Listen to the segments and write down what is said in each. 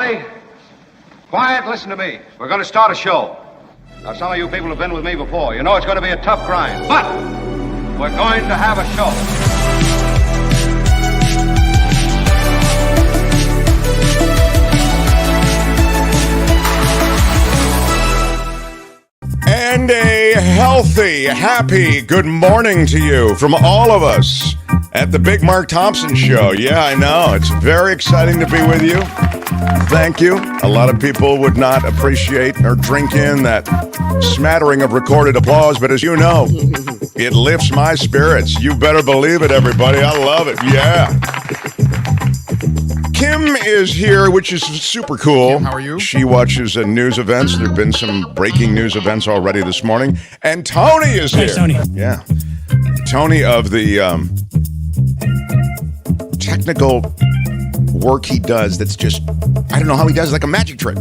Hey, quiet, listen to me. We're going to start a show. Now, some of you people have been with me before. You know it's going to be a tough grind, but we're going to have a show. And a healthy, happy good morning to you from all of us at the Big Mark Thompson Show. Yeah, I know. It's very exciting to be with you. Thank you. A lot of people would not appreciate or drink in that smattering of recorded applause, but as you know, it lifts my spirits. You better believe it, everybody. I love it. Yeah. Kim is here, which is super cool. Kim, how are you? She watches news events. There have been some breaking news events already this morning. And Tony is here. Thanks, Tony. Yeah. Tony of the technical work he does that's just, I don't know how he does, like a magic trick.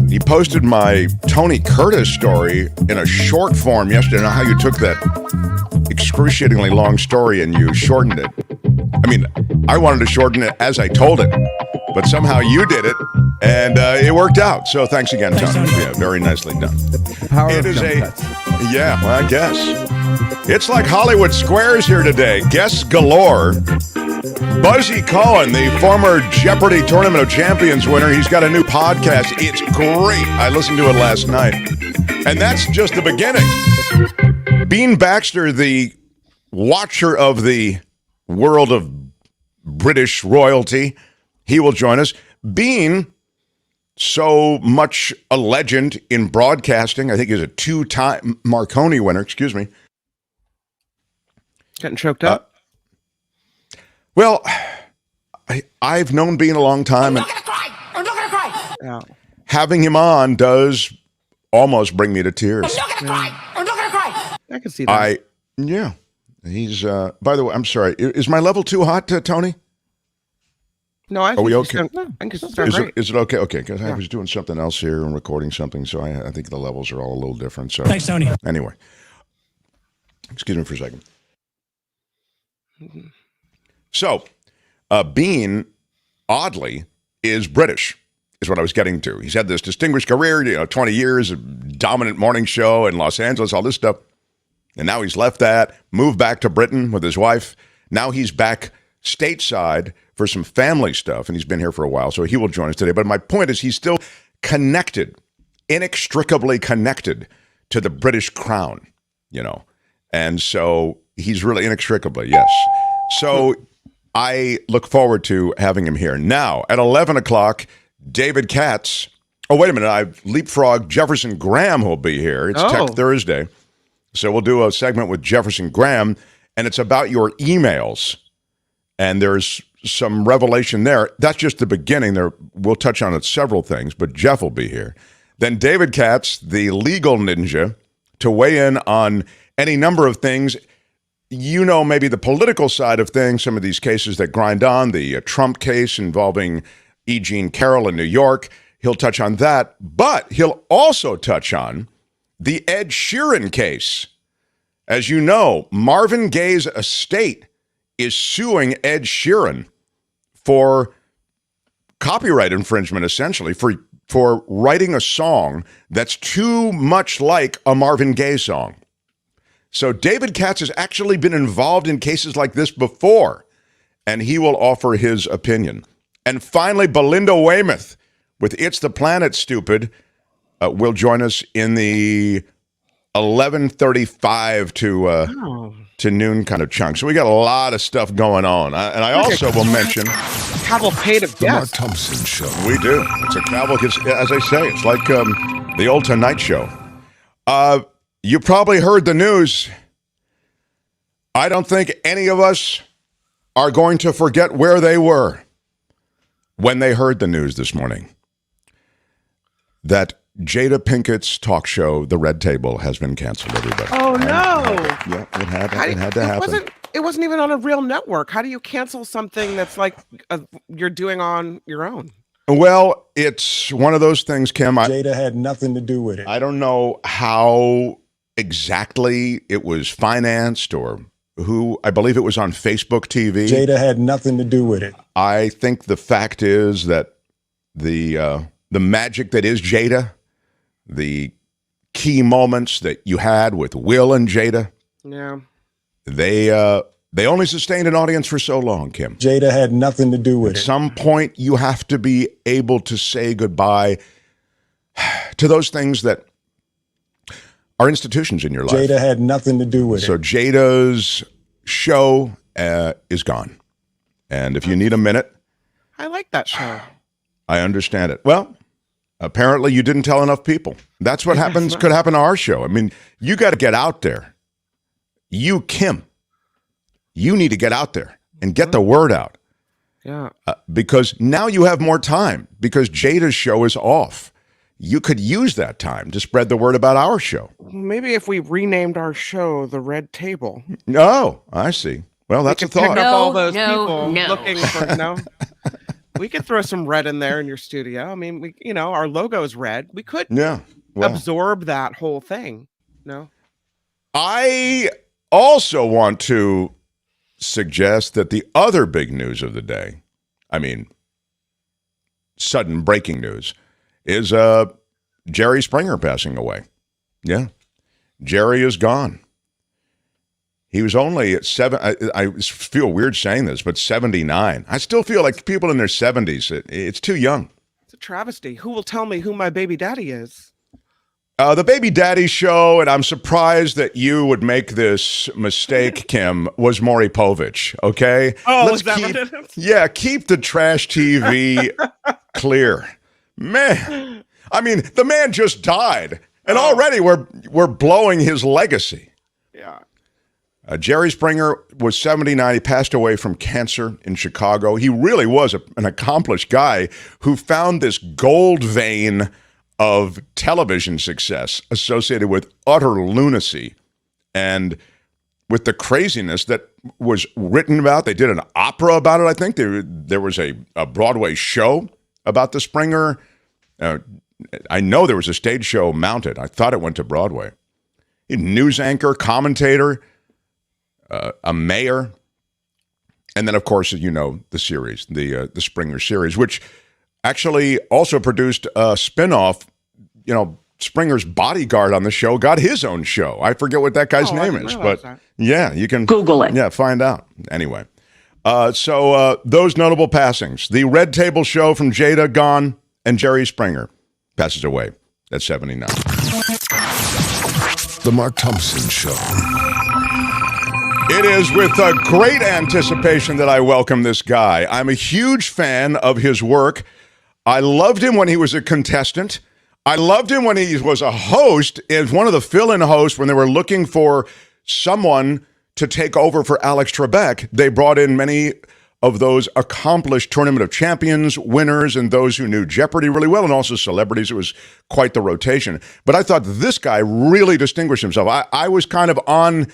He posted my Tony Curtis story in a short form yesterday. I know how you took that excruciatingly long story and you shortened it. I mean, I wanted to shorten it as I told it, but somehow you did it, and it worked out. So thanks again, Tony. Yeah, very nicely done. Power it of is jump cuts. Yeah, well, I guess. It's like Hollywood Squares here today. Guests galore. Buzzy Cohen, the former Jeopardy Tournament of Champions winner, he's got a new podcast. It's great. I listened to it last night. And that's just the beginning. Bean Baxter, the watcher of the world of British royalty, he will join us. Bean, so much a legend in broadcasting. I think he's a two-time Marconi winner. Excuse me. Getting choked up? Well, I've known Bean a long time. I'm not gonna cry. Yeah. Having him on does almost bring me to tears. I'm not gonna cry. I can see that. Yeah. He's, by the way, I'm sorry. Is my level too hot, Tony? No, I Are we okay? I think it's great. Is it okay? Okay, because I was doing something else here and recording something, so I think the levels are all a little different. So Thanks, Tony. Anyway, excuse me for a second. So, Bean, oddly, is British, is what I was getting to. He's had this distinguished career, 20 years, a dominant morning show in Los Angeles, all this stuff. And now he's left that, moved back to Britain with his wife. Now he's back stateside for some family stuff, and he's been here for a while, so he will join us today. But my point is he's still connected, inextricably connected to the British crown, And so he's really inextricably, yes. So I look forward to having him here. Now, at 11 o'clock, David Katz. Oh, wait a minute. I've leapfrogged Jefferson Graham who will be here. It's Tech Thursday. So we'll do a segment with Jefferson Graham, and it's about your emails. And there's some revelation there. That's just the beginning. We'll touch on several things, but Jeff will be here. Then David Katz, the legal ninja, to weigh in on any number of things. Maybe the political side of things, some of these cases that grind on, the Trump case involving E. Jean Carroll in New York. He'll touch on that, but he'll also touch on the Ed Sheeran case. As you know, Marvin Gaye's estate is suing Ed Sheeran for copyright infringement, essentially, for writing a song that's too much like a Marvin Gaye song. So David Katz has actually been involved in cases like this before, and he will offer his opinion. And finally, Belinda Waymouth with It's the Planet, Stupid, will join us in the 11:35 to noon kind of chunk. So we got a lot of stuff going on. And I also will mention Cavalcade of The Mark guests. Thompson Show. we do. It's a cavalcade. As I say, it's like the old Tonight Show. You probably heard the news. I don't think any of us are going to forget where they were when they heard the news this morning that Jada Pinkett's talk show, The Red Table, has been canceled, everybody. Oh, no. Yeah, it had to happen. It wasn't even on a real network. How do you cancel something that's like you're doing on your own? Well, it's one of those things, Kim. Jada had nothing to do with it. I don't know how exactly it was financed or who. I believe it was on Facebook TV. Jada had nothing to do with it. I think the fact is that the magic that is Jada, the key moments that you had with Will and Jada. Yeah. They only sustained an audience for so long, Kim. Jada had nothing to do with At it. some point, you have to be able to say goodbye to those things that are institutions in your life. Jada had nothing to do with So it. Jada's show is gone. And if you need a minute, I like that show. I understand it. Well, apparently you didn't tell enough people. That's what could happen to our show. I mean, you got to get out there. You, Kim, you need to get out there and get the word out. Yeah. Because now you have more time because Jada's show is off. You could use that time to spread the word about our show. Maybe if we renamed our show The Red Table. Oh, I see. Well, that's a we could pick thought. up all those No, people no. looking for We could throw some red in there in your studio. I mean, our logo is red. We could Yeah. Well, absorb that whole thing. No. I also want to suggest that the other big news of the day, I mean, sudden breaking news, is Jerry Springer passing away. Yeah. Jerry is gone. He was only at I feel weird saying this, but 79. I still feel like people in their 70s, it's too young. It's a travesty. Who will tell me who my baby daddy is? The Baby Daddy Show, and I'm surprised that you would make this mistake, Kim, was Maury Povich, okay? Oh, is that what it is? Yeah, keep the trash TV clear. Man, I mean, the man just died, and already we're blowing his legacy. Yeah. Jerry Springer was 79. He passed away from cancer in Chicago. He really was an accomplished guy who found this gold vein of television success associated with utter lunacy and with the craziness that was written about. They did an opera about it, I think. There was a Broadway show about the Springer. I know there was a stage show mounted. I thought it went to Broadway. News anchor, commentator, a mayor, and then, of course, the series, the Springer series, which actually also produced a spinoff. Springer's bodyguard on the show got his own show. I forget what that guy's name is, but yeah, you can Google it. Yeah, find out. Anyway, so those notable passings: the Red Table Show from Jada gone, and Jerry Springer passes away at 79. The Mark Thompson Show. It is with great anticipation that I welcome this guy. I'm a huge fan of his work. I loved him when he was a contestant. I loved him when he was a host, as one of the fill-in hosts when they were looking for someone to take over for Alex Trebek. They brought in many of those accomplished Tournament of Champions winners and those who knew Jeopardy really well, and also celebrities. It was quite the rotation. But I thought this guy really distinguished himself. I was kind of on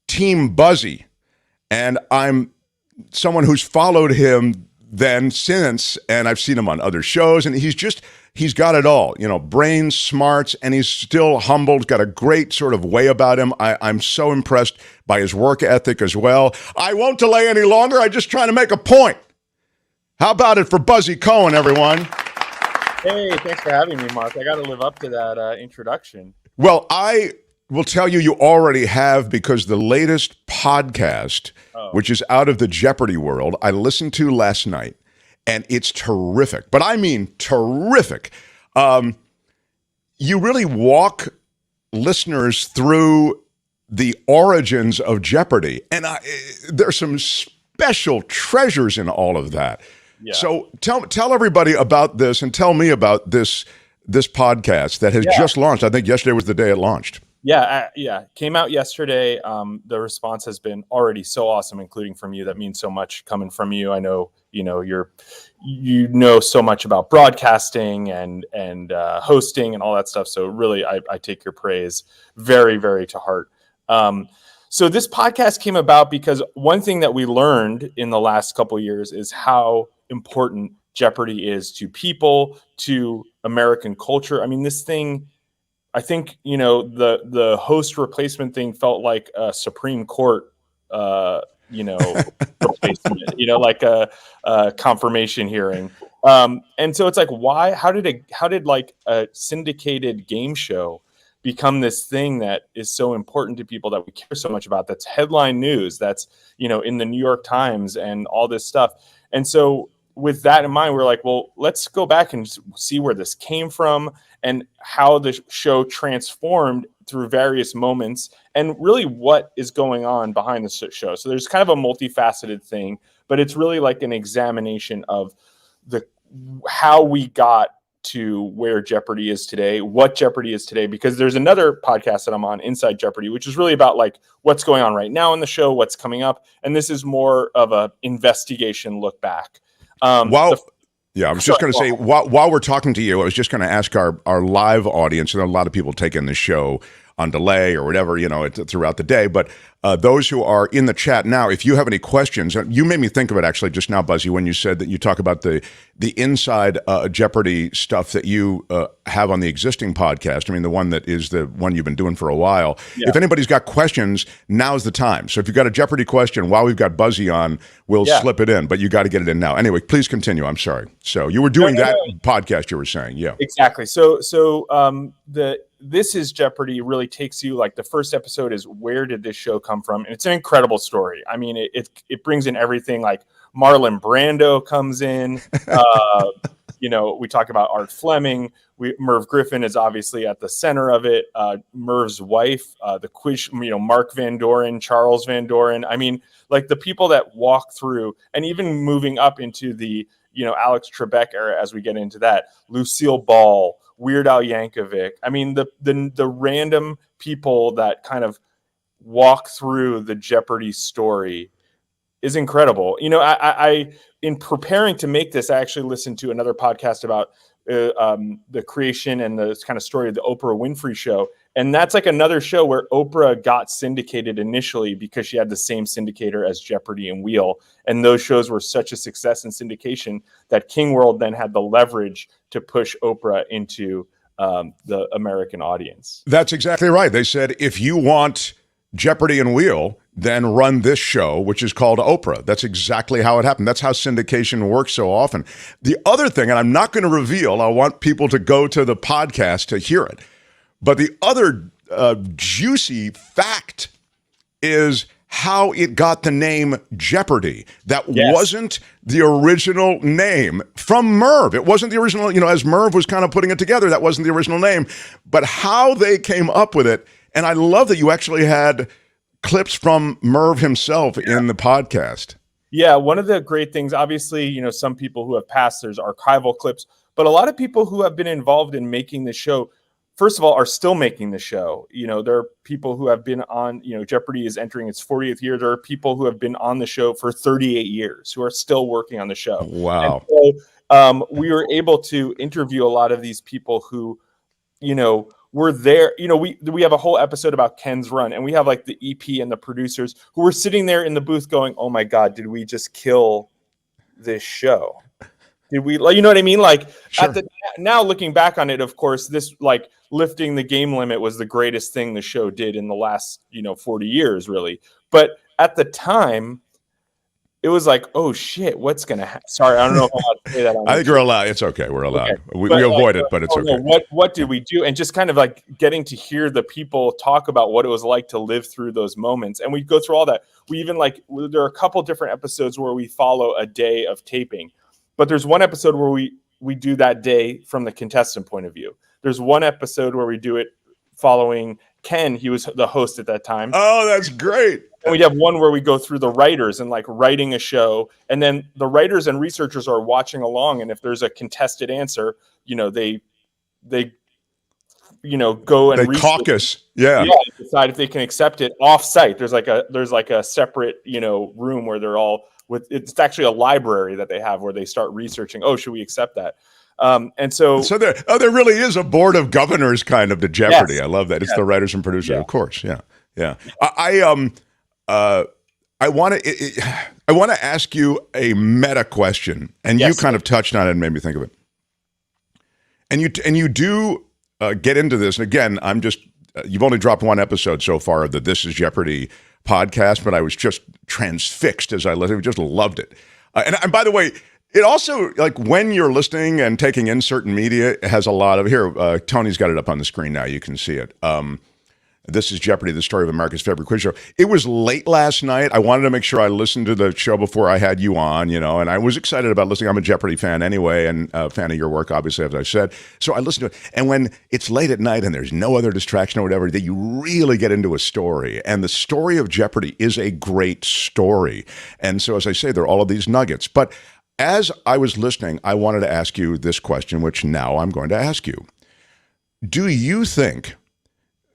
Team Buzzy, and I'm someone who's followed him then since, and I've seen him on other shows, and he's got it all, brains, smarts, and he's still humbled, got a great sort of way about him. I'm so impressed by his work ethic as well. I won't delay any longer. I'm just trying to make a point. How about it for Buzzy Cohen, everyone? Hey, thanks for having me, Mark. I got to live up to that introduction. Well, I will tell you already have, because the latest podcast, which is out of the Jeopardy world, I listened to last night, and it's terrific. But I mean terrific. You really walk listeners through the origins of Jeopardy, and there's some special treasures in all of that. Yeah. So tell everybody about this, and tell me about this podcast that has just launched. I think yesterday was the day it launched. Yeah. Came out yesterday. The response has been already so awesome, including from you. That means so much coming from you. I know, you know so much about broadcasting and hosting and all that stuff. So really, I take your praise very, very to heart. So this podcast came about because one thing that we learned in the last couple of years is how important Jeopardy is to people, to American culture. I mean, this thing, I think, the host replacement thing felt like a Supreme Court replacement, like a confirmation hearing. And so it's like, why? How did like a syndicated game show become this thing that is so important to people that we care so much about? That's headline news. That's in the New York Times and all this stuff. And so with that in mind, we're like, well, let's go back and see where this came from and how the show transformed through various moments and really what is going on behind the show. So there's kind of a multifaceted thing, but it's really like an examination of how we got to where Jeopardy is today, what Jeopardy is today, because there's another podcast that I'm on, Inside Jeopardy, which is really about like what's going on right now in the show, what's coming up. And this is more of a investigation look back. I was just going to say, while we're talking to you, I was just going to ask our live audience, and a lot of people taking the show on delay or whatever, throughout the day. But those who are in the chat now, if you have any questions, you made me think of it actually just now, Buzzy, when you said that you talk about the inside Jeopardy stuff that you have on the existing podcast. I mean, the one that is the one you've been doing for a while. Yeah. If anybody's got questions, now's the time. So if you've got a Jeopardy question while we've got Buzzy on, we'll slip it in, but you got to get it in now. Anyway, please continue. I'm sorry. So you were doing that podcast you were saying. Yeah, exactly. So This is Jeopardy really takes you, like the first episode is where did this show come from? And it's an incredible story. I mean, it brings in everything, like Marlon Brando comes in. We talk about Art Fleming. Merv Griffin is obviously at the center of it. Merv's wife, the quiz, Mark Van Doren, Charles Van Doren. I mean, like the people that walk through, and even moving up into the, Alex Trebek era as we get into that, Lucille Ball, Weird Al Yankovic. I mean, the random people that kind of walk through the Jeopardy story is incredible. I in preparing to make this, I actually listened to another podcast about the creation and the kind of story of the Oprah Winfrey Show. And that's like another show where Oprah got syndicated initially because she had the same syndicator as Jeopardy and Wheel. And those shows were such a success in syndication that King World then had the leverage to push Oprah into the American audience. That's exactly right. They said, if you want Jeopardy and Wheel, then run this show, which is called Oprah. That's exactly how it happened. That's how syndication works so often. The other thing, and I'm not going to reveal, I want people to go to the podcast to hear it, but the other juicy fact is how it got the name Jeopardy. That wasn't the original name from Merv. It wasn't the original, as Merv was kind of putting it together, that wasn't the original name, but how they came up with it. And I love that you actually had clips from Merv himself in the podcast. Yeah, one of the great things, obviously, some people who have passed, there's archival clips, but a lot of people who have been involved in making the show, first of all, are still making the show. There are people who have been on, Jeopardy is entering its 40th year. There are people who have been on the show for 38 years who are still working on the show. Wow. And so, we were able to interview a lot of these people who, were there. We have a whole episode about Ken's run, and we have like the EP and the producers who were sitting there in the booth going, oh my God, did we just kill this show? Did we, you know what I mean? Like, sure. Now looking back on it, of course, this like lifting the game limit was the greatest thing the show did in the last, 40 years, really. But at the time, it was like, oh shit, what's gonna happen? Sorry, I don't know if I'm allowed to say that. I think we're allowed. It's okay. We're allowed. Okay. We avoid it, but it's okay. What did we do? And just kind of like getting to hear the people talk about what it was like to live through those moments. And we go through all that. We even there are a couple different episodes where we follow a day of taping. But there's one episode where we do that day from the contestant point of view. There's one episode where we do it following Ken. He was the host at that time. Oh, that's great. And we have one where we go through the writers and like writing a show. And then the writers and researchers are watching along. And if there's a contested answer, they go and they caucus. Yeah. Decide if they can accept it off site. There's like a separate, room where they're all it's actually a library that they have where they start researching. Oh, should we accept that? And so there really is a board of governors kind of to Jeopardy. Yes. I love that. It's the writers and producers, of course. Yeah. Yeah. I want to ask you a meta question, and you kind of touched on it and made me think of it. And you do get into this. And again, I'm just you've only dropped one episode so far of the This Is Jeopardy podcast, but I was just transfixed as I listened. I just loved it. And by the way, it also, like, when you're listening and taking in certain media, it has a lot of, here, Tony's got it up on the screen now. You can see it. This is Jeopardy, the story of America's favorite quiz show. It was late last night. I wanted to make sure I listened to the show before I had you on, and I was excited about listening. I'm a Jeopardy fan anyway, and a fan of your work, obviously, as I said. So I listened to it. And when it's late at night and there's no other distraction or whatever, that you really get into a story. And the story of Jeopardy is a great story. And so, as I say, there are all of these nuggets. But as I was listening, I wanted to ask you this question, which now I'm going to ask you. Do you think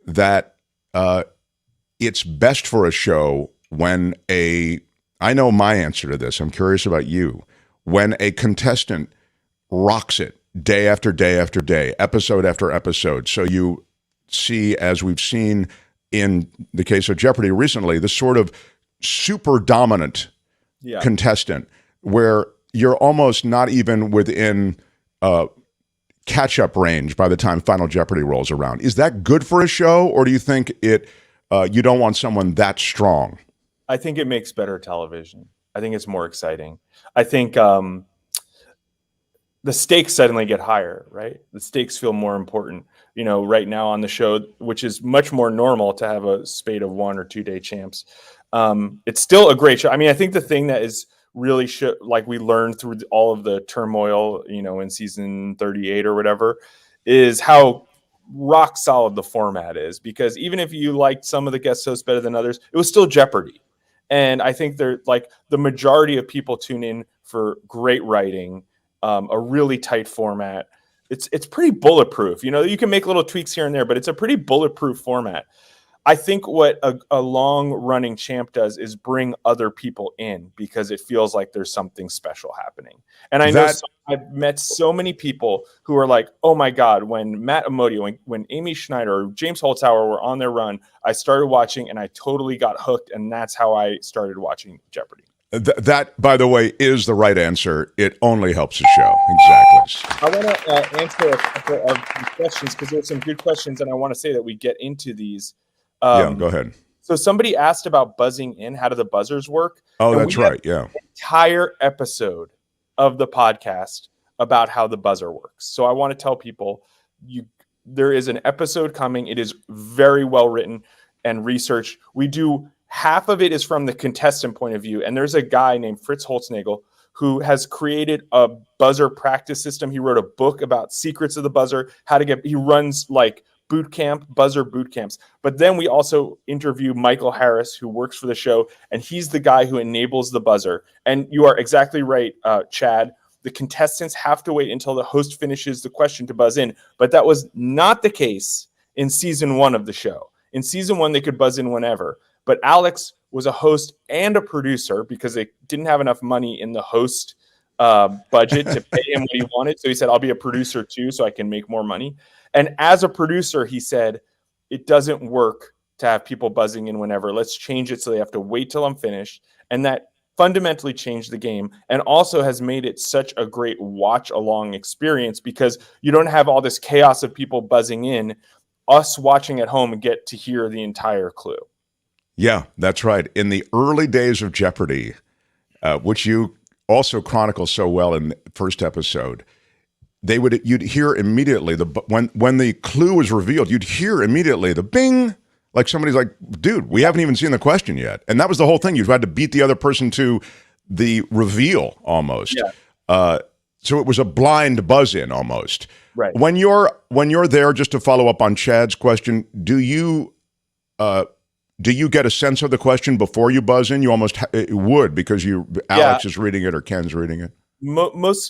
that it's best for a show when I know my answer to this, I'm curious about you, when a contestant rocks it day after day after day, episode after episode, so you see, as we've seen in the case of Jeopardy recently, this sort of super dominant contestant where you're almost not even within catch-up range by the time Final Jeopardy rolls around. Is that good for a show, or do you think you don't want someone that strong? I think it makes better television. I think it's more exciting. I think the stakes suddenly get higher, right? The stakes feel more important. Right now on the show, which is much more normal to have a spate of 1 or 2 day champs. It's still a great show. I mean, I think the thing that is really like we learned through all of the turmoil, in season 38 or whatever, is how rock solid the format is. Because even if you liked some of the guest hosts better than others, it was still Jeopardy. And I think they're like the majority of people tune in for great writing, a really tight format. It's pretty bulletproof. You can make little tweaks here and there, but it's a pretty bulletproof format. I think what a long-running champ does is bring other people in because it feels like there's something special happening. And I know I've met so many people who are like, oh my God, when Matt Amodio, when Amy Schneider or James Holzhauer were on their run, I started watching and I totally got hooked. And that's how I started watching Jeopardy. That, by the way, is the right answer. It only helps the show. Exactly. I want to answer a couple of questions because there's some good questions. And I want to say that we get into these. Go ahead. So somebody asked about buzzing in. How do the buzzers work? Oh, and that's right. Yeah. Entire episode of the podcast about how the buzzer works. So I want to tell people there is an episode coming. It is very well written and researched. We do half of it is from the contestant point of view. And there's a guy named Fritz Holznagel who has created a buzzer practice system. He wrote a book about secrets of the buzzer, he runs like buzzer boot camps. But then we also interview Michael Harris, who works for the show, and he's the guy who enables the buzzer. And you are exactly right, Chad. The contestants have to wait until the host finishes the question to buzz in. But that was not the case in season 1 of the show. In season 1, they could buzz in whenever. But Alex was a host and a producer because they didn't have enough money in the host budget to pay him what he wanted. So he said, I'll be a producer too, so I can make more money. And as a producer, he said, it doesn't work to have people buzzing in whenever. Let's change it so they have to wait till I'm finished. And that fundamentally changed the game and also has made it such a great watch along experience because you don't have all this chaos of people buzzing in. Us watching at home and get to hear the entire clue. Yeah, that's right. In the early days of Jeopardy, which you also chronicle so well in the first episode, you'd hear immediately when the clue was revealed, you'd hear immediately the bing, like somebody's like, dude, we haven't even seen the question yet. And that was the whole thing. You had to beat the other person to the reveal almost. Yeah. So it was a blind buzz in almost. Right. When you're there, just to follow up on Chad's question, do you get a sense of the question before you buzz in? You almost would because Alex is reading it or Ken's reading it.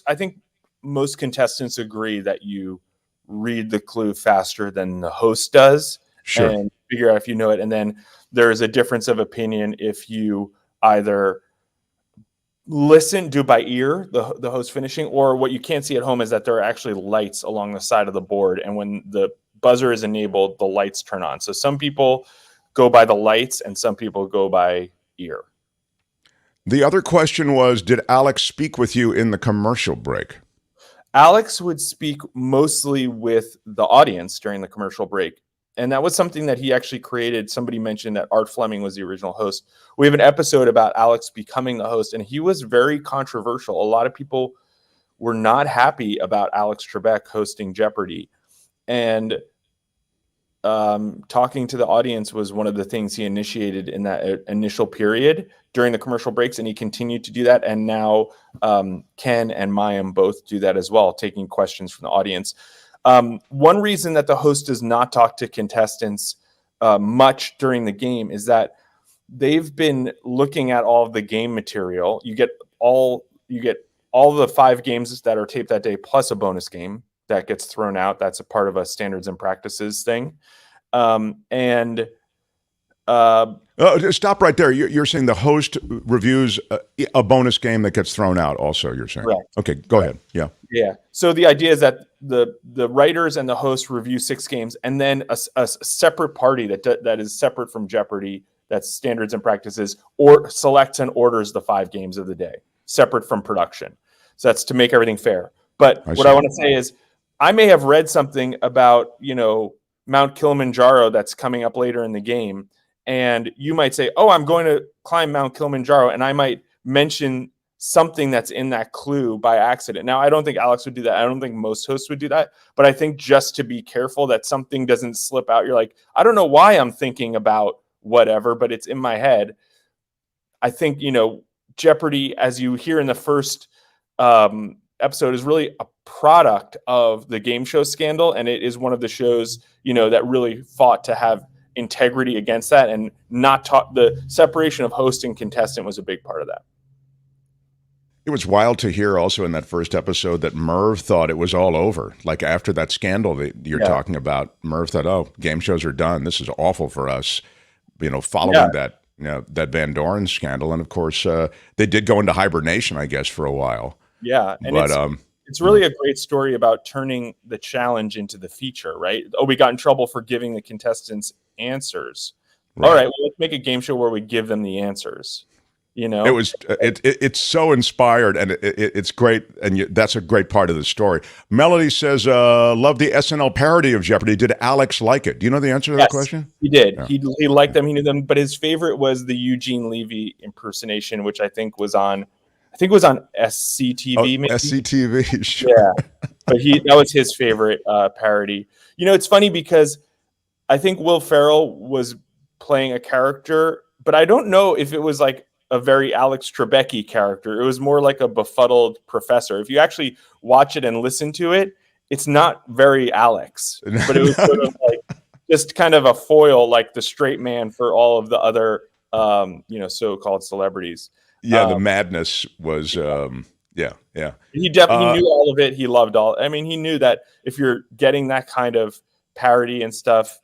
I think most contestants agree that you read the clue faster than the host does. Sure. And figure out if you know it. And then there is a difference of opinion if you either do by ear, the host finishing, or what you can't see at home is that there are actually lights along the side of the board. And when the buzzer is enabled, the lights turn on. So some people go by the lights and some people go by ear. The other question was, did Alex speak with you in the commercial break? Alex would speak mostly with the audience during the commercial break. And that was something that he actually created. Somebody mentioned that Art Fleming was the original host. We have an episode about Alex becoming the host, and he was very controversial. A lot of people were not happy about Alex Trebek hosting Jeopardy. And talking to the audience was one of the things he initiated in that initial period during the commercial breaks, and he continued to do that. And now Ken and Mayim both do that as well, taking questions from the audience. One reason that the host does not talk to contestants much during the game is that they've been looking at all of the game material. You get all the 5 games that are taped that day, plus a bonus game that gets thrown out. That's a part of a standards and practices thing. Stop right there. You're saying the host reviews a bonus game that gets thrown out also, you're saying? Correct. Okay, go ahead. Yeah. Yeah. So the idea is that the writers and the host review 6 games, and then a separate party that is separate from Jeopardy, that's standards and practices, or selects and orders the 5 games of the day, separate from production. So that's to make everything fair. But what I want to say is, I may have read something about, Mount Kilimanjaro that's coming up later in the game, and you might say, oh, I'm going to climb Mount Kilimanjaro, and I might mention something that's in that clue by accident. Now, I don't think Alex would do that. I don't think most hosts would do that. But I think just to be careful that something doesn't slip out, you're like, I don't know why I'm thinking about whatever, but it's in my head. I think, Jeopardy, as you hear in the first episode, is really a product of the game show scandal. And it is one of the shows, that really fought to have integrity against that, and not the separation of host and contestant was a big part of that. It was wild to hear also in that first episode that Merv thought it was all over. Like after that scandal that you're talking about, Merv thought, oh, game shows are done. This is awful for us, following that, that Van Doren scandal. And of course, they did go into hibernation, I guess, for a while. Yeah. And it's really a great story about turning the challenge into the feature, right? Oh, we got in trouble for giving the contestants answers. Right. All right, well, let's make a game show where we give them the answers. It's so inspired, and it's great, and that's a great part of the story. Melody says, love the SNL parody of Jeopardy. Did Alex like it? Do you know the answer to that question? He did. Yeah. He liked them, he knew them, but his favorite was the Eugene Levy impersonation, which I think was on SCTV. Maybe. SCTV, sure. Yeah, but that was his favorite parody. It's funny because I think Will Ferrell was playing a character, but I don't know if it was like a very Alex Trebek character. It was more like a befuddled professor. If you actually watch it and listen to it, it's not very Alex, but it was sort of like just kind of a foil, like the straight man for all of the other, so-called celebrities. Yeah, the madness was, yeah. He definitely knew all of it. He loved all. I mean, he knew that if you're getting that kind of parody and stuff,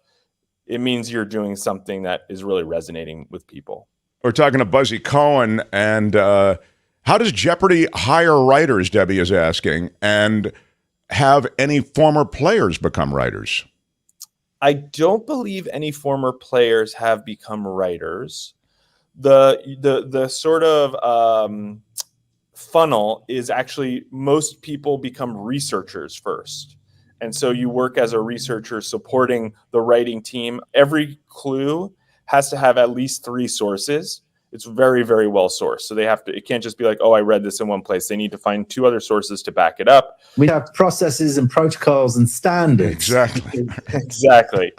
it means you're doing something that is really resonating with people. We're talking to Buzzy Cohen, and how does Jeopardy hire writers, Debbie is asking, and have any former players become writers? I don't believe any former players have become writers. The sort of funnel is actually most people become researchers first. And so you work as a researcher supporting the writing team. Every clue has to have at least 3 sources. It's very, very well sourced. So it can't just be like, oh, I read this in one place. They need to find 2 other sources to back it up. We have processes and protocols and standards. Exactly. Exactly.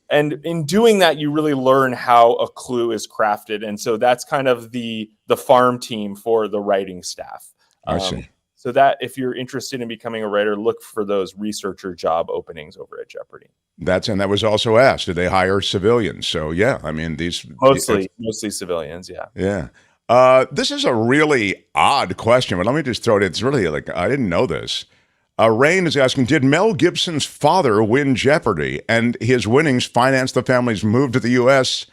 And in doing that, you really learn how a clue is crafted. And so that's kind of the farm team for the writing staff. I see. So that if you're interested in becoming a writer, look for those researcher job openings over at Jeopardy. And that was also asked. Did they hire civilians? So yeah, I mean mostly civilians. Yeah. Yeah. This is a really odd question, but let me just throw it. It's really like I didn't know this. Rain is asking, did Mel Gibson's father win Jeopardy, and his winnings finance the family's move to the U.S.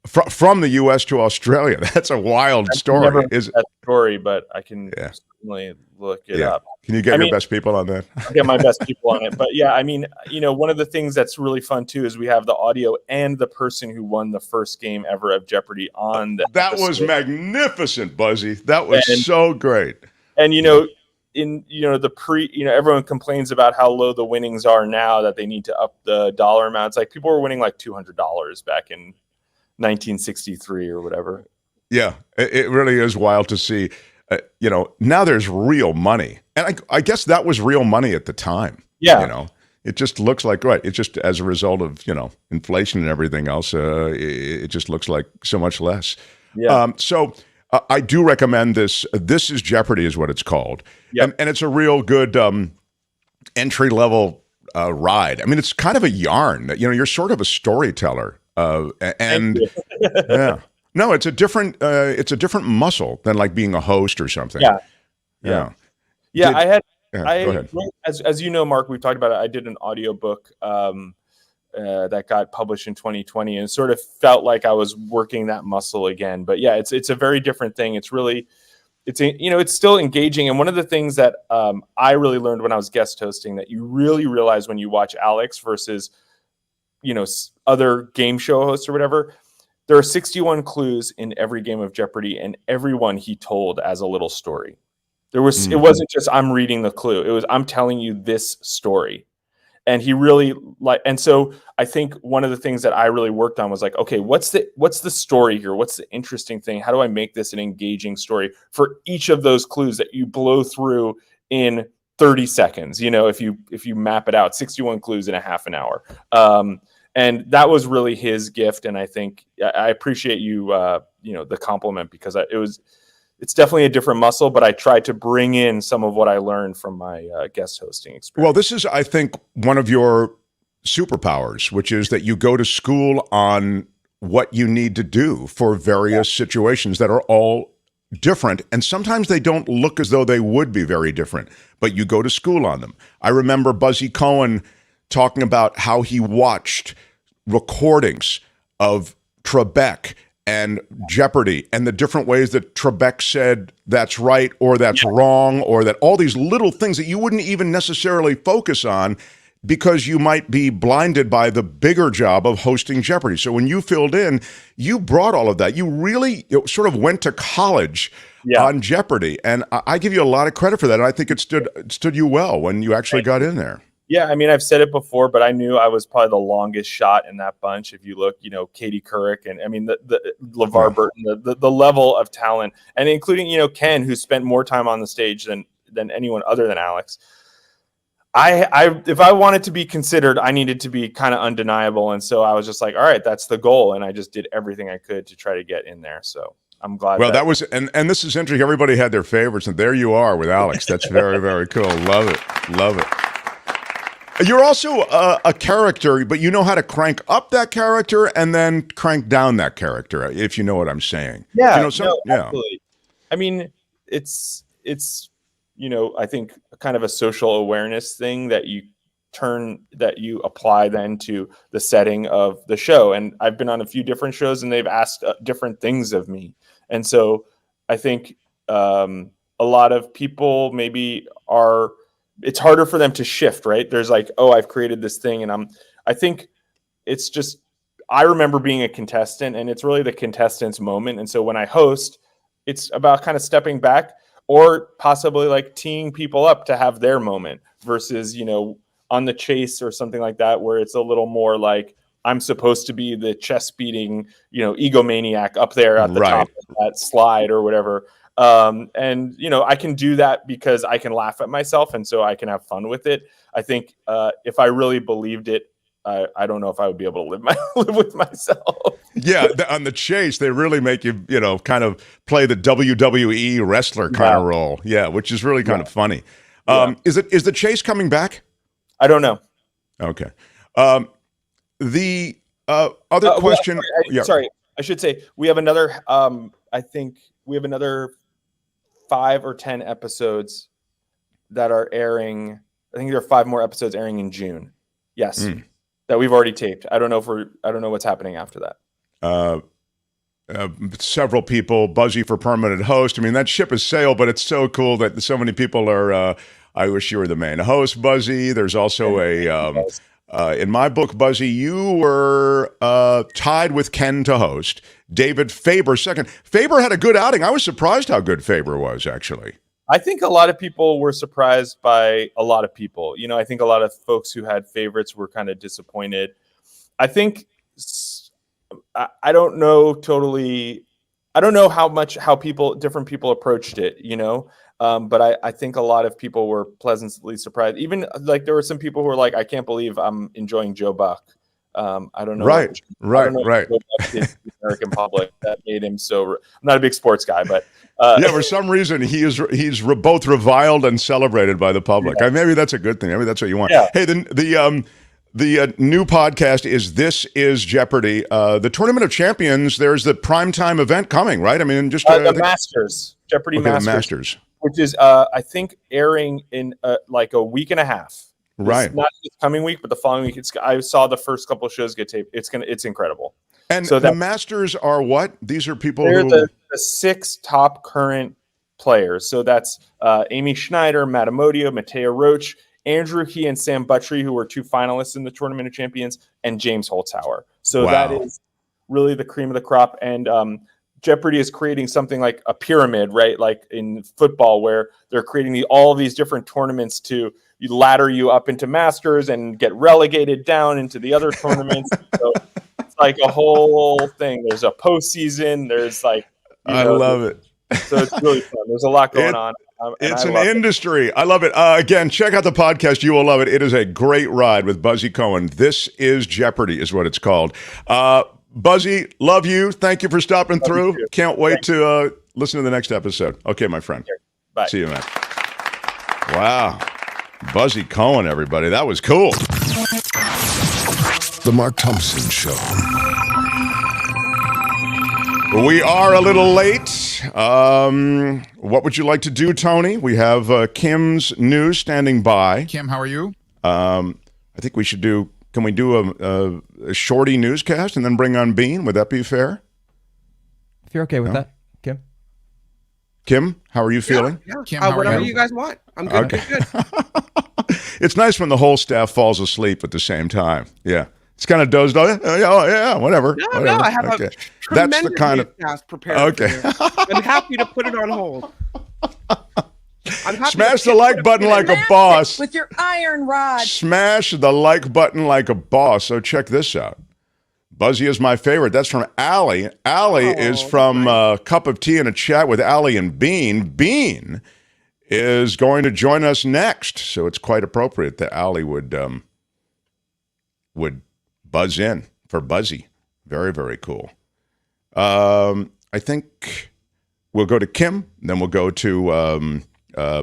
From the U.S. to Australia? That's a wild story. Never heard that story, but I can certainly look it up. Can you get your best people on that? I'll get my best people on it. But yeah, I mean, one of the things that's really fun too is we have the audio and the person who won the first game ever of Jeopardy on the That was magnificent, Buzzy. That was so great. And in everyone complains about how low the winnings are now, that they need to up the dollar amounts. Like people were winning like $200 back in 1963 or whatever. Yeah, it really is wild to see. Now there's real money, and I guess that was real money at the time. Yeah, it just looks like it's just as a result of inflation and everything else. It just looks like so much less. Yeah. So I do recommend this. This is Jeopardy, is what it's called, Yep. and it's a real good entry level ride. I mean, it's kind of a yarn. You're sort of a storyteller, and yeah. No, it's a different muscle than like being a host or something. Yeah. Go I ahead. as you know, Mark, we've talked about it. I did an audiobook that got published in 2020, and it sort of felt like I was working that muscle again. But yeah, it's a very different thing. It's still engaging. And one of the things that I really learned when I was guest hosting, that you really realize when you watch Alex versus other game show hosts or whatever. There are 61 clues in every game of Jeopardy, and every one he told as a little story. It wasn't just I'm reading the clue. It was I'm telling you this story. And he really and so I think one of the things that I really worked on was like, okay, what's the story here? What's the interesting thing? How do I make this an engaging story for each of those clues that you blow through in 30 seconds? If you map it out, 61 clues in a half an hour. And that was really his gift. And I think I appreciate you, the compliment, because it's definitely a different muscle, but I tried to bring in some of what I learned from my guest hosting experience. Well, this is, I think, one of your superpowers, which is that you go to school on what you need to do for various situations that are all different. And sometimes they don't look as though they would be very different, but you go to school on them. I remember Buzzy Cohen talking about how he watched recordings of Trebek and Jeopardy and the different ways that Trebek said that's right or that's wrong, or that all these little things that you wouldn't even necessarily focus on because you might be blinded by the bigger job of hosting Jeopardy. So when you filled in, you brought all of that. You really sort of went to college on Jeopardy. And I give you a lot of credit for that. And I think it stood you well when you actually got in there. Yeah, I mean, I've said it before, but I knew I was probably the longest shot in that bunch. If you look, Katie Couric and I mean, the LeVar Burton, the level of talent, and including, Ken, who spent more time on the stage than anyone other than Alex. If I wanted to be considered, I needed to be kind of undeniable. And so I was just like, all right, that's the goal. And I just did everything I could to try to get in there. So I'm glad. Well, that was, and this is interesting. Everybody had their favorites, and there you are with Alex. That's very, very cool. Love it. Love it. You're also a character, but you know how to crank up that character and then crank down that character, if you know what I'm saying. Yeah, absolutely. I mean, it's I think kind of a social awareness thing that you apply then to the setting of the show. And I've been on a few different shows, and they've asked different things of me. And so I think a lot of people maybe it's harder for them to shift, right? There's like, oh, I've created this thing, and I think it's just, I remember being a contestant, and it's really the contestant's moment. And so when I host, it's about kind of stepping back or possibly like teeing people up to have their moment versus, on the chase or something like that, where it's a little more like, I'm supposed to be the chest beating, egomaniac up there at the top of that slide or whatever. And I can do that because I can laugh at myself, and so I can have fun with it. I think if I really believed it, I don't know if I would be able to live with myself. Yeah, on the chase, they really make you, kind of play the WWE wrestler kind of role. Yeah, which is really kind of funny. Is the chase coming back? I don't know. Okay. The other question. Sorry, I should say we have another. I think we have another 5 or 10 episodes that are airing. I think there are 5 more episodes airing in June. Yes, that we've already taped. I don't know what's happening after that. Several people, Buzzy for permanent host. I mean, that ship has sailed, but it's so cool that so many people are. I wish you were the main host, Buzzy. There's also in my book, Buzzy, you were tied with Ken to host. David Faber second. Faber had a good outing. I was surprised how good Faber was, actually. I think a lot of people were surprised by a lot of people. You know, I think a lot of folks who had favorites were kind of disappointed. I think I don't know totally. I don't know how different people approached it, you know. But I think a lot of people were pleasantly surprised. Even like there were some people who were like, I can't believe I'm enjoying Joe Buck. I don't know. Right. I don't know what Joe Buck did to the American public that made him so. I'm not a big sports guy, but yeah, for some reason he's both reviled and celebrated by the public. Yeah. Maybe that's a good thing. Maybe that's what you want. Yeah. Hey, the new podcast is This Is Jeopardy. The Tournament of Champions. There's the primetime event coming, right? I mean, just the Masters, Jeopardy Masters, which is I think airing in like a week and a half. Right. Not this coming week, but the following week. I saw the first couple of shows get taped. It's incredible. And so the Masters are what? These are people they're who the 6 top current players. So that's Amy Schneider, Matt Amodio, Mateo Roach, Andrew He, and Sam Buttrey, who were 2 finalists in the Tournament of Champions, and James Holzhauer. So that is really the cream of the crop. And Jeopardy is creating something like a pyramid, right? Like in football, where they're creating all these different tournaments to ladder you up into Masters and get relegated down into the other tournaments. So it's like a whole thing. There's a postseason. There's like, I love it. So it's really fun. There's a lot going on. It's an industry. I love it. Again, check out the podcast. You will love it. It is a great ride with Buzzy Cohen. This is Jeopardy is what it's called. Buzzy, love you. Thank you for stopping through. Can't wait to listen to the next episode. Okay, my friend. Bye. See you, man. Wow. Buzzy Cohen, everybody. That was cool. The Mark Thompson Show. We are a little late. What would you like to do, Tony? We have Kim's news standing by. Kim, how are you? I think we should do. Can we do a shorty newscast and then bring on Bean? Would that be fair? If you're okay with that, Kim. Kim, how are you feeling? Yeah. Kim, how whatever are you? you guys want. I'm good. Okay. Good. It's nice when the whole staff falls asleep at the same time. Yeah. It's kind of dozed off. Yeah, whatever. No, whatever. no, I have okay. a tremendous That's the kind of newscast prepared. Okay. For you. I'm happy to put it on hold. Smash the like button like a boss. With your iron rod. Smash the like button like a boss. So check this out. Buzzy is my favorite. That's from Allie. Allie is from Cup of Tea and a Chat with Allie and Bean. Bean is going to join us next. So it's quite appropriate that Allie would buzz in for Buzzy. Very, very cool. I think we'll go to Kim, then we'll go to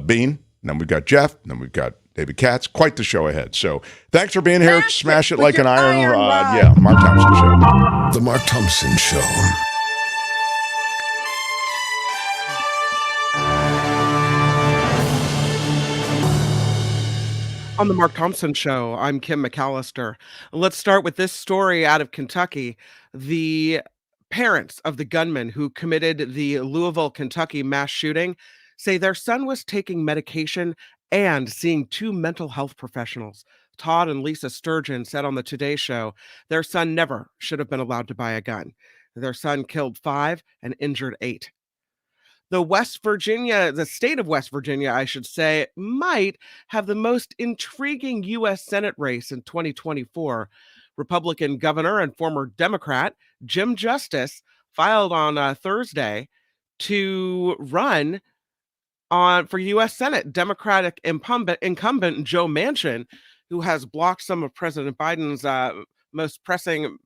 Bean, then we've got Jeff, then we've got David Katz. Quite the show ahead. So thanks for being here. Smash it like an iron rod. Yeah, Mark Thompson Show. The Mark Thompson Show. On the Mark Thompson Show, I'm Kim McAllister. Let's start with this story out of Kentucky. The parents of the gunman who committed the Louisville, Kentucky mass shooting say their son was taking medication and seeing 2 mental health professionals. Todd and Lisa Sturgeon said on the Today Show their son never should have been allowed to buy a gun. Their son killed 5 and injured 8. The state of West Virginia, I should say, might have the most intriguing U.S. Senate race in 2024. Republican governor and former Democrat Jim Justice filed on Thursday to run for U.S. Senate. Democratic incumbent Joe Manchin, who has blocked some of President Biden's most pressing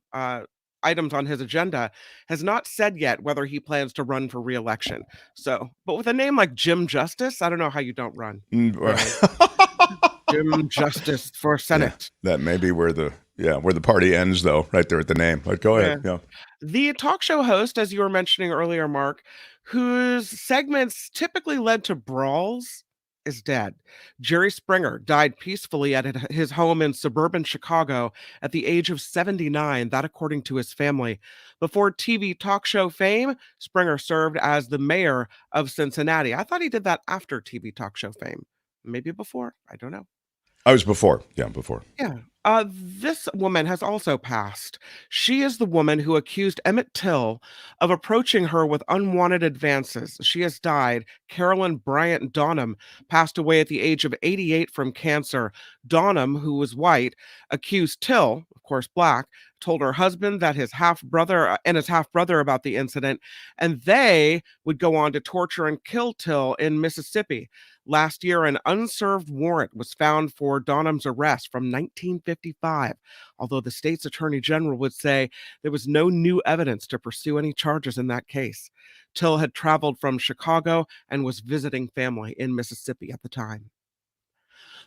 items on his agenda, has not said yet whether he plans to run for re-election. So, but with a name like Jim Justice, I don't know how you don't run. Jim Justice for Senate. Yeah, that may be where the party ends, though, right there at the name. But go ahead. Yeah. The talk show host, as you were mentioning earlier, Mark, whose segments typically led to brawls, is dead. Jerry Springer died peacefully at his home in suburban Chicago at the age of 79, that according to his family. Before TV talk show fame, Springer served as the mayor of Cincinnati. I thought he did that after TV talk show fame. Maybe before. I don't know. I was before. Yeah, before. Yeah. This woman has also passed. She is the woman who accused Emmett Till of approaching her with unwanted advances. She has died. Carolyn Bryant Donham passed away at the age of 88 from cancer. Donham, who was white, accused Till, of course black, told her husband that his half-brother and his half-brother about the incident, and they would go on to torture and kill Till in Mississippi. Last year, an unserved warrant was found for Donham's arrest from 1955, although the state's attorney general would say there was no new evidence to pursue any charges in that case. Till had traveled from Chicago and was visiting family in Mississippi at the time.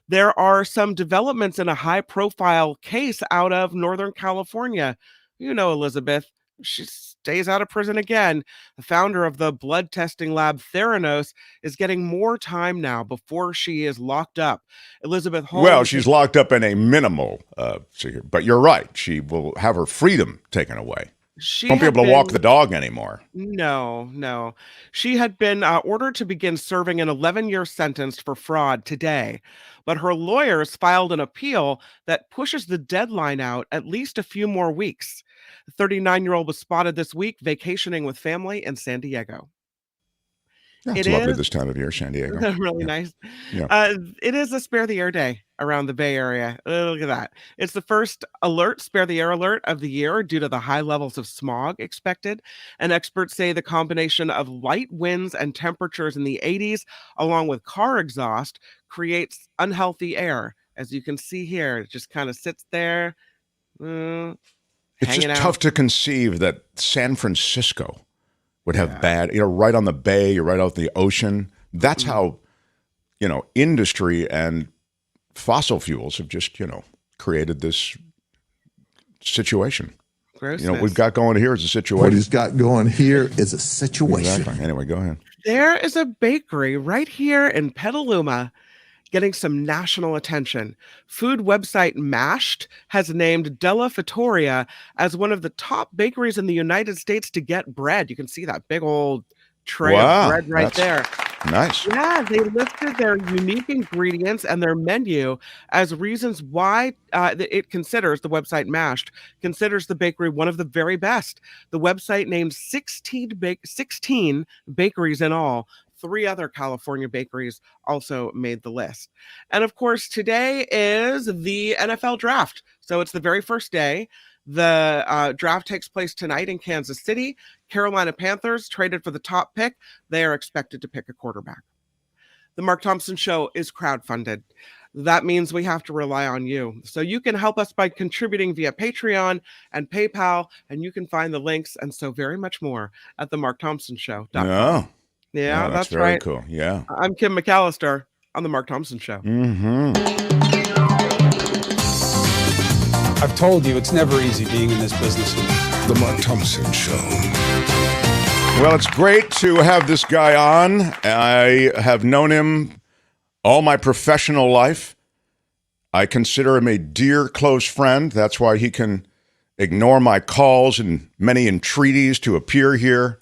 There are some developments in a high-profile case out of Northern California. You know Elizabeth. She stays out of prison again. The founder of the blood testing lab Theranos is getting more time now before she is locked up. Elizabeth Holmes. Well, she's locked up in a minimal, but you're right. She will have her freedom taken away. She won't be able to walk the dog anymore. No. She had been ordered to begin serving an 11-year sentence for fraud today, but her lawyers filed an appeal that pushes the deadline out at least a few more weeks. The 39-year-old was spotted this week vacationing with family in San Diego. Yeah, it's lovely this time of year, San Diego. Really nice. Yeah. It is a Spare the Air Day around the Bay Area. Look at that. It's the first Spare the Air alert of the year due to the high levels of smog expected. And experts say the combination of light winds and temperatures in the 80s, along with car exhaust, creates unhealthy air. As you can see here, it just kind of sits there. It's just tough to conceive that San Francisco would have bad, right on the bay, you're right out the ocean. That's how, industry and fossil fuels have just, created this situation. Grossness. What we've got going here is a situation. What he's got going here is a situation. Exactly. Anyway, go ahead. There is a bakery right here in Petaluma getting some national attention. Food website Mashed has named Della Fattoria as one of the top bakeries in the United States to get bread. You can see that big old tray of bread right there. Nice. Yeah, they listed their unique ingredients and their menu as reasons why it considers, the website Mashed, considers the bakery one of the very best. The website named 16 bakeries in all. 3 other California bakeries also made the list. And of course, today is the NFL draft. So it's the very first day. The draft takes place tonight in Kansas City. Carolina Panthers traded for the top pick. They are expected to pick a quarterback. The Mark Thompson Show is crowdfunded. That means we have to rely on you. So you can help us by contributing via Patreon and PayPal, and you can find the links and so very much more at themarkthompsonshow.com. Yeah. Yeah, Oh, that's very right. Cool. Yeah. I'm Kim McAllister on The Mark Thompson Show. Mm-hmm. I've told you it's never easy being in this business. The Mark Thompson Show. Well, it's great to have this guy on. I have known him all my professional life. I consider him a dear, close friend. That's why he can ignore my calls and many entreaties to appear here.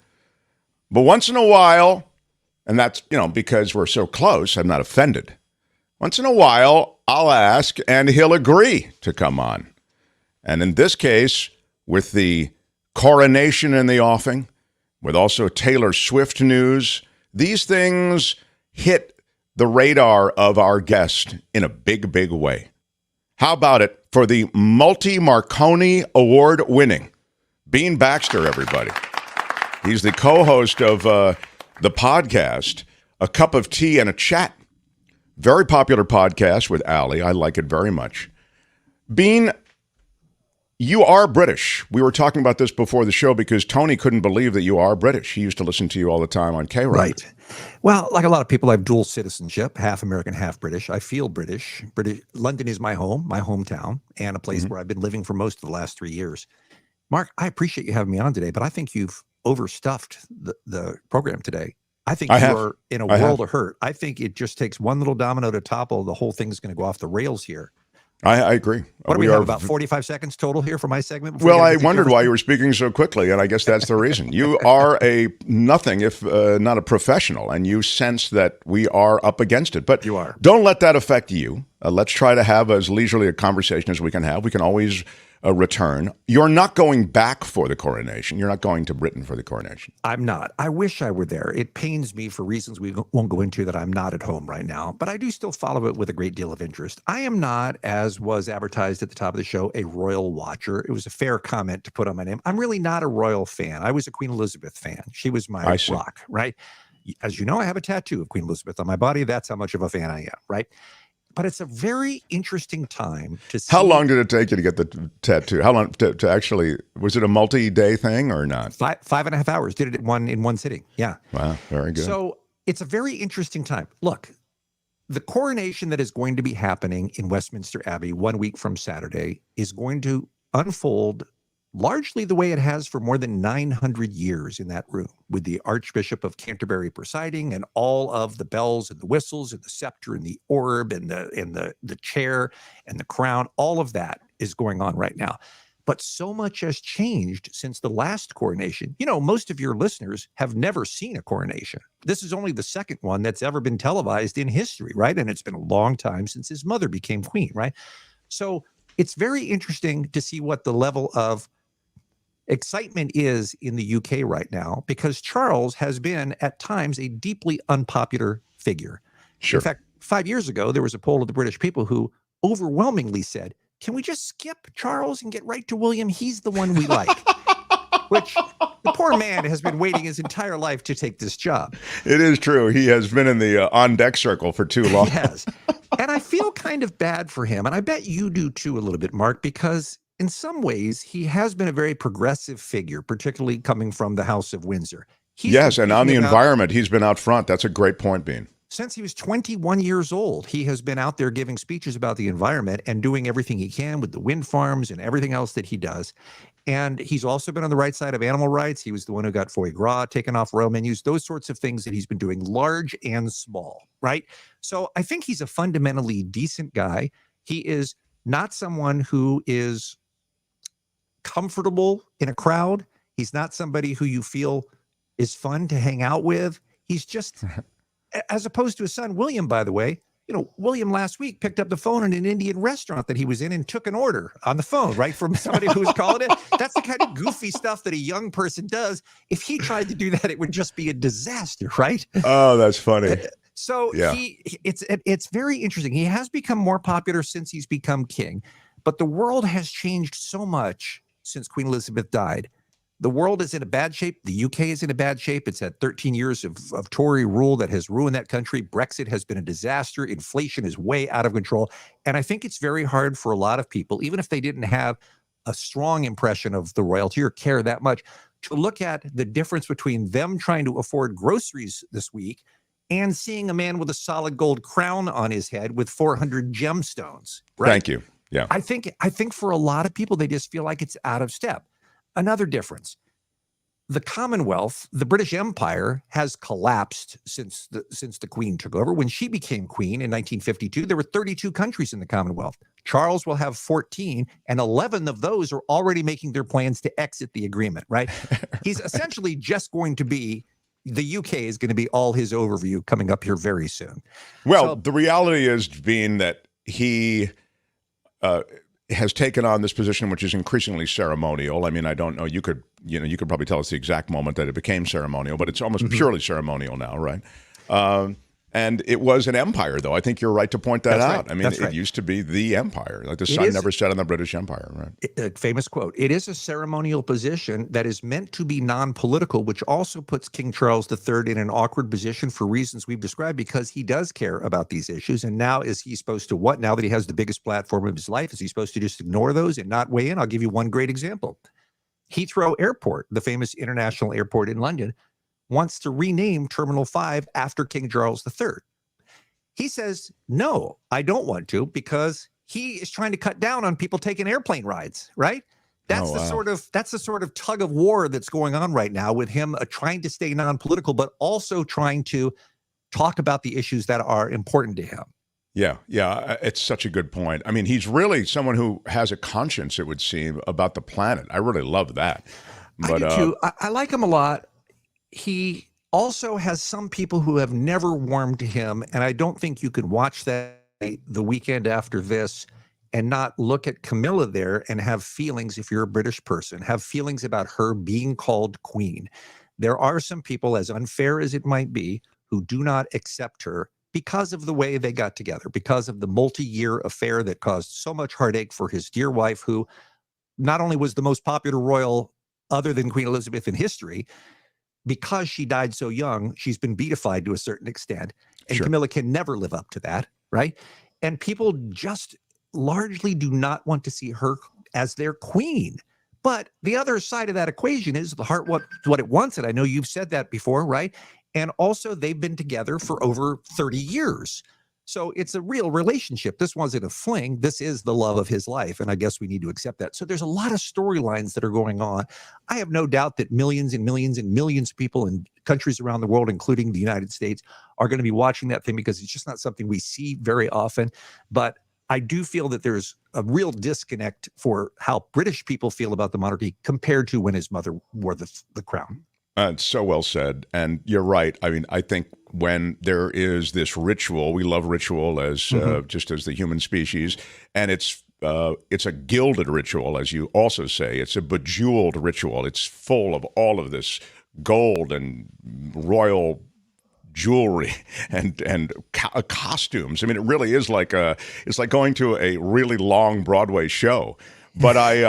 But once in a while, and that's, because we're so close, I'm not offended. Once in a while, I'll ask, and he'll agree to come on. And in this case, with the coronation in the offing, with also Taylor Swift news, these things hit the radar of our guest in a big, big way. How about it for the multi-Marconi award-winning Bean Baxter, everybody. He's the co-host of the podcast, A Cup of Tea and a Chat. Very popular podcast with Allie. I like it very much. Bean, you are British. We were talking about this before the show because Tony couldn't believe that you are British. He used to listen to you all the time on K-Rock. Right. Well, like a lot of people, I have dual citizenship, half American, half British. I feel British. London is my home, my hometown, and a place where I've been living for most of the last 3 years. Mark, I appreciate you having me on today, but I think you've overstuffed the program today. I think you're in a world of hurt. I think it just takes one little domino to topple. The whole thing's going to go off the rails here. I agree. What do we have, about 45 seconds total here for my segment? Well, I wondered why you were speaking so quickly, and I guess that's the reason. You are a nothing if not a professional, and you sense that we are up against it. But you are. Don't let that affect you. Let's try to have as leisurely a conversation as we can have. We can always return. You're not going back for the coronation. You're not going to Britain for the coronation. I'm not. I wish I were there. It pains me for reasons we won't go into that I'm not at home right now, but I do still follow it with a great deal of interest. I am not, as was advertised at the top of the show, a royal watcher. It was a fair comment to put on my name. I'm really not a royal fan. I was a Queen Elizabeth fan. She was my rock, right? As you know, I have a tattoo of Queen Elizabeth on my body. That's how much of a fan I am, right? But it's a very interesting time to see. How long did it take you to get the tattoo? How long to actually, was it a multi-day thing or not? 5.5 hours. Did it in one sitting. Yeah. Wow. Very good. So it's a very interesting time. Look, the coronation that is going to be happening in Westminster Abbey 1 week from Saturday is going to unfold largely the way it has for more than 900 years in that room, with the Archbishop of Canterbury presiding and all of the bells and the whistles and the scepter and the orb and the chair and the crown. All of that is going on right now. But so much has changed since the last coronation. You know, most of your listeners have never seen a coronation. This is only the second one that's ever been televised in history, right? And it's been a long time since his mother became queen, right? So it's very interesting to see what the level of excitement is in the UK right now, because Charles has been at times a deeply unpopular figure. Sure. In fact, 5 years ago, there was a poll of the British people who overwhelmingly said, can we just skip Charles and get right to William? He's the one we like. Which the poor man has been waiting his entire life to take this job. It is true. He has been in the on-deck circle for too long. He has. And I feel kind of bad for him. And I bet you do too a little bit, Mark, because in some ways, he has been a very progressive figure, particularly coming from the House of Windsor. Yes, and on the environment, he's been out front. That's a great point, Bean. Since he was 21 years old, he has been out there giving speeches about the environment and doing everything he can with the wind farms and everything else that he does. And he's also been on the right side of animal rights. He was the one who got foie gras taken off royal menus, those sorts of things that he's been doing, large and small, right? So I think he's a fundamentally decent guy. He is not someone who is comfortable in a crowd. He's not somebody who you feel is fun to hang out with. He's just, as opposed to his son, William, by the way, you know, William last week picked up the phone in an Indian restaurant that he was in and took an order on the phone, right, from somebody who was calling it. That's the kind of goofy stuff that a young person does. If he tried to do that, it would just be a disaster, right? Oh, that's funny. So yeah. It's very interesting. He has become more popular since he's become king, but the world has changed so much since Queen Elizabeth died. The world is in a bad shape. The UK is in a bad shape. It's had 13 years of Tory rule that has ruined that country. Brexit has been a disaster. Inflation is way out of control. And I think it's very hard for a lot of people, even if they didn't have a strong impression of the royalty or care that much, to look at the difference between them trying to afford groceries this week and seeing a man with a solid gold crown on his head with 400 gemstones. Right? Thank you. Yeah. I think for a lot of people, they just feel like it's out of step. Another difference, the Commonwealth, the British Empire, has collapsed since the Queen took over. When she became queen in 1952, there were 32 countries in the Commonwealth. Charles will have 14, and 11 of those are already making their plans to exit the agreement, right? He's essentially just going to be, the UK is going to be all his overview coming up here very soon. Well, the reality is, being that he has taken on this position, which is increasingly ceremonial. I mean, I don't know. You could probably tell us the exact moment that it became ceremonial, but it's almost purely ceremonial now, right? And it was an empire, though. I think you're right to point that out. Right. I mean, it used to be the empire. Like the sun never set on the British Empire, right? A famous quote. It is a ceremonial position that is meant to be non-political, which also puts King Charles III in an awkward position for reasons we've described, because he does care about these issues. And now is he supposed to what? Now that he has the biggest platform of his life, is he supposed to just ignore those and not weigh in? I'll give you one great example. Heathrow Airport, the famous international airport in London, wants to rename Terminal 5 after King Charles III. He says, no, I don't want to, because he is trying to cut down on people taking airplane rides, right? That's the sort of tug of war that's going on right now with him trying to stay non-political, but also trying to talk about the issues that are important to him. Yeah, it's such a good point. I mean, he's really someone who has a conscience, it would seem, about the planet. I really love that. But, I do too. I like him a lot. He also has some people who have never warmed to him, and I don't think you could watch that the weekend after this and not look at Camilla there and have feelings, if you're a British person, have feelings about her being called queen. There are some people, as unfair as it might be, who do not accept her because of the way they got together, because of the multi-year affair that caused so much heartache for his dear wife, who not only was the most popular royal other than Queen Elizabeth in history, because she died so young, she's been beatified to a certain extent, and Sure. Camilla can never live up to that, right? And people just largely do not want to see her as their queen. But the other side of that equation is the heart what it wants, and I know you've said that before, right? And also, they've been together for over 30 years. So it's a real relationship. This wasn't a fling. This is the love of his life. And I guess we need to accept that. So there's a lot of storylines that are going on. I have no doubt that millions and millions and millions of people in countries around the world, including the United States, are going to be watching that thing because it's just not something we see very often. But I do feel that there's a real disconnect for how British people feel about the monarchy compared to when his mother wore the crown. It's so well said. And you're right. I mean, I think when there is this ritual, we love ritual as just as the human species, and it's a gilded ritual, as you also say. It's a bejeweled ritual. It's full of all of this gold and royal jewelry and costumes. I mean, it really is it's like going to a really long Broadway show. But I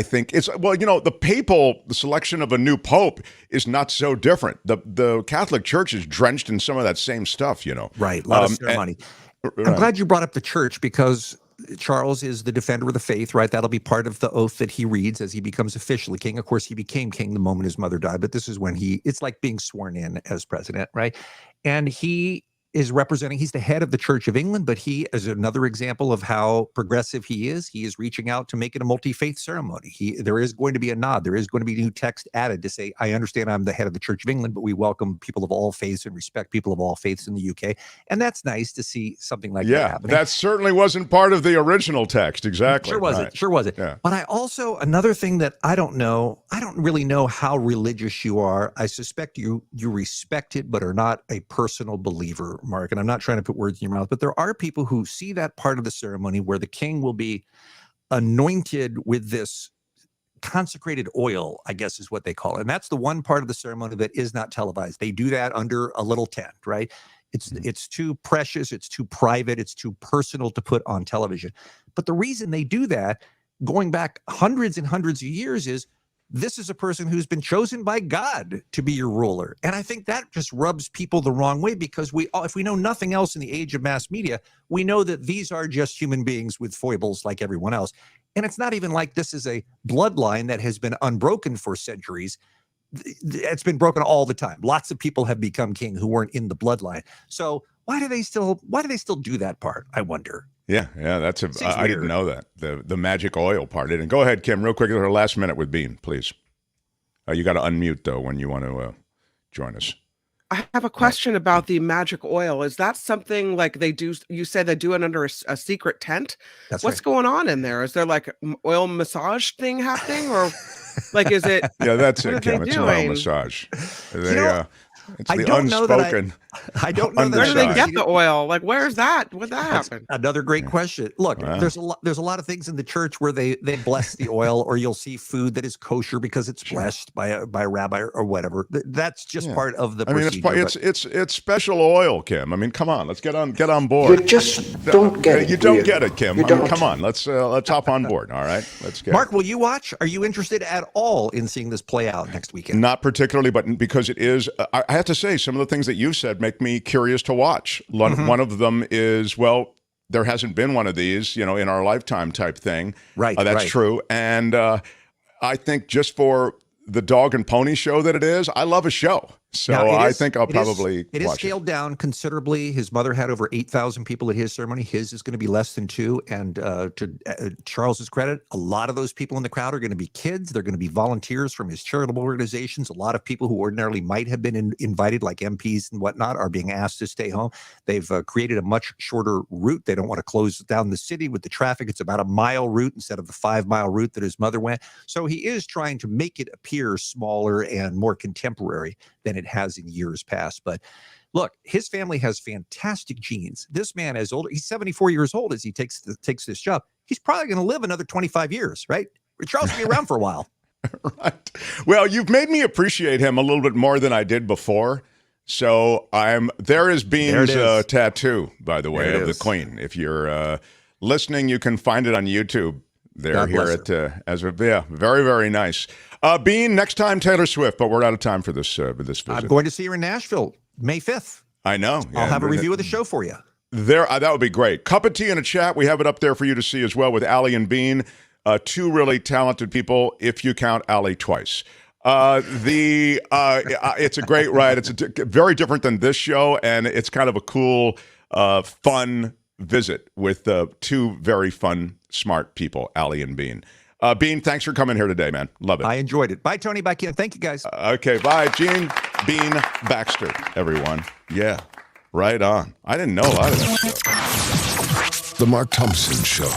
think it's, well, the selection of a new pope is not so different. The Catholic Church is drenched in some of that same stuff, Right, a lot of ceremony. I'm glad you brought up the church because Charles is the defender of the faith, right? That'll be part of the oath that he reads as he becomes officially king. Of course, he became king the moment his mother died, but this is when it's like being sworn in as president, right? And he is representing, he's the head of the Church of England, but he is another example of how progressive he is. He is reaching out to make it a multi-faith ceremony. There is going to be a nod. There is going to be new text added to say, I understand I'm the head of the Church of England, but we welcome people of all faiths and respect people of all faiths in the UK. And that's nice to see something like that happening. That certainly wasn't part of the original text. Exactly. Sure wasn't. Right. Sure wasn't. Yeah. But I also, another thing that I don't really know how religious you are. I suspect you respect it, but are not a personal believer, Mark. And I'm not trying to put words in your mouth, but there are people who see that part of the ceremony where the king will be anointed with this consecrated oil, I guess is what they call it. And that's the one part of the ceremony that is not televised. They do that under a little tent, right? It's too precious, it's too private, it's too personal to put on television. But the reason they do that, going back hundreds and hundreds of years, is this is a person who's been chosen by God to be your ruler. And I think that just rubs people the wrong way because if we know nothing else in the age of mass media, we know that these are just human beings with foibles like everyone else. And it's not even like this is a bloodline that has been unbroken for centuries. It's been broken all the time. Lots of people have become king who weren't in the bloodline. So why do they still do that part, I wonder? Yeah, I didn't know that. The magic oil part. And go ahead, Kim, real quick, our last minute with Bean, please. You got to unmute, though, when you want to join us. I have a question about the magic oil. Is that something like they do? You say they do it under a secret tent. That's What's going on in there? Is there like oil massage thing happening, or like is it? Yeah, that's it, what are Kim. they It's an oil doing? massage. It's I the don't know that unspoken. I don't know that Where do they Underside. get the oil? Like, where's that? Would that That's happen? another great question. Look, Wow. there's a lot of things in the church where they bless the oil, or you'll see food that is kosher because it's blessed by a rabbi or whatever. That's just part of the I mean, procedure. it's special oil, Kim. I mean, come on, let's get on board. You just don't get it. You don't really. get it, Kim. You I mean, don't. come on, let's hop on board. All right, let's get. Mark, will you watch? Are you interested at all in seeing this play out next weekend? Not particularly, but because it is, I have to say, some of the things that you've said make me curious to watch. One of them is, well, there hasn't been one of these, in our lifetime type thing. Right. That's right. true. And I think just for the dog and pony show that it is, I love a show. So Now, I think I'll probably it is watch scaled down considerably. His mother had over 8,000 people at his ceremony. His is going to be less than 2. And to Charles's credit, a lot of those people in the crowd are going to be kids. They're going to be volunteers from his charitable organizations. A lot of people who ordinarily might have been invited, like MPs and whatnot, are being asked to stay home. They've created a much shorter route. They don't want to close down the city with the traffic. It's about a mile route instead of the 5-mile route that his mother went. So he is trying to make it appear smaller and more contemporary than it has in years past. But look, his family has fantastic genes. This man is older. He's 74 years old as he takes this job. He's probably going to live another 25 years, right? Charles will be around for a while. Right. Well, you've made me appreciate him a little bit more than I did before. So there is Bean's tattoo, by the way, of the Queen. If you're listening, you can find it on YouTube. They're here at very, very nice. Bean, next time Taylor Swift, but we're out of time for this visit. I'm going to see her in Nashville May 5th. I know. I'll have a review of the show for you. That would be great. Cup of tea and a chat. We have it up there for you to see as well with Allie and Bean, 2 really talented people, if you count Allie twice. It's a great ride. It's very different than this show, and it's kind of a cool, fun visit with 2 very fun, smart people, Allie and Bean. Bean, thanks for coming here today, man. Love it. I enjoyed it. Bye, Tony. Bye, Ken. Thank you, guys. Okay, bye. Jean, Bean, Baxter, everyone. Yeah, right on. I didn't know a lot of that stuff. The Mark Thompson Show.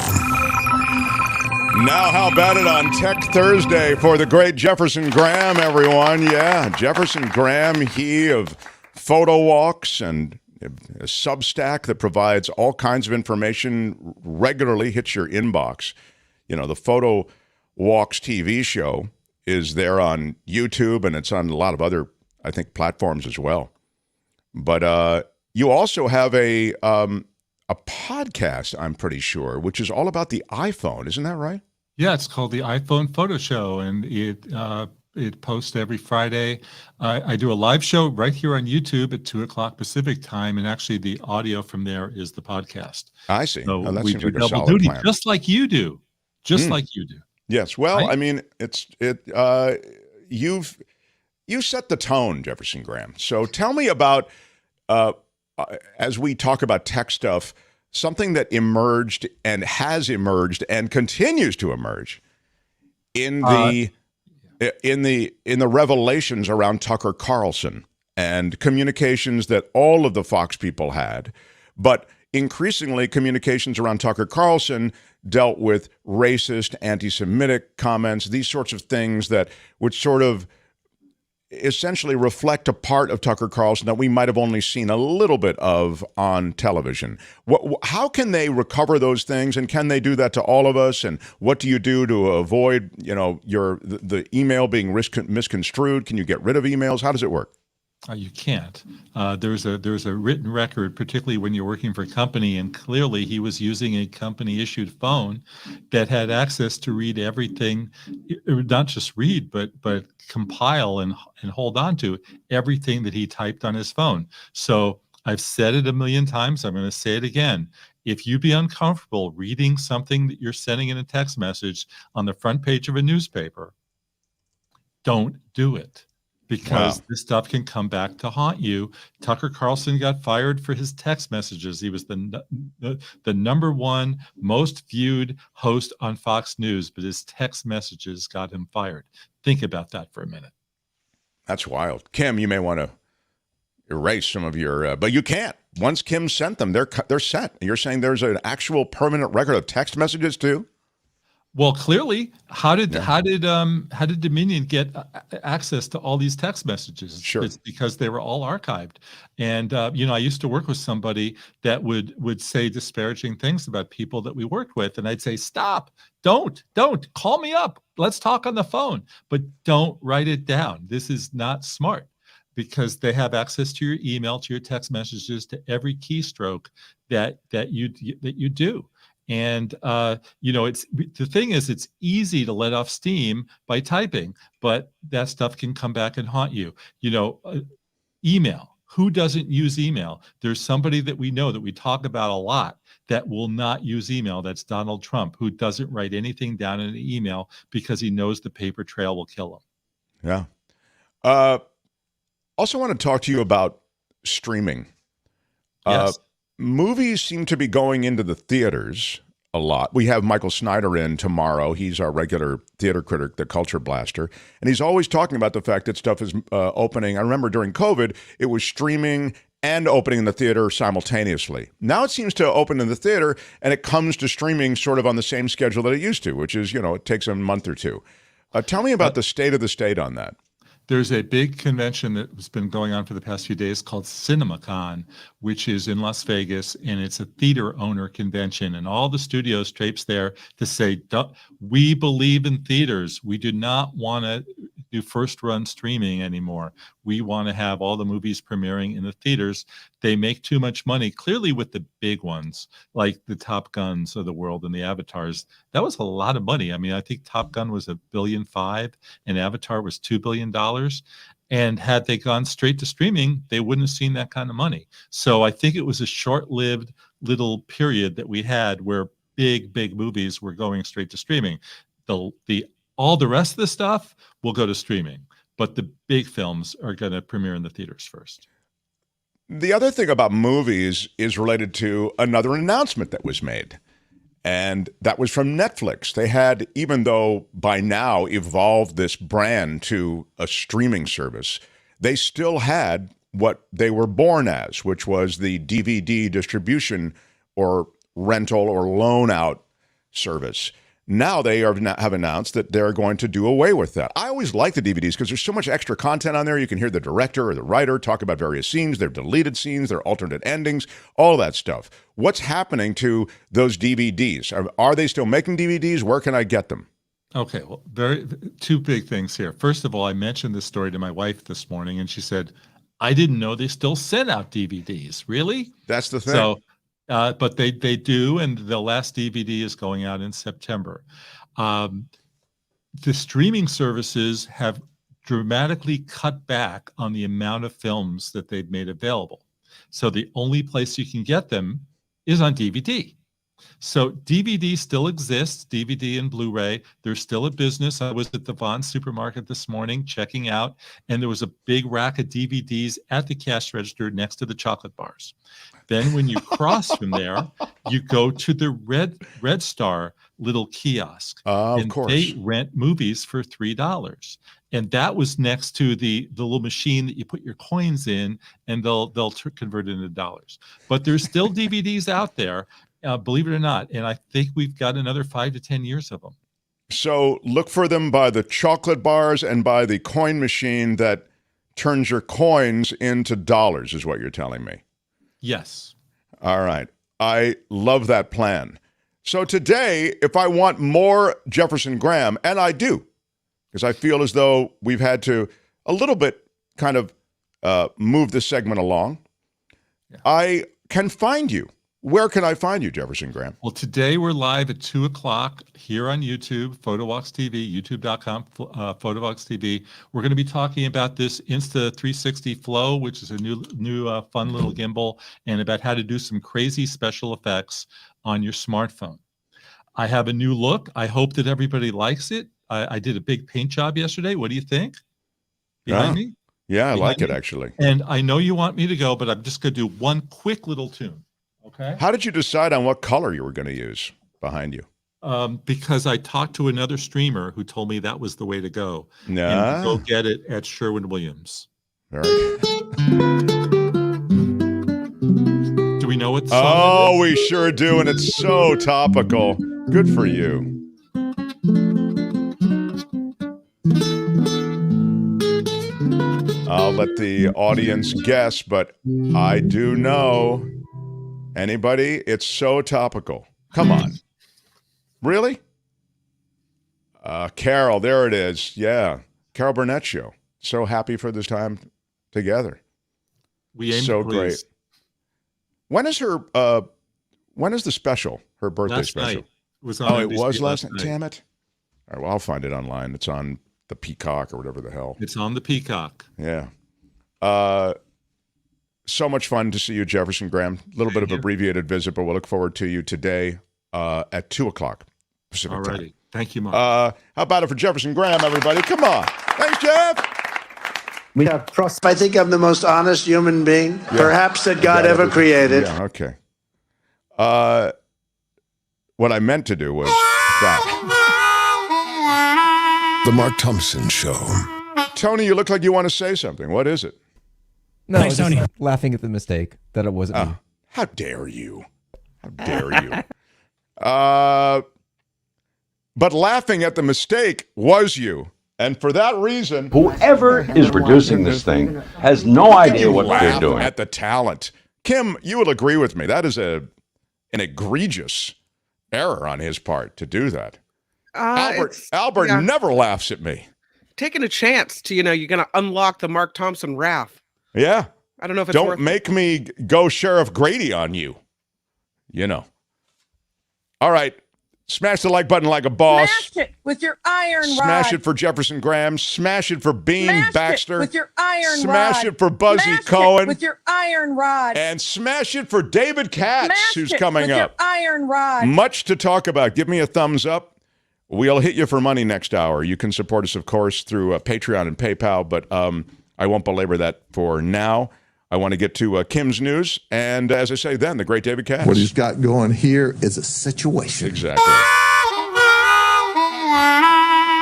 Now, how about it on Tech Thursday for the great Jefferson Graham, everyone? Yeah, Jefferson Graham, he of photo walks and a Substack that provides all kinds of information, regularly hits your inbox. You know, the Photo Walks TV show is there on YouTube, and it's on a lot of other, I think, platforms as well. But you also have a podcast, I'm pretty sure, which is all about the iPhone. Isn't that right? Yeah, it's called the iPhone Photo Show, and it posts every Friday. I do a live show right here on YouTube at 2:00 Pacific time, and actually the audio from there is the podcast. I see. So that we seems do like a double solid duty, plan. just like you do. Just like you do. Yes. Well, Right? I mean, you set the tone, Jefferson Graham. So tell me about, as we talk about tech stuff, something that emerged and has emerged and continues to emerge in the revelations around Tucker Carlson and communications that all of the Fox people had, but increasingly communications around Tucker Carlson dealt with racist, anti-Semitic comments, these sorts of things that would sort of essentially reflect a part of Tucker Carlson that we might have only seen a little bit of on television. How can they recover those things, and can they do that to all of us? And what do you do to avoid, the email being misconstrued? Can you get rid of emails? How does it work? You can't. There's a written record, particularly when you're working for a company, and clearly he was using a company-issued phone that had access to read everything, not just read, but compile and hold on to everything that he typed on his phone. So I've said it a million times. I'm going to say it again. If you be uncomfortable reading something that you're sending in a text message on the front page of a newspaper, don't do it. Because this stuff can come back to haunt you. Tucker Carlson got fired for his text messages. He was the number 1 most viewed host on Fox News, but his text messages got him fired. Think about that for a minute. That's wild. Kim, you may want to erase some of your, but you can't. Once Kim sent them, they're sent. You're saying there's an actual permanent record of text messages too? Well, clearly, how did Dominion get access to all these text messages? Sure. It's because they were all archived. And I used to work with somebody that would say disparaging things about people that we worked with, and I'd say, "Stop! Don't call me up. Let's talk on the phone, but don't write it down. This is not smart." Because they have access to your email, to your text messages, to every keystroke that you do. And the thing is, it's easy to let off steam by typing, but that stuff can come back and haunt you. Email. Who doesn't use email? There's somebody that we know that we talk about a lot that will not use email. That's Donald Trump, who doesn't write anything down in an email because he knows the paper trail will kill him. Yeah. Also want to talk to you about streaming. Yes. Movies seem to be going into the theaters a lot. We have Michael Snyder in tomorrow. He's our regular theater critic, the Culture Blaster. And he's always talking about the fact that stuff is opening. I remember during COVID, it was streaming and opening in the theater simultaneously. Now it seems to open in the theater, and it comes to streaming sort of on the same schedule that it used to, which is, it takes a month or two. Tell me about the state of the state on that. There's a big convention that's been going on for the past few days called CinemaCon, which is in Las Vegas, and it's a theater owner convention. And all the studios traipse there to say, we believe in theaters. We do not want to do first run streaming anymore. We want to have all the movies premiering in the theaters. They make too much money, clearly with the big ones, like the Top Guns of the world and the Avatars. That was a lot of money. I mean, I think Top Gun was $1.5 billion and Avatar was $2 billion. And had they gone straight to streaming, they wouldn't have seen that kind of money. So I think it was a short-lived little period that we had where big movies were going straight to streaming. All the rest of the stuff will go to streaming, but the big films are going to premiere in the theaters first. The other thing about movies is related to another announcement that was made, and that was from Netflix. They had, even though by now evolved this brand to a streaming service, they still had what they were born as, which was the DVD distribution or rental or loan out service. Now they have announced that they're going to do away with that. I always like the DVDs because there's so much extra content on there. You can hear the director or the writer talk about various scenes, their deleted scenes, their alternate endings, all that stuff. What's happening to those DVDs? Are they still making DVDs? Where can I get them? Okay, well, two big things here. First of all, I mentioned this story to my wife this morning, and she said, I didn't know they still sent out DVDs. Really? That's the thing. So, but they do, and the last DVD is going out in September. The streaming services have dramatically cut back on the amount of films that they've made available. So the only place you can get them is on DVD. So DVD still exists, DVD and Blu-ray. There's still a business. I was at the Vons supermarket this morning checking out, and there was a big rack of DVDs at the cash register next to the chocolate bars. Then when you cross from there, you go to the Red Star little kiosk. Of course. They rent movies for $3. And that was next to the little machine that you put your coins in, and they'll convert it into dollars. But there's still DVDs out there, believe it or not. And I think we've got another 5 to 10 years of them. So look for them by the chocolate bars and by the coin machine that turns your coins into dollars, is what you're telling me. Yes. All right. I love that plan. So today, if I want more Jefferson Graham, and I do, because I feel as though we've had to a little bit kind of move this segment along, I can find you. Where can I find you, Jefferson Graham? Well, today we're live at 2 o'clock here on YouTube, PhotoWalks TV, youtube.com, PhotoWalks TV. We're going to be talking about this Insta360 Flow, which is a new fun little gimbal, and about how to do some crazy special effects on your smartphone. I have a new look. I hope that everybody likes it. I did a big paint job yesterday. What do you think? Behind me? Yeah, I like it, actually. And I know you want me to go, but I'm just going to do one quick little tune. Okay. How did you decide on what color you were going to use behind you? Because I talked to another streamer who told me that was the way to go. Yeah. And go get it at Sherwin-Williams. Very good. Do we know what the song is? We sure do, and it's so topical. Good for you. I'll let the audience guess, but I do know. Anybody? It's so topical. Come on. Really? Carol, there it is. Yeah. Carol Burnett Show. So happy for this time together. We aim so to please. Great. When is the special? Her birthday last special? Night. It was on it NBC was last night. night. Damn it. All right, well, I'll find it online. It's on the Peacock or whatever the hell. It's on the Peacock. Yeah. So much fun to see you, Jefferson Graham. A little bit of abbreviated visit, but we'll look forward to you today at 2 o'clock Pacific time. Alrighty. Thank you, Mark. How about it for Jefferson Graham, everybody? Come on. Thanks, Jeff. We have I think I'm the most honest human being, perhaps that God ever created. Yeah, okay. What I meant to do was that. The Mark Thompson Show. Tony, you look like you want to say something. What is it? No, I was just laughing at the mistake that it wasn't me. How dare you? How dare you? But laughing at the mistake was you. And for that reason, whoever is producing this thing has no idea what they're doing. At the talent. Kim, you will agree with me. That is an egregious error on his part to do that. Albert never laughs at me. Taking a chance to, you're going to unlock the Mark Thompson wrath. Yeah. I don't know if it's Don't make me go Sheriff Grady on you. All right. Smash the like button like a boss. Smash it with your iron rod. Smash it for Jefferson Graham. Smash it for Bean Smash Baxter. It with your iron smash rod. It for Buzzy Smash Cohen. It with your iron rod. And smash it for David Katz, Smash who's it coming with up. Your iron rod. Much to talk about. Give me a thumbs up. We'll hit you for money next hour. You can support us, of course, through Patreon and PayPal, but I won't belabor that for now. I want to get to Kim's news. And as I say then, the great David Katz. What he's got going here is a situation. Exactly.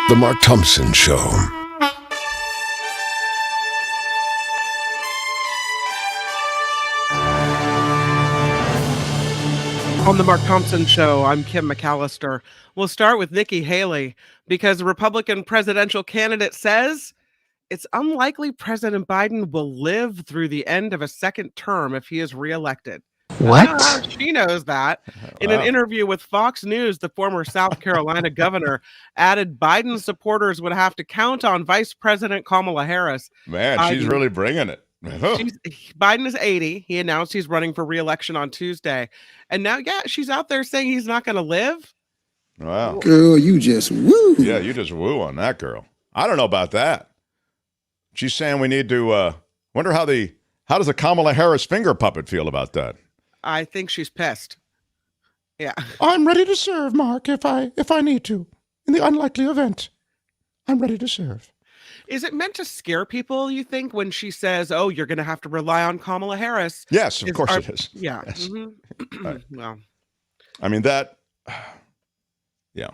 The Mark Thompson Show. On the Mark Thompson Show, I'm Kim McAllister. We'll start with Nikki Haley because the Republican presidential candidate says it's unlikely President Biden will live through the end of a second term if he is reelected. What? She knows that. In an interview with Fox News, the former South Carolina governor added Biden supporters would have to count on Vice President Kamala Harris. Man, she's really bringing it. Biden is 80. He announced he's running for re-election on Tuesday. And now, she's out there saying he's not going to live. Wow. Girl, you just woo. Yeah, you just woo on that girl. I don't know about that. She's saying we need to wonder how does the Kamala Harris finger puppet feel about that? I think she's pissed. Yeah. I'm ready to serve, Mark, if I need to. In the unlikely event, I'm ready to serve. Is it meant to scare people, you think, when she says, oh, you're going to have to rely on Kamala Harris? Yes, of course it is. Yeah. Yes. Mm-hmm. Well, I mean, that, yeah.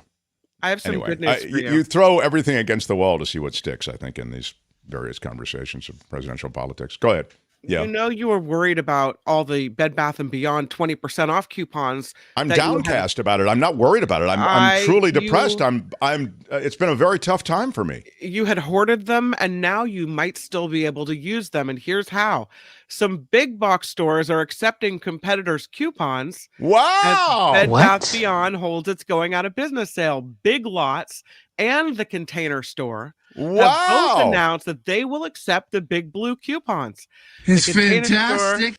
I have some good news for you. You throw everything against the wall to see what sticks, I think, in these various conversations of presidential politics. Go ahead. Yeah. You were worried about all the Bed Bath & Beyond 20% off coupons. I'm downcast about it. I'm not worried about it. I'm truly depressed. It's been a very tough time for me. You had hoarded them, and now you might still be able to use them. And here's how. Some big box stores are accepting competitors' coupons. Wow! As Bed Bath & Beyond holds its going out of business sale. Big Lots and the Container Store have both announced that they will accept the Big Blue coupons. It's fantastic.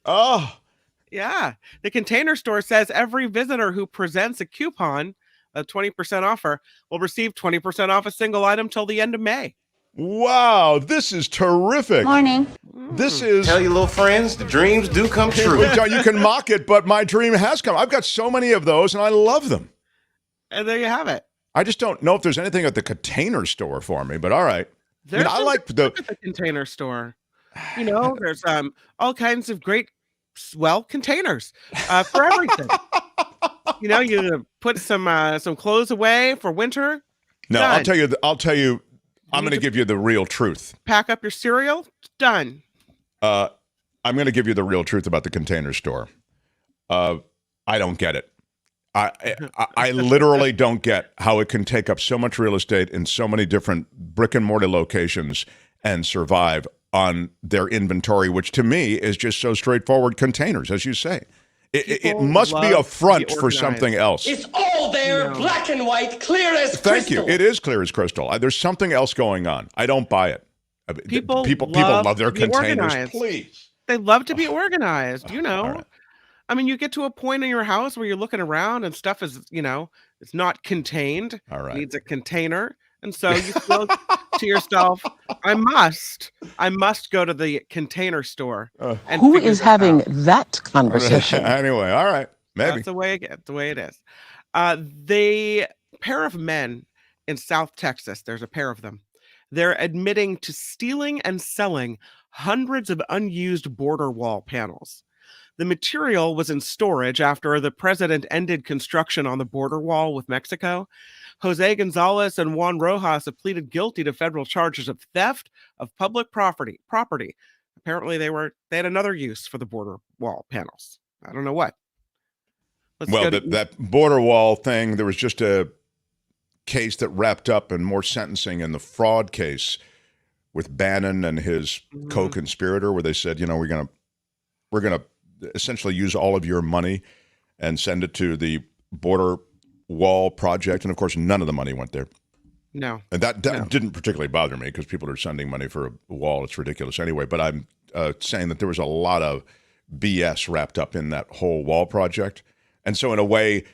Yeah. The Container Store says every visitor who presents a coupon, a 20% offer, will receive 20% off a single item till the end of May. Wow, this is terrific. Morning. This is... Tell your little friends, the dreams do come true. You can mock it, but my dream has come. I've got so many of those, and I love them. And there you have it. I just don't know if there's anything at the Container Store for me, but all right. I like the Container Store. There's all kinds of great, containers for everything. You put some clothes away for winter. No, done. I'll tell you. I'm going to give you the real truth. Pack up your cereal. Done. I'm going to give you the real truth about the Container Store. I don't get it. I literally don't get how it can take up so much real estate in so many different brick and mortar locations and survive on their inventory, which to me is just so straightforward containers, as you say. It must be a front for something else. It's all there, black and white, clear as crystal. Thank you. It is clear as crystal. There's something else going on. I don't buy it. People love their containers. Organized. Please. They love to be organized, All right. I mean, you get to a point in your house where you're looking around and stuff is, it's not contained. All right. It needs a container. And so you feel to yourself, I must go to the Container Store. And Who is having that conversation? Anyway, all right. Maybe. That's the way it is. The pair of men in South Texas, there's a pair of them. They're admitting to stealing and selling hundreds of unused border wall panels. The material was in storage after the president ended construction on the border wall with Mexico. Jose Gonzalez and Juan Rojas have pleaded guilty to federal charges of theft of public property. Apparently, they had another use for the border wall panels. I don't know what. That border wall thing, there was just a case that wrapped up in more sentencing in the fraud case with Bannon and his co-conspirator, where they said, we're gonna essentially use all of your money and send it to the border wall project, and of course none of the money went there. No. And that didn't particularly bother me because people are sending money for a wall. It's ridiculous anyway. But I'm saying that there was a lot of BS wrapped up in that whole wall project. And so in a way,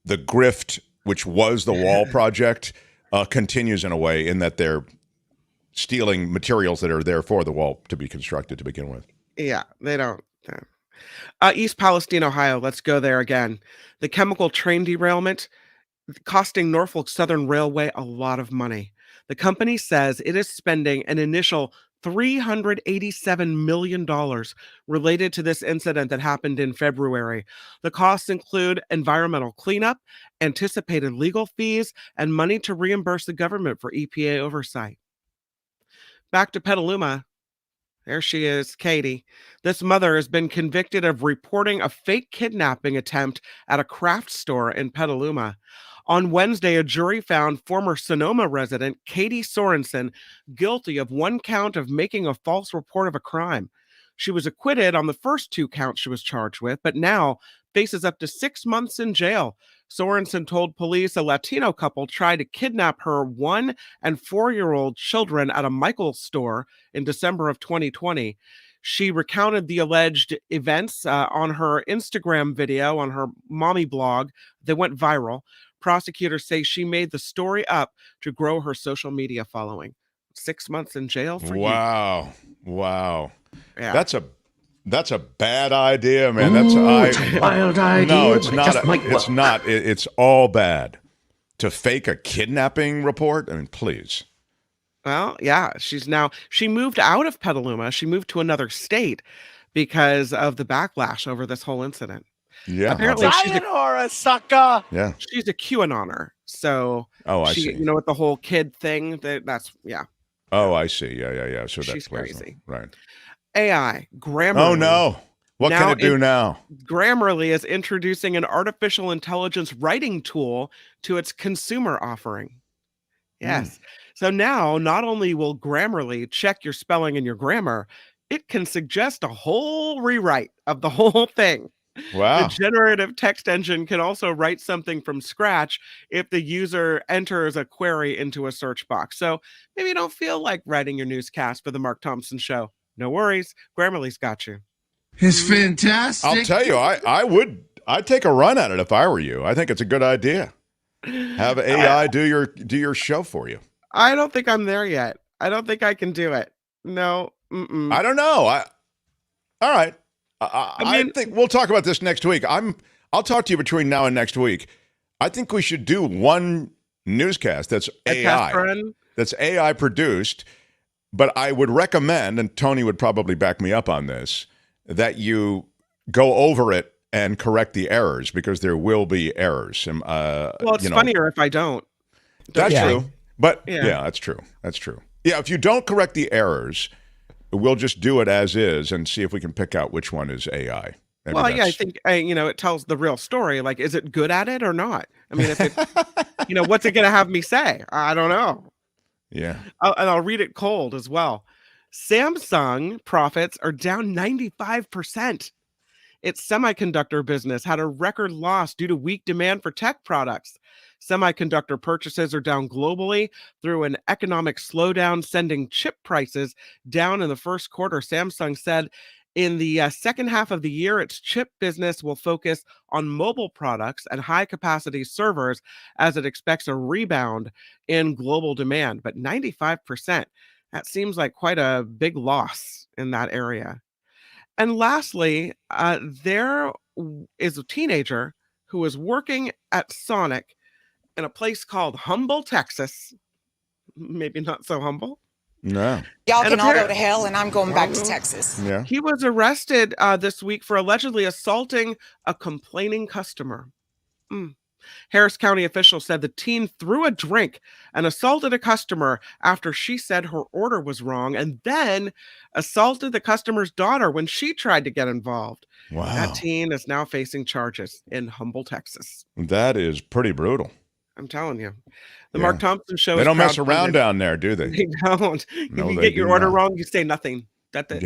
the grift, which was the wall project, continues in a way in that they're stealing materials that are there for the wall to be constructed to begin with. Yeah, they don't. East Palestine, Ohio. Let's go there again. The chemical train derailment costing Norfolk Southern Railway a lot of money. The company says it is spending an initial $387 million related to this incident that happened in February. The costs include environmental cleanup, anticipated legal fees, and money to reimburse the government for EPA oversight. Back to Petaluma. There she is, Katie. This mother has been convicted of reporting a fake kidnapping attempt at a craft store in Petaluma. On Wednesday, a jury found former Sonoma resident Katie Sorensen guilty of one count of making a false report of a crime. She was acquitted on the first 2 counts she was charged with, but now faces up to 6 months in jail. Sorensen told police a Latino couple tried to kidnap her 1- and 4-year-old children at a Michaels store in December of 2020. She recounted the alleged events on her Instagram video on her mommy blog that went viral. Prosecutors say she made the story up to grow her social media following. 6 months in jail for you. Wow. Yeah. That's a bad idea, man. It's a wild idea. No, it's not. It's not. It's all bad. To fake a kidnapping report? I mean, please. Well, yeah, she moved out of Petaluma. She moved to another state because of the backlash over this whole incident. Yeah. Apparently Sayonara, sucker. Yeah. She's a QAnoner. So I see. With the whole kid thing, that's yeah. Oh, I see. Yeah. So She's that's crazy. Right. AI, Grammarly. Oh no. What can it do now? Grammarly is introducing an artificial intelligence writing tool to its consumer offering. Yes. So now not only will Grammarly check your spelling and your grammar, it can suggest a whole rewrite of the whole thing. Wow. The generative text engine can also write something from scratch if the user enters a query into a search box. So maybe you don't feel like writing your newscast for the Mark Thompson Show. No worries. Grammarly's got you. It's fantastic. I'll tell you, I'd take a run at it if I were you. I think it's a good idea. Have AI do your show for you. I don't think I'm there yet. I don't think I can do it. No. I don't know. All right. I think we'll talk about this next week. I'll talk to you between now and next week. I think we should do one newscast that's AI. That's AI produced. But I would recommend, and Tony would probably back me up on this, that you go over it and correct the errors, because there will be errors. Well, it's funnier if I don't. That's true. But yeah, that's true. That's true. Yeah, if you don't correct the errors, we'll just do it as is and see if we can pick out which one is AI. Maybe I think it tells the real story. Like, is it good at it or not? I mean, if it, what's it going to have me say? I don't know. Yeah. And I'll read it cold as well. Samsung profits are down 95%. Its semiconductor business had a record loss due to weak demand for tech products. Semiconductor purchases are down globally through an economic slowdown, sending chip prices down in the first quarter. Samsung said in the second half of the year, its chip business will focus on mobile products and high-capacity servers as it expects a rebound in global demand. But 95%, that seems like quite a big loss in that area. And lastly, there is a teenager who is working at Sonic in a place called Humble, Texas. Maybe not so humble. No. Y'all And can all go apparent- to hell, and I'm going back to Texas. Yeah. He was arrested this week for allegedly assaulting a complaining customer. Harris County officials said the teen threw a drink and assaulted a customer after she said her order was wrong, and then assaulted the customer's daughter when she tried to get involved. Wow. That teen is now facing charges in Humble, Texas. That is pretty brutal. I'm telling you. The Yeah. Mark Thompson Show They is don't mess around crowdfunded. down there, do they? They don't. No, if you they get your do order not. wrong, you say nothing. That's it.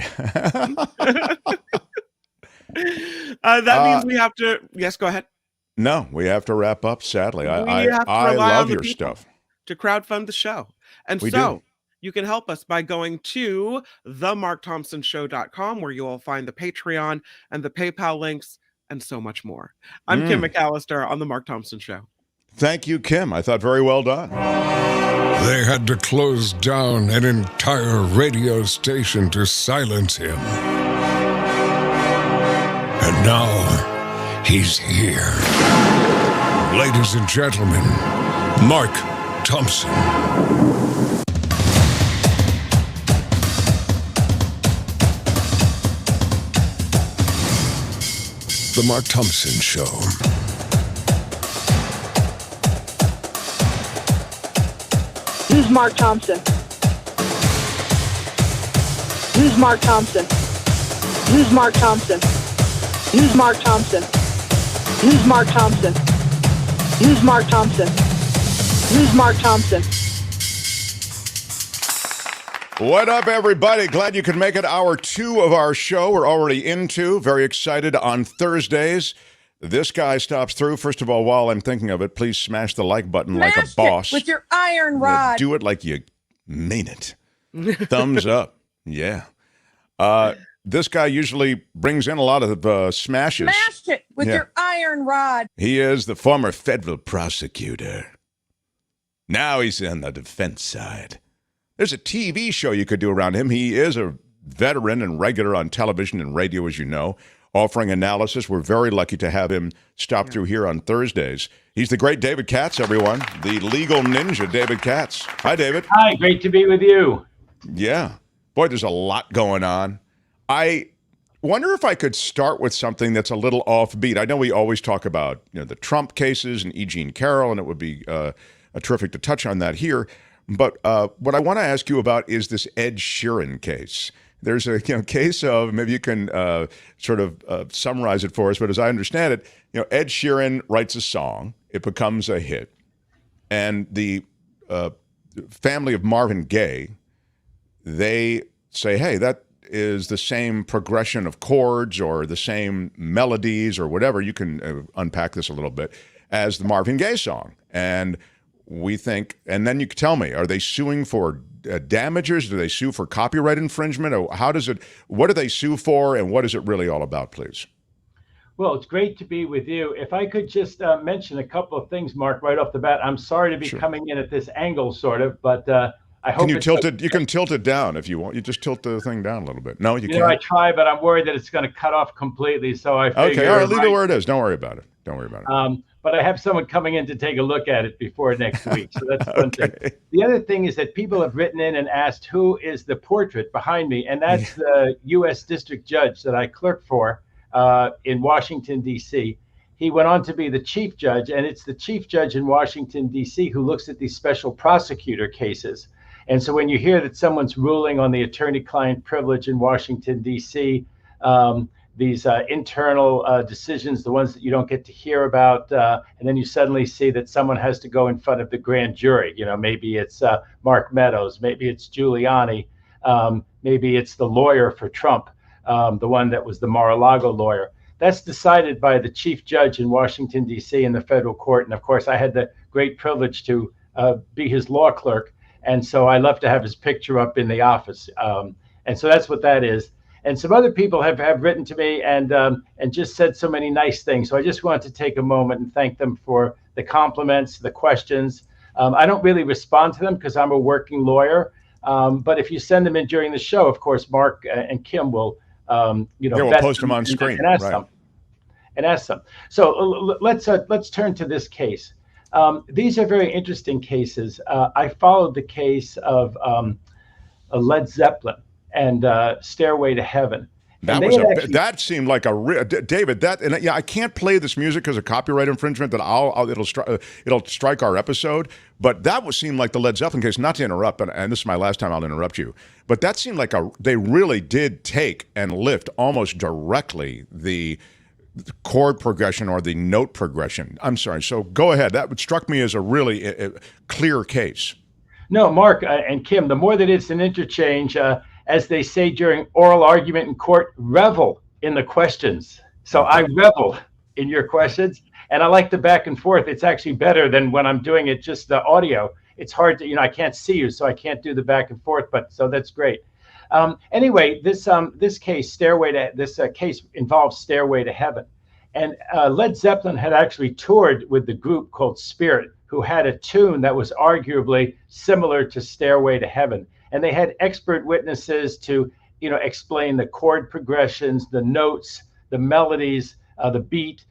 That means we have to. Yes, go ahead. No, we have to wrap up, sadly. We I have to rely love on the your people stuff. to crowdfund the show. And We so do. you can help us by going to themarkthompsonshow.com, where you will find the Patreon and the PayPal links and so much more. I'm Kim McAllister on The Mark Thompson Show. Thank you, Kim. I thought very well done. They had to close down an entire radio station to silence him. And now he's here. Ladies and gentlemen, Mark Thompson. The Mark Thompson Show. Who's Mark Thompson? Who's Mark Thompson? Who's Mark Thompson? Who's Mark Thompson? Who's Mark Thompson? Who's Mark Thompson? Who's Mark Thompson? What up, everybody? Glad you could make it hour 2 of our show. We're already into. Very excited on Thursdays. This guy stops through. First of all, while I'm thinking of it, please smash the like button like a boss. With your iron rod. Do it like you mean it. Thumbs up. Yeah. This guy usually brings in a lot of smashes. Smashed it with your iron rod. He is the former federal prosecutor. Now he's on the defense side. There's a TV show you could do around him. He is a veteran and regular on television and radio, as you know, offering analysis. We're very lucky to have him stop through here on Thursdays. He's the great David Katz, everyone. The legal ninja, David Katz. Hi, David. Hi, great to be with you. Yeah. Boy, there's a lot going on. I wonder if I could start with something that's a little offbeat. I know we always talk about the Trump cases and E. Jean Carroll, and it would be terrific to touch on that here. But what I want to ask you about is this Ed Sheeran case. There's a case of, maybe you can sort of summarize it for us, but as I understand it, Ed Sheeran writes a song, it becomes a hit, and the family of Marvin Gaye, they say, hey, that is the same progression of chords or the same melodies or whatever, you can unpack this a little bit, as the Marvin Gaye song. And we think, and then you can tell me, are they suing for damages? Do they sue for copyright infringement? Or what do they sue for, and what is it really all about, please? Well, it's great to be with you. If I could just mention a couple of things, Mark, right off the bat. I'm sorry to be coming in at this angle, sort of, but I hope. Can you tilt it? You can tilt it down if you want. You just tilt the thing down a little bit. No, you can't. I try, but I'm worried that it's going to cut off completely. So I figure. Okay, all right, leave it where it is. Don't worry about it. Don't worry about it. But I have someone coming in to take a look at it before next week. So that's one thing. The other thing is that people have written in and asked who is the portrait behind me. And that's the U.S. District Judge that I clerk for in Washington, D.C. He went on to be the chief judge. And it's the chief judge in Washington, D.C. who looks at these special prosecutor cases. And so when you hear that someone's ruling on the attorney-client privilege in Washington, D.C., these internal decisions, the ones that you don't get to hear about, and then you suddenly see that someone has to go in front of the grand jury. Maybe it's Mark Meadows, maybe it's Giuliani, maybe it's the lawyer for Trump, the one that was the Mar-a-Lago lawyer. That's decided by the chief judge in Washington, D.C. in the federal court. And of course, I had the great privilege to be his law clerk. And so I love to have his picture up in the office. And so that's what that is. And some other people have written to me and just said so many nice things. So I just wanted to take a moment and thank them for the compliments, the questions. I don't really respond to them because I'm a working lawyer. But if you send them in during the show, of course, Mark and Kim will, we'll post them on screen and ask them. So let's turn to this case. These are very interesting cases. I followed the case of Led Zeppelin and Stairway to Heaven. That seemed like David. I can't play this music because of copyright infringement. It'll strike our episode. But that seemed like the Led Zeppelin case. Not to interrupt, and this is my last time I'll interrupt you. But that seemed like they really did take and lift almost directly the chord progression or the note progression. I'm sorry. So go ahead. That struck me as a really clear case. No, Mark and Kim. The more that it's an interchange. As they say during oral argument in court, revel in the questions. So I revel in your questions, and I like the back and forth. It's actually better than when I'm doing it just the audio. It's hard to, I can't see you, so I can't do the back and forth. But so that's great. Anyway, this case case involves Stairway to Heaven, and Led Zeppelin had actually toured with the group called Spirit, who had a tune that was arguably similar to Stairway to Heaven. And they had expert witnesses to, explain the chord progressions, the notes, the melodies, the beat,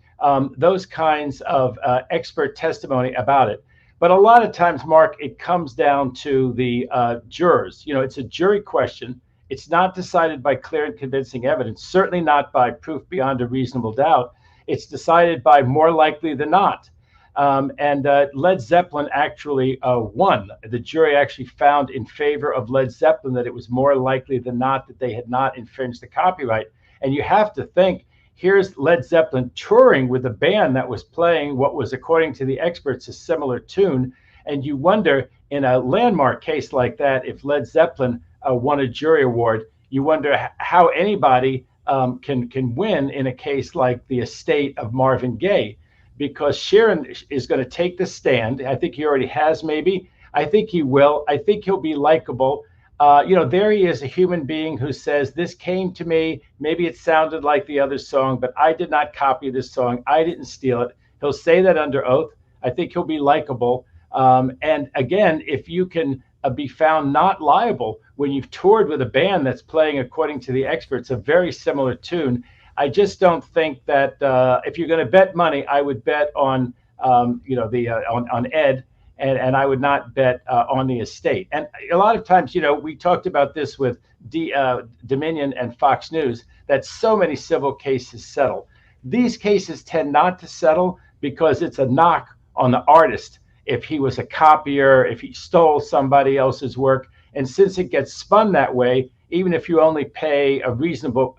those kinds of expert testimony about it. But a lot of times, Mark, it comes down to the jurors. It's a jury question. It's not decided by clear and convincing evidence, certainly not by proof beyond a reasonable doubt. It's decided by more likely than not. And Led Zeppelin actually won. The jury actually found in favor of Led Zeppelin that it was more likely than not that they had not infringed the copyright. And you have to think, here's Led Zeppelin touring with a band that was playing what was, according to the experts, a similar tune. And you wonder, in a landmark case like that, if Led Zeppelin won a jury award, you wonder how anybody can win in a case like the estate of Marvin Gaye. Because Sheeran is going to take the stand. I think he already has, maybe. I think he will. I think he'll be likable. There he is, a human being who says, this came to me. Maybe it sounded like the other song, but I did not copy this song. I didn't steal it. He'll say that under oath. I think he'll be likable. And again, if you can be found not liable when you've toured with a band that's playing, according to the experts, a very similar tune, I just don't think that if you're going to bet money, I would bet on on Ed, and I would not bet on the estate. And a lot of times, we talked about this with Dominion and Fox News, that so many civil cases settle. These cases tend not to settle because it's a knock on the artist if he was a copier, if he stole somebody else's work. And since it gets spun that way, even if you only pay a reasonable,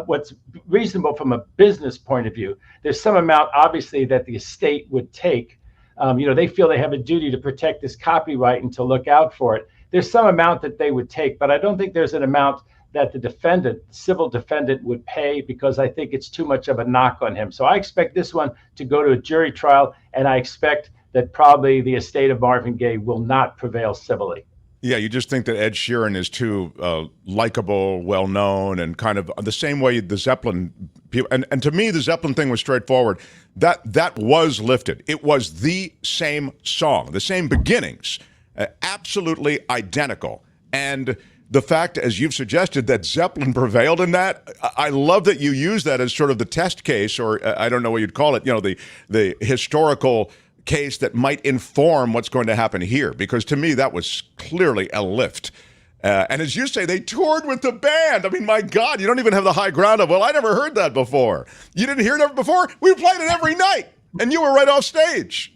what's reasonable from a business point of view, there's some amount, obviously, that the estate would take. They feel they have a duty to protect this copyright and to look out for it. There's some amount that they would take, but I don't think there's an amount that the civil defendant would pay, because I think it's too much of a knock on him. So I expect this one to go to a jury trial, and I expect that probably the estate of Marvin Gaye will not prevail civilly. Yeah, you just think that Ed Sheeran is too likable, well-known, and kind of the same way the Zeppelin people. And to me, the Zeppelin thing was straightforward. That was lifted. It was the same song, the same beginnings, absolutely identical. And the fact, as you've suggested, that Zeppelin prevailed in that, I love that you use that as sort of the test case, or I don't know what you'd call it, the historical case that might inform what's going to happen here, because to me that was clearly a lift. And as you say, they toured with the band. I mean, my God, you don't even have the high ground of, well, I never heard that before. You didn't hear it before? We played it every night, and you were right off stage.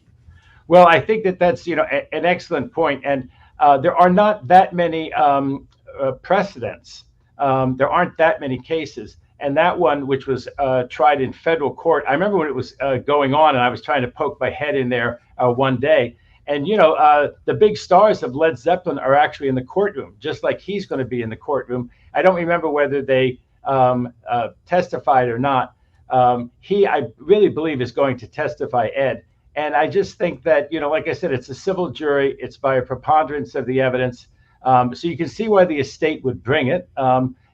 Well, I think that's an excellent point, and there are not that many precedents. There aren't that many cases. And that one, which was tried in federal court, I remember when it was going on, and I was trying to poke my head in there one day. And, the big stars of Led Zeppelin are actually in the courtroom, just like he's going to be in the courtroom. I don't remember whether they testified or not. I really believe, is going to testify, Ed. And I just think that, like I said, it's a civil jury. It's by a preponderance of the evidence. So you can see why the estate would bring it.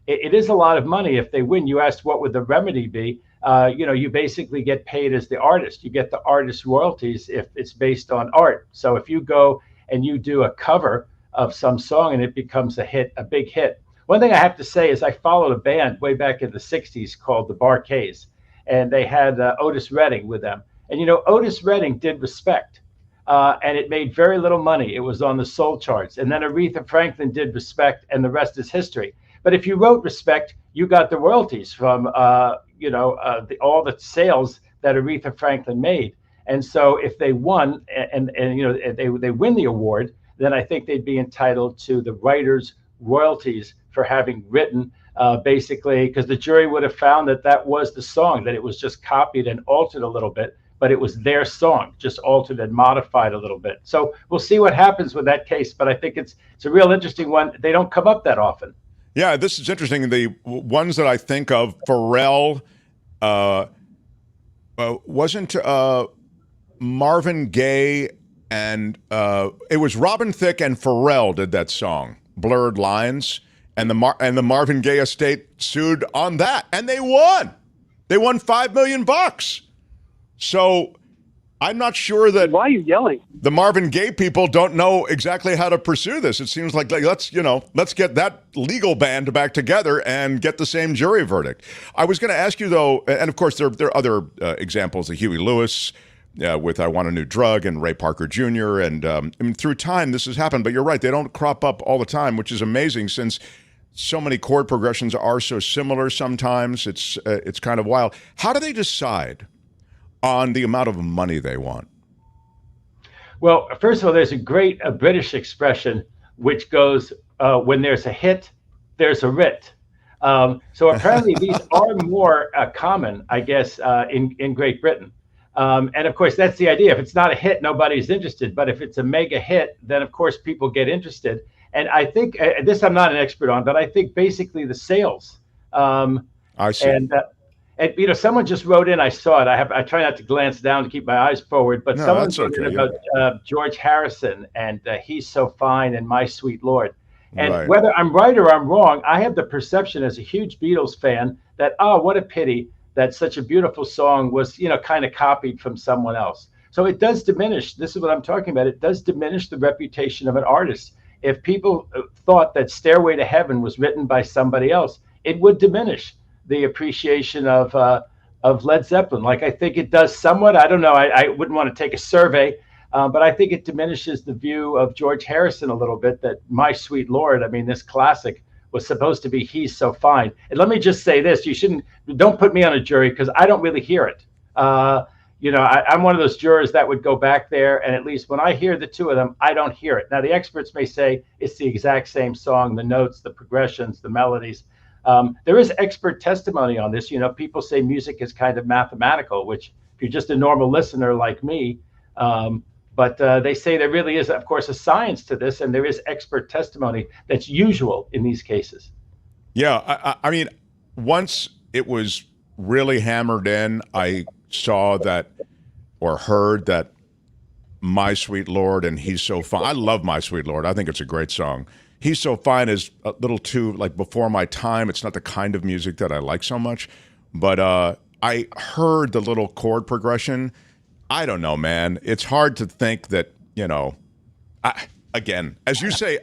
It is a lot of money if they win. You asked what would the remedy be. You basically get paid as the artist. You get the artist royalties if it's based on art. So if you go and you do a cover of some song and it becomes a hit, a big hit. One thing I have to say is I followed a band way back in the 60s called the Barkays, and they had Otis Redding with them. And, Otis Redding did Respect. and it made very little money. It was on the soul charts. And then Aretha Franklin did Respect, and the rest is history. But if you wrote Respect, you got the royalties from all the sales that Aretha Franklin made. And so if they won and they win the award, then I think they'd be entitled to the writer's royalties for having written basically, because the jury would have found that that was the song, that it was just copied and altered a little bit, but it was their song, just altered and modified a little bit. So we'll see what happens with that case, but I think it's a real interesting one. They don't come up that often. Yeah, this is interesting. The ones that I think of, Pharrell, wasn't Marvin Gaye, and it was Robin Thicke and Pharrell did that song, Blurred Lines, and the Marvin Gaye estate sued on that, and they won. They won $5 million. So I'm not sure that. Why are you yelling? The Marvin Gaye people don't know exactly how to pursue this. It seems like let's get that legal band back together and get the same jury verdict. I was going to ask you though, and of course there are other examples of Huey Lewis with "I Want a New Drug" and Ray Parker Jr. And I mean, through time this has happened. But you're right; they don't crop up all the time, which is amazing since so many chord progressions are so similar. Sometimes it's kind of wild. How do they decide on the amount of money they want? Well, first of all, there's a great British expression which goes, when there's a hit, there's a writ. So apparently these are more common, I guess, in Great Britain. And of course, that's the idea. If it's not a hit, nobody's interested. But if it's a mega hit, then of course people get interested. And I think, this I'm not an expert on, but I think basically the sales. I see. And someone just wrote in. I saw it. I try not to glance down to keep my eyes forward. But someone wrote in about George Harrison and "He's So Fine" and "My Sweet Lord." And whether I'm right or I'm wrong, I have the perception as a huge Beatles fan that what a pity that such a beautiful song was kind of copied from someone else. So it does diminish. This is what I'm talking about. It does diminish the reputation of an artist. If people thought that "Stairway to Heaven" was written by somebody else, it would diminish the appreciation of Led Zeppelin. Like I think it does somewhat. I don't know. I wouldn't want to take a survey, but I think it diminishes the view of George Harrison a little bit. That "My Sweet Lord," I mean, this classic was supposed to be "He's So Fine." And let me just say this: don't put me on a jury because I don't really hear it. I'm one of those jurors that would go back there, and at least when I hear the two of them, I don't hear it. Now the experts may say it's the exact same song, the notes, the progressions, the melodies. There is expert testimony on this. People say music is kind of mathematical, which if you're just a normal listener like me, but they say there really is, of course, a science to this, and there is expert testimony that's usual in these cases. Yeah, I mean, once it was really hammered in, I saw that or heard that "My Sweet Lord" and "He's So Fine." I love "My Sweet Lord." I think it's a great song. "He's So Fine" is a little too before my time. It's not the kind of music that I like so much. But I heard the little chord progression. I don't know, man. It's hard to think that, again, as you say,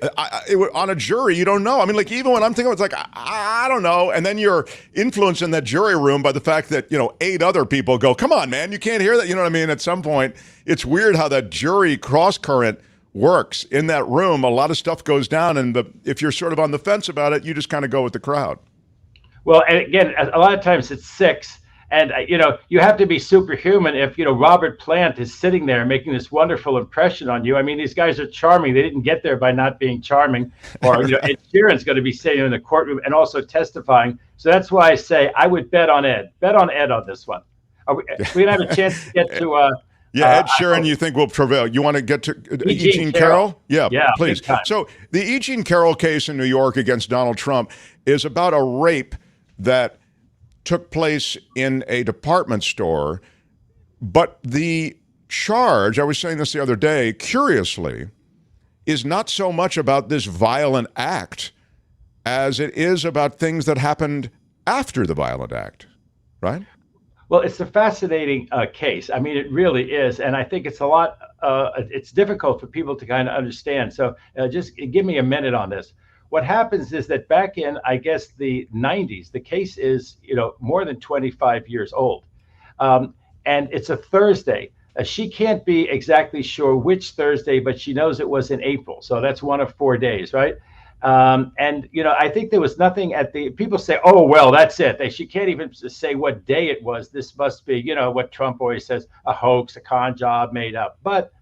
on a jury, you don't know. I mean, even when I'm thinking, it's like, I don't know. And then you're influenced in that jury room by the fact that, 8 other people go, come on, man, you can't hear that. You know what I mean? At some point, it's weird how that jury cross current works in that room. A lot of stuff goes down, and if you're sort of on the fence about it, you just kind of go with the crowd. Well, and again, a lot of times it's 6, and you have to be superhuman if Robert Plant is sitting there making this wonderful impression on you. I mean, these guys are charming. They didn't get there by not being charming. Or Ed Sheeran's going to be sitting in the courtroom and also testifying. So that's why I say I would bet on Ed. Bet on Ed on this one. We don't have a chance to get to. Ed Sheeran, you think will prevail? You want to get to E Jean Carroll? Yeah, please. So the E Jean Carroll case in New York against Donald Trump is about a rape that took place in a department store. But the charge, I was saying this the other day, curiously, is not so much about this violent act as it is about things that happened after the violent act, right? Well, it's a fascinating case. I mean, it really is. And I think it's a lot, it's difficult for people to kind of understand. So just give me a minute on this. What happens is that back in, I guess, the 90s, the case is, more than 25 years old. And it's a Thursday. She can't be exactly sure which Thursday, but she knows it was in April. So that's one of 4 days, right? And, I think there was nothing people say, oh, well, that's it. She can't even say what day it was. This must be, what Trump always says, a hoax, a con job made up. But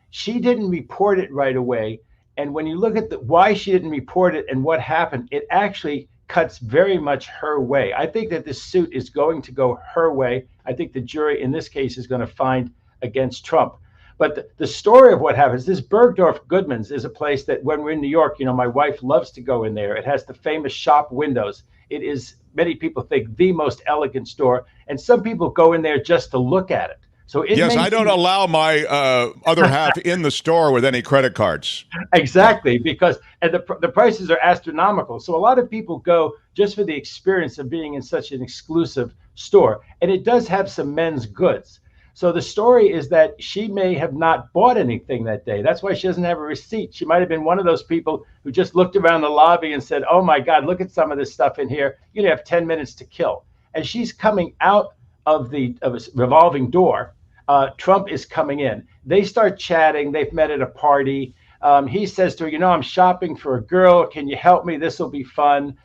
she didn't report it right away. And when you look at why she didn't report it and what happened, it actually cuts very much her way. I think that this suit is going to go her way. I think the jury in this case is going to find against Trump. But the story of what happens, this Bergdorf Goodman's is a place that when we're in New York, my wife loves to go in there. It has the famous shop windows. It is, many people think, the most elegant store. And some people go in there just to look at it. So yes, I don't allow my other half in the store with any credit cards. Exactly, because the prices are astronomical. So a lot of people go just for the experience of being in such an exclusive store. And it does have some men's goods. So the story is that she may have not bought anything that day. That's why she doesn't have a receipt. She might have been one of those people who just looked around the lobby and said, oh my God, look at some of this stuff in here. You have 10 minutes to kill. As she's coming out of a revolving door, Trump is coming in. They start chatting. They've met at a party. He says to her, I'm shopping for a girl. Can you help me? This will be fun.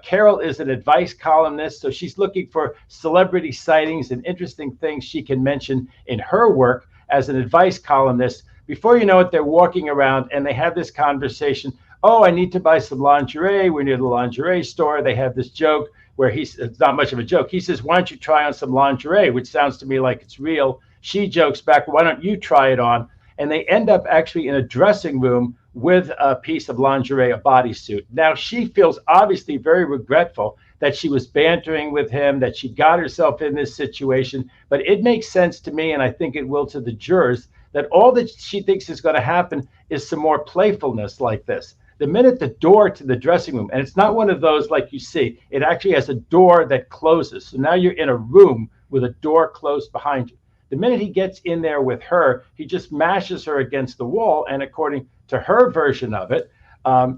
Carroll is an advice columnist, so she's looking for celebrity sightings and interesting things she can mention in her work as an advice columnist. Before you know it, they're walking around and they have this conversation. Oh, I need to buy some lingerie. We're near the lingerie store. They have this joke where it's not much of a joke. He says, why don't you try on some lingerie, which sounds to me like it's real. She jokes back, why don't you try it on? And they end up actually in a dressing room with a piece of lingerie, a bodysuit. Now, she feels obviously very regretful that she was bantering with him, that she got herself in this situation. But it makes sense to me, and I think it will to the jurors, that all that she thinks is going to happen is some more playfulness like this. The minute the door to the dressing room, and it's not one of those like you see, it actually has a door that closes. So now you're in a room with a door closed behind you. The minute he gets in there with her, he just mashes her against the wall. And according to her version of it,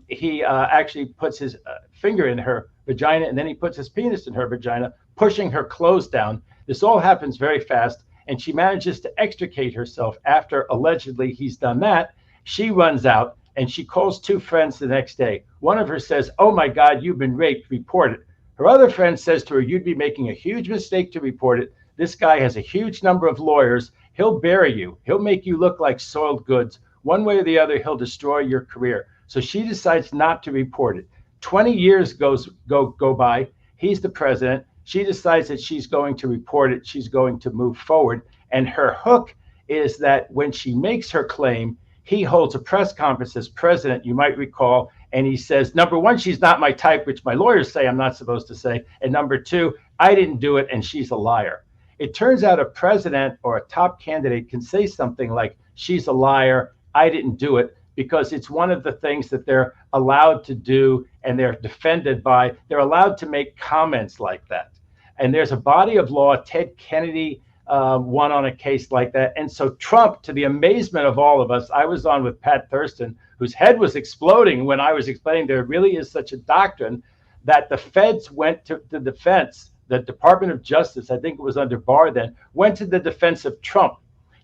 he actually puts his finger in her vagina, and then he puts his penis in her vagina, pushing her clothes down. This all happens very fast, and she manages to extricate herself after allegedly he's done that. She runs out, and she calls two friends the next day. One of her says, oh my God, you've been raped, report it. Her other friend says to her, you'd be making a huge mistake to report it. This guy has a huge number of lawyers. He'll bury you. He'll make you look like soiled goods. One way or the other, he'll destroy your career. So she decides not to report it. 20 years go by. He's the president. She decides that she's going to report it. She's going to move forward. And her hook is that when she makes her claim, he holds a press conference as president, you might recall, and he says, number one, she's not my type, which my lawyers say I'm not supposed to say. And number two, I didn't do it, and she's a liar. It turns out a president or a top candidate can say something like, she's a liar, I didn't do it, because it's one of the things that they're allowed to do and they're defended by. They're allowed to make comments like that. And there's a body of law. Ted Kennedy won on a case like that. And so Trump, to the amazement of all of us, I was on with Pat Thurston, whose head was exploding when I was explaining there really is such a doctrine that the feds went to the defense. The Department of Justice, I think it was under Barr then, went to the defense of Trump.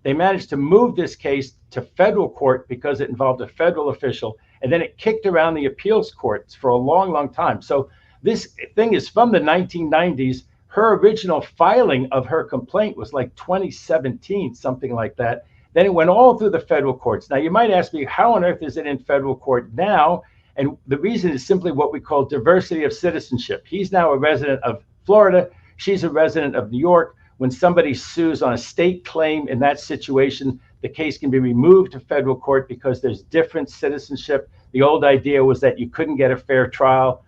They managed to move this case to federal court because it involved a federal official, and then it kicked around the appeals courts for a long, long time. So this thing is from the 1990s. Her original filing of her complaint was like 2017, something like that. Then it went all through the federal courts. Now, you might ask me, how on earth is it in federal court now? And the reason is simply what we call diversity of citizenship. He's now a resident of Florida. She's a resident of New York. When somebody sues on a state claim in that situation, the case can be removed to federal court because there's different citizenship. The old idea was that you couldn't get a fair trial.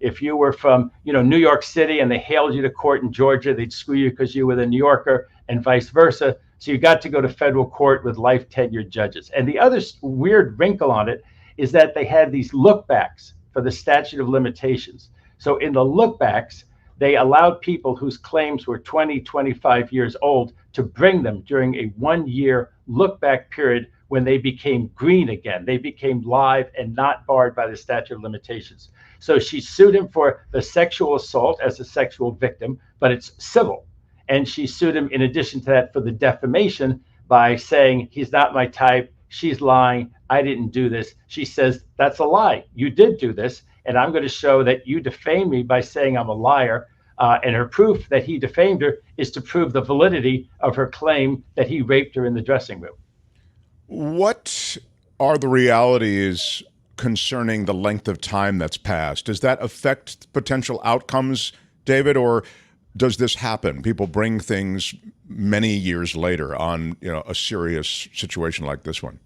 If you were from, New York City and they hailed you to court in Georgia, they'd screw you because you were the New Yorker and vice versa. So you got to go to federal court with life tenured judges. And the other weird wrinkle on it is that they had these lookbacks for the statute of limitations. So in the lookbacks, they allowed people whose claims were 20, 25 years old to bring them during a 1-year look-back period when they became green again. They became live and not barred by the statute of limitations. So she sued him for the sexual assault as a sexual victim, but it's civil. And she sued him in addition to that for the defamation by saying he's not my type. She's lying. I didn't do this. She says, that's a lie. You did do this. And I'm going to show that you defamed me by saying I'm a liar. And her proof that he defamed her is to prove the validity of her claim that he raped her in the dressing room. What are the realities concerning the length of time that's passed? Does that affect potential outcomes, David, or does this happen? People bring things many years later on, a serious situation like this one.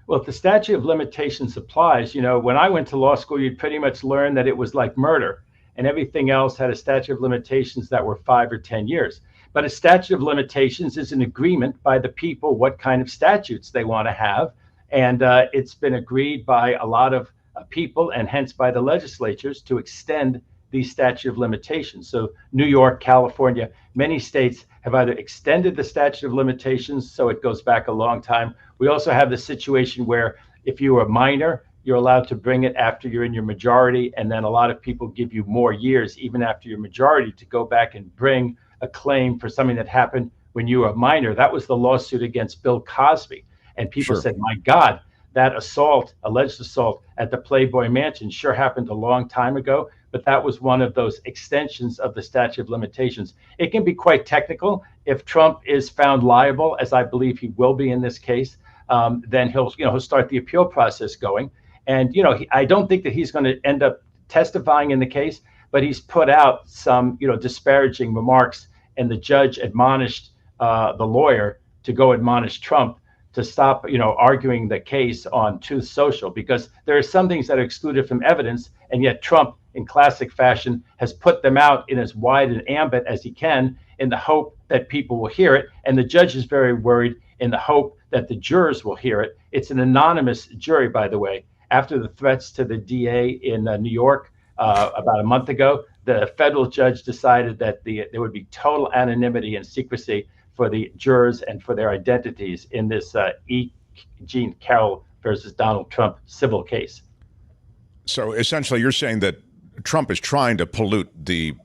Well, if the statute of limitations applies, when I went to law school, you'd pretty much learn that it was like murder, and everything else had a statute of limitations that were 5 or 10 years. But a statute of limitations is an agreement by the people what kind of statutes they want to have. And it's been agreed by a lot of people and hence by the legislatures to extend the statute of limitations. So New York, California, many states have either extended the statute of limitations, so it goes back a long time. We also have the situation where if you are a minor, you're allowed to bring it after you're in your majority. And then a lot of people give you more years, even after your majority, to go back and bring a claim for something that happened when you were a minor. That was the lawsuit against Bill Cosby. And people said, my God, that assault, alleged assault at the Playboy Mansion sure happened a long time ago. But that was one of those extensions of the statute of limitations. It can be quite technical. If Trump is found liable, as I believe he will be in this case, then he'll start the appeal process going. And, I don't think that he's going to end up testifying in the case, but he's put out some, disparaging remarks, and the judge admonished the lawyer to go admonish Trump to stop, arguing the case on Truth Social, because there are some things that are excluded from evidence, and yet Trump, in classic fashion, has put them out in as wide an ambit as he can in the hope that people will hear it. And the judge is very worried in the hope that the jurors will hear it. It's an anonymous jury, by the way. After the threats to the DA in New York about a month ago, the federal judge decided that there would be total anonymity and secrecy for the jurors and for their identities in this E Jean Carroll versus Donald Trump civil case. So essentially, you're saying that Trump is trying to pollute the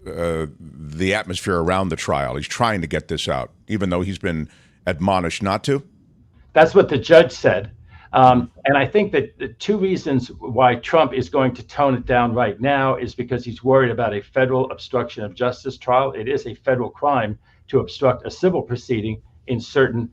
atmosphere around the trial. He's trying to get this out, even though he's been admonished not to? That's what the judge said. And I think that the two reasons why Trump is going to tone it down right now is because he's worried about a federal obstruction of justice trial. It is a federal crime to obstruct a civil proceeding in certain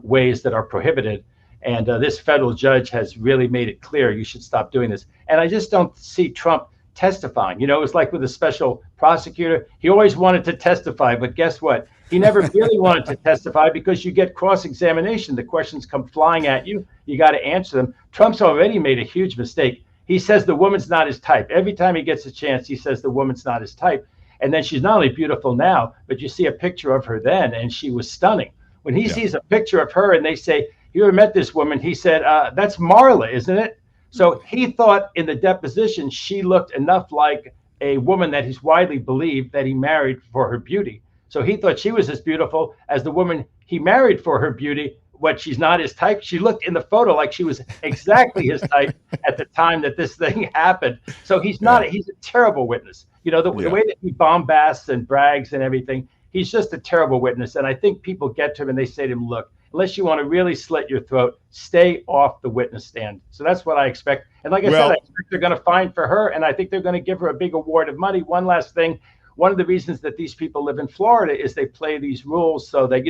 ways that are prohibited. And this federal judge has really made it clear you should stop doing this. And I just don't see Trump testifying. It was like with a special prosecutor. He always wanted to testify, but guess what? He never really wanted to testify because you get cross-examination. The questions come flying at you. You got to answer them. Trump's already made a huge mistake. He says the woman's not his type. Every time he gets a chance, he says the woman's not his type. And then she's not only beautiful now, but you see a picture of her then, and she was stunning. When he sees a picture of her and they say, you ever met this woman? He said, that's Marla, isn't it? So he thought in the deposition, she looked enough like a woman that he's widely believed that he married for her beauty. So he thought she was as beautiful as the woman he married for her beauty. What, she's not his type? She looked in the photo like she was exactly his type at the time that this thing happened. So he's not, he's a terrible witness. The way that he bombasts and brags and everything, he's just a terrible witness. And I think people get to him and they say to him, look, unless you want to really slit your throat, stay off the witness stand. So that's what I expect. And like I said, I expect they're going to fine for her, and I think they're going to give her a big award of money. One last thing. One of the reasons that these people live in Florida is they play these rules so that,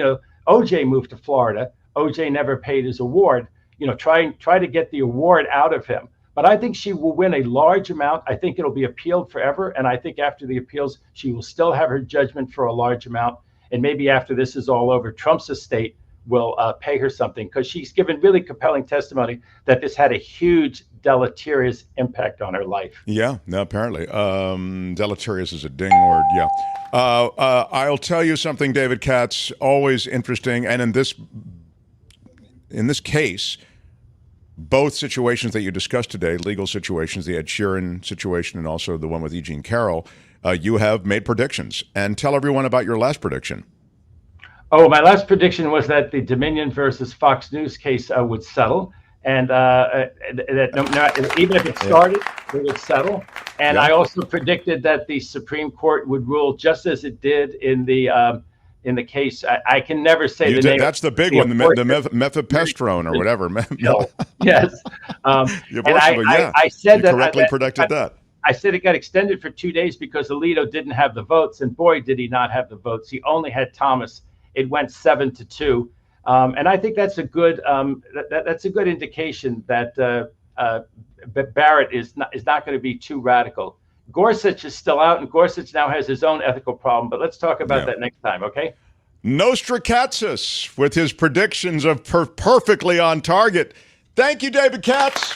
OJ moved to Florida. OJ never paid his award. Try to get the award out of him. But I think she will win a large amount. I think it'll be appealed forever. And I think after the appeals, she will still have her judgment for a large amount. And maybe after this is all over, Trump's estate will pay her something, because she's given really compelling testimony that this had a huge deleterious impact on her life. Yeah, no, apparently. Deleterious is a ding word, yeah. I'll tell you something, David Katz, always interesting. And in this case, both situations that you discussed today, legal situations, the Ed Sheeran situation and also the one with E Jean Carroll, you have made predictions. And tell everyone about your last prediction. Oh, my last prediction was that the Dominion versus Fox News case would settle. and even if it started, it would settle. And I also predicted that the Supreme Court would rule just as it did in the case. I can never say the name. That's the big one, the methylpestrone or whatever. Yes. I said that. Correctly predicted that. I said it got extended for 2 days because Alito didn't have the votes, and boy, did he not have the votes. He only had Thomas. It went 7-2, and I think that's a good that's a good indication that Barrett is not going to be too radical. Gorsuch is still out, and Gorsuch now has his own ethical problem. But let's talk about that next time, okay? Nostrakatzis with his predictions of perfectly on target. Thank you, David Katz.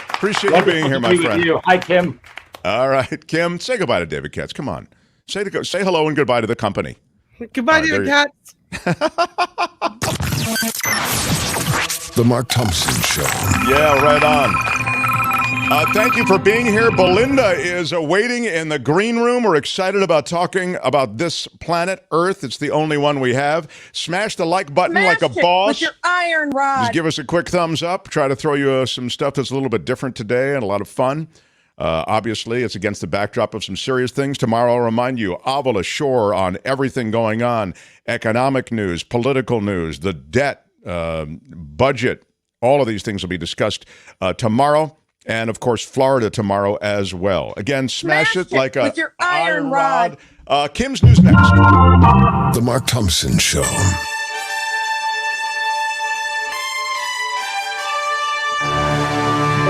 Appreciate you being here, my friend. Hi, Kim. All right, Kim, say goodbye to David Katz. Come on. Say hello and goodbye to the company. Goodbye, David Katz. The Mark Thompson Show. Yeah, right on. Thank you for being here. Belinda is waiting in the green room. We're excited about talking about this planet, Earth. It's the only one we have. Smash the like button like a boss. With your iron rod. Just give us a quick thumbs up. Try to throw you some stuff that's a little bit different today and a lot of fun. Obviously, it's against the backdrop of some serious things. Tomorrow, I'll remind you, Oval ashore on everything going on, economic news, political news, the debt, budget, all of these things will be discussed tomorrow. And, of course, Florida tomorrow as well. Again, smash it like with your iron rod. Kim's News next. The Mark Thompson Show.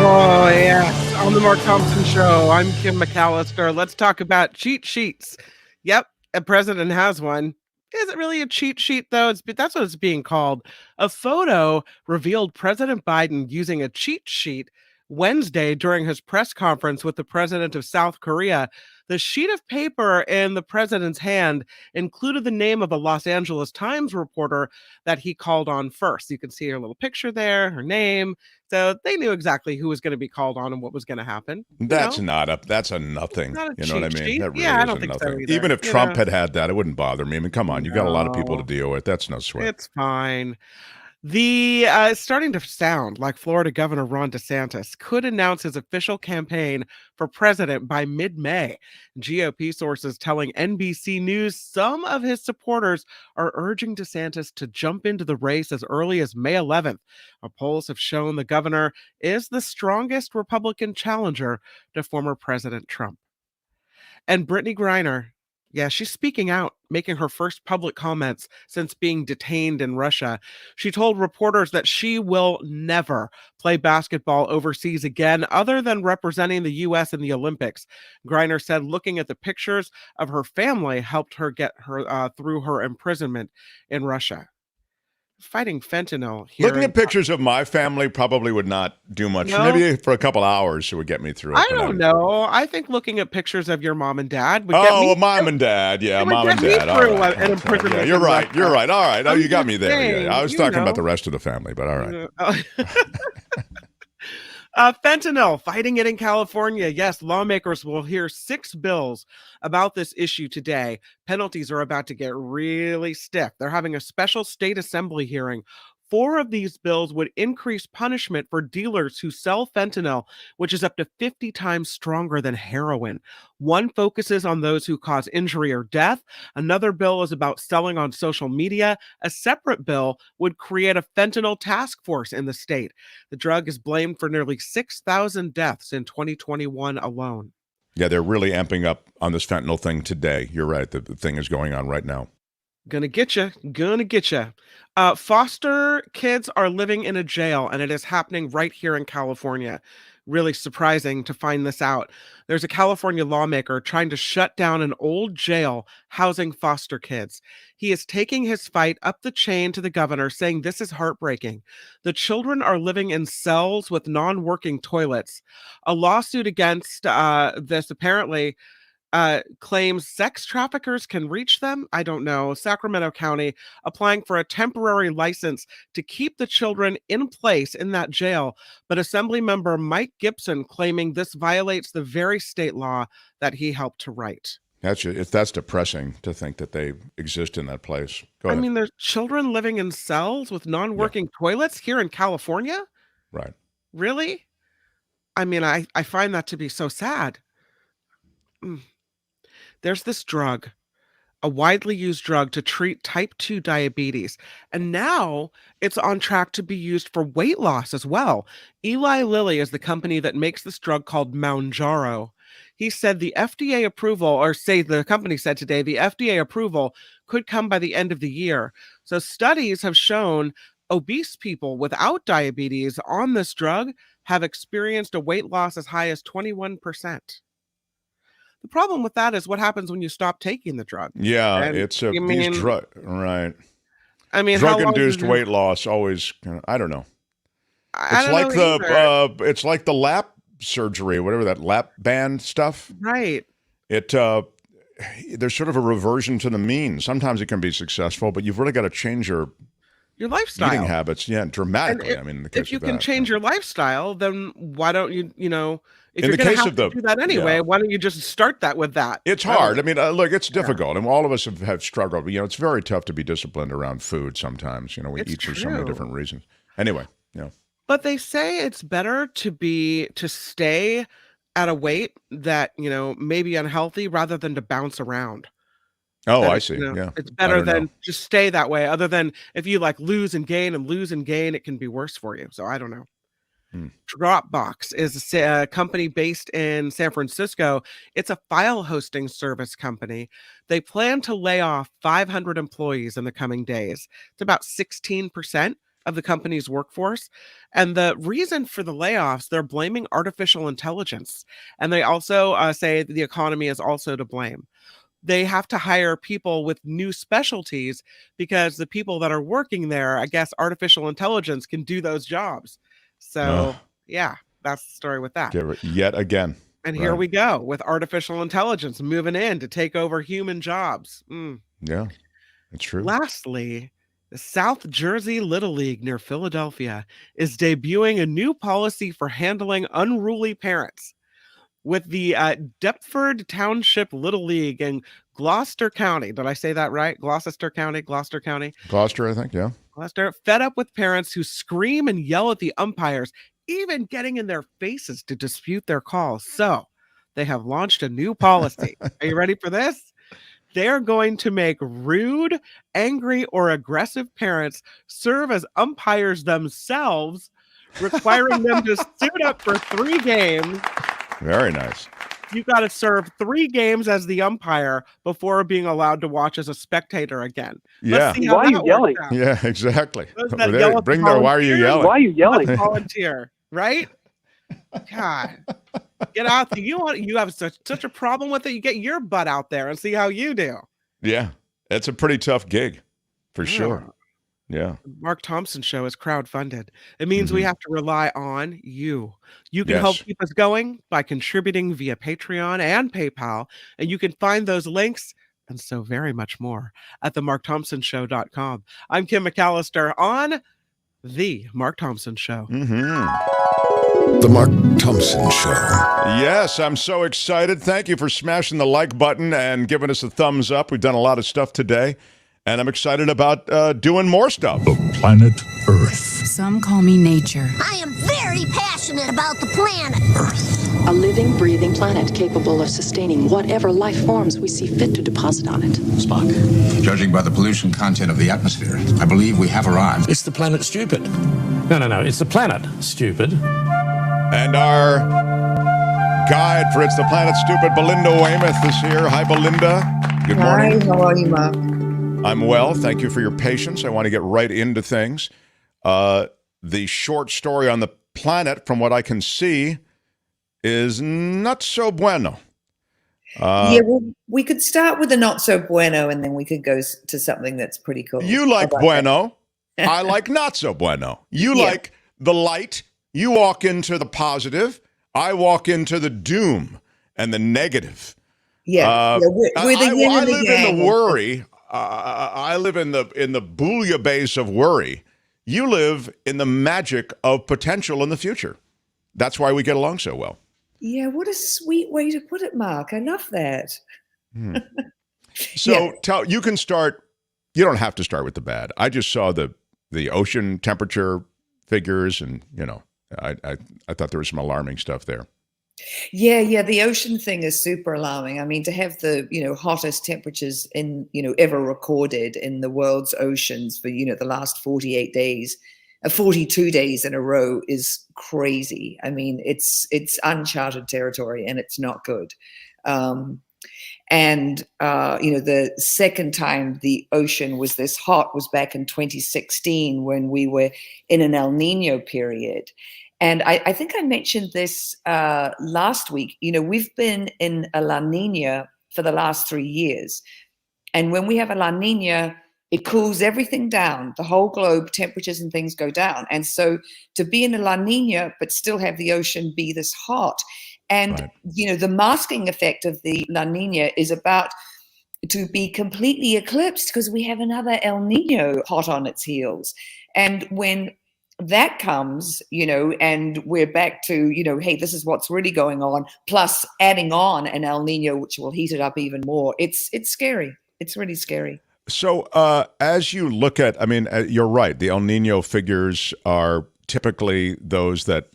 Oh, yes. On the Mark Thompson Show, I'm Kim McAllister. Let's talk about cheat sheets. Yep, a president has one. Is it really a cheat sheet, though? That's what it's being called. A photo revealed President Biden using a cheat sheet Wednesday during his press conference with the president of South Korea. The sheet of paper in the president's hand included the name of a Los Angeles Times reporter that he called on first. You can see her little picture there, her name. So they knew exactly who was going to be called on and what was going to happen. That's a nothing. Not a you know what I mean? cheat That really I don't isn't think nothing. so either. Even if Trump had that, it wouldn't bother me. I mean, come on. You got a lot of people to deal with. That's no sweat. It's fine. It's starting to sound like Florida Governor Ron DeSantis could announce his official campaign for president by mid-May. GOP sources telling NBC News some of his supporters are urging DeSantis to jump into the race as early as May 11th. Polls have shown the governor is the strongest Republican challenger to former President Trump. And Brittany Griner, yeah, she's speaking out, making her first public comments since being detained in Russia. She told reporters that she will never play basketball overseas again, other than representing the U.S. in the Olympics. Griner said looking at the pictures of her family helped her get her through her imprisonment in Russia. Fighting fentanyl here. Looking at pictures of my family probably would not do much. No? Maybe for a couple hours it would get me through it. I don't know. I think looking at pictures of your mom and dad would get me mom and dad. Yeah, mom and dad. Through right. an imprisonment. Yeah, you're right. You're right. All right. Oh, you got me there. saying, Yeah. I was talking about the rest of the family, but all right. Fentanyl, fighting it in California. Yes, lawmakers will hear 6 bills about this issue today. Penalties are about to get really stiff. They're having a special state assembly hearing. 4 of these bills would increase punishment for dealers who sell fentanyl, which is up to 50 times stronger than heroin. One focuses on those who cause injury or death. Another bill is about selling on social media. A separate bill would create a fentanyl task force in the state. The drug is blamed for nearly 6,000 deaths in 2021 alone. Yeah, they're really amping up on this fentanyl thing today. You're right. The thing is going on right now. Gonna get you. Foster kids are living in a jail, and it is happening right here in California. Really surprising to find this out. There's a California lawmaker trying to shut down an old jail housing foster kids. He is taking his fight up the chain to the governor, saying this is heartbreaking. The children are living in cells with non-working toilets. A lawsuit against this apparently claims sex traffickers can reach them. I don't know. Sacramento County applying for a temporary license to keep the children in place in that jail. But Assemblymember Mike Gibson claiming this violates the very state law that he helped to write. That's depressing to think that they exist in that place. Go ahead. There's children living in cells with non-working toilets here in California. Right. Really? I mean, I find that to be so sad. There's this drug, a widely used drug to treat type 2 diabetes. And now it's on track to be used for weight loss as well. Eli Lilly is the company that makes this drug called Mounjaro. He said the FDA approval, or say the company said today, the FDA approval could come by the end of the year. So studies have shown obese people without diabetes on this drug have experienced a weight loss as high as 21%. The problem with that is what happens when you stop taking the drug. Yeah, And, it's these right. I mean, how long Drug-induced does it- weight loss always. I don't know. I It's don't like know either. it's like the lap surgery, whatever that lap band stuff. Right. There's sort of a reversion to the mean. Sometimes it can be successful, but you've really got to change your lifestyle. eating habits. Yeah, dramatically. And In the case if you of can that. change your lifestyle, then why don't you, if In you're the going to case have of to the- do that anyway, yeah. why don't you just start that with that? It's hard. I mean, look, it's difficult, and all of us have struggled. It's very tough to be disciplined around food sometimes. We It's eat for so many true. different reasons. Anyway, But they say it's better to stay at a weight that, may be unhealthy rather than to bounce around. Oh, That I it- see. Yeah, It's I better don't know. than just stay that way. Other than if you like lose and gain, it can be worse for you. So I don't know. Dropbox is a company based in San Francisco. It's a file hosting service company. They plan to lay off 500 employees in the coming days. It's about 16% of the company's workforce. And the reason for the layoffs, they're blaming artificial intelligence. And they also say that the economy is also to blame. They have to hire people with new specialties because the people that are working there, I guess artificial intelligence can do those jobs. So, yeah, that's the story with that. Yet again. And here we go with artificial intelligence moving in to take over human jobs. Yeah, it's true. Lastly, the South Jersey Little League near Philadelphia is debuting a new policy for handling unruly parents. With the Deptford Township Little League in Gloucester County. Did I say that right? Gloucester County, Gloucester, I think, yeah. Gloucester, fed up with parents who scream and yell at the umpires, even getting in their faces to dispute their calls. So they have launched a new policy. Are you ready for this? They're going to make rude, angry, or aggressive parents serve as umpires themselves, requiring them to suit up for 3 games. Very nice. You got to serve 3 games as the umpire before being allowed to watch as a spectator again. Yeah. Let's see how Why are that you yelling? works out. Yeah, exactly. Those that yell at the Why are you volunteers, yelling? Why are you yelling? let's volunteer, right? God, get out there. You have such a problem with it. You get your butt out there and see how you do. Yeah, it's a pretty tough gig, for sure. Yeah. Mark Thompson show is crowdfunded. It means we have to rely on you. You can help Yes. keep us going by contributing via Patreon and PayPal, and you can find those links and so very much more at themarkthompsonshow.com. I'm Kim McAllister on The Mark Thompson Show. The Mark Thompson Show. Yes, I'm so excited. Thank you for smashing the like button and giving us a thumbs up. We've done a lot of stuff today, and I'm excited about doing more stuff. Planet Earth. Some call me nature. I am very passionate about the planet. A living, breathing planet capable of sustaining whatever life forms we see fit to deposit on it. Spock, judging by the pollution content of the atmosphere, I believe we have arrived. Is the planet stupid? No. It's the planet stupid. And our guide for It's the Planet Stupid, Belinda Waymouth, is here. Hi, Belinda. Good morning. Hi, how are you, Mark? I'm well. Thank you for your patience. I want to get right into things. The short story on the planet, from what I can see, is not so bueno. Yeah, well, we could start with the not so bueno, and then we could go to something that's pretty cool. You like How about bueno. I like not so bueno. You like the light. You walk into the positive. I walk into the doom and the negative. Yeah, we're the yin I and the live yang. in the worry. I live in the bouillabaisse of worry. You live in the magic of potential in the future. That's why we get along so well. Yeah, what a sweet way to put it, Mark. I love that. So you can start. You don't have to start with the bad. I just saw the ocean temperature figures, and I thought there was some alarming stuff there. Yeah, the ocean thing is super alarming. I mean, to have the, hottest temperatures ever recorded in the world's oceans for, the last 48 days, 42 days in a row is crazy. I mean, it's uncharted territory and it's not good. The second time the ocean was this hot was back in 2016 when we were in an El Nino period. And I think I mentioned this last week. We've been in a La Nina for the last 3 years. And when we have a La Nina, it cools everything down. The whole globe, temperatures and things go down. And so to be in a La Nina, but still have the ocean be this hot. And, the masking effect of the La Nina is about to be completely eclipsed because we have another El Nino hot on its heels. And when that comes, and we're back to, hey, this is what's really going on, plus adding on an El Nino, which will heat it up even more. It's scary. It's really scary. So as you look at, you're right. The El Nino figures are typically those that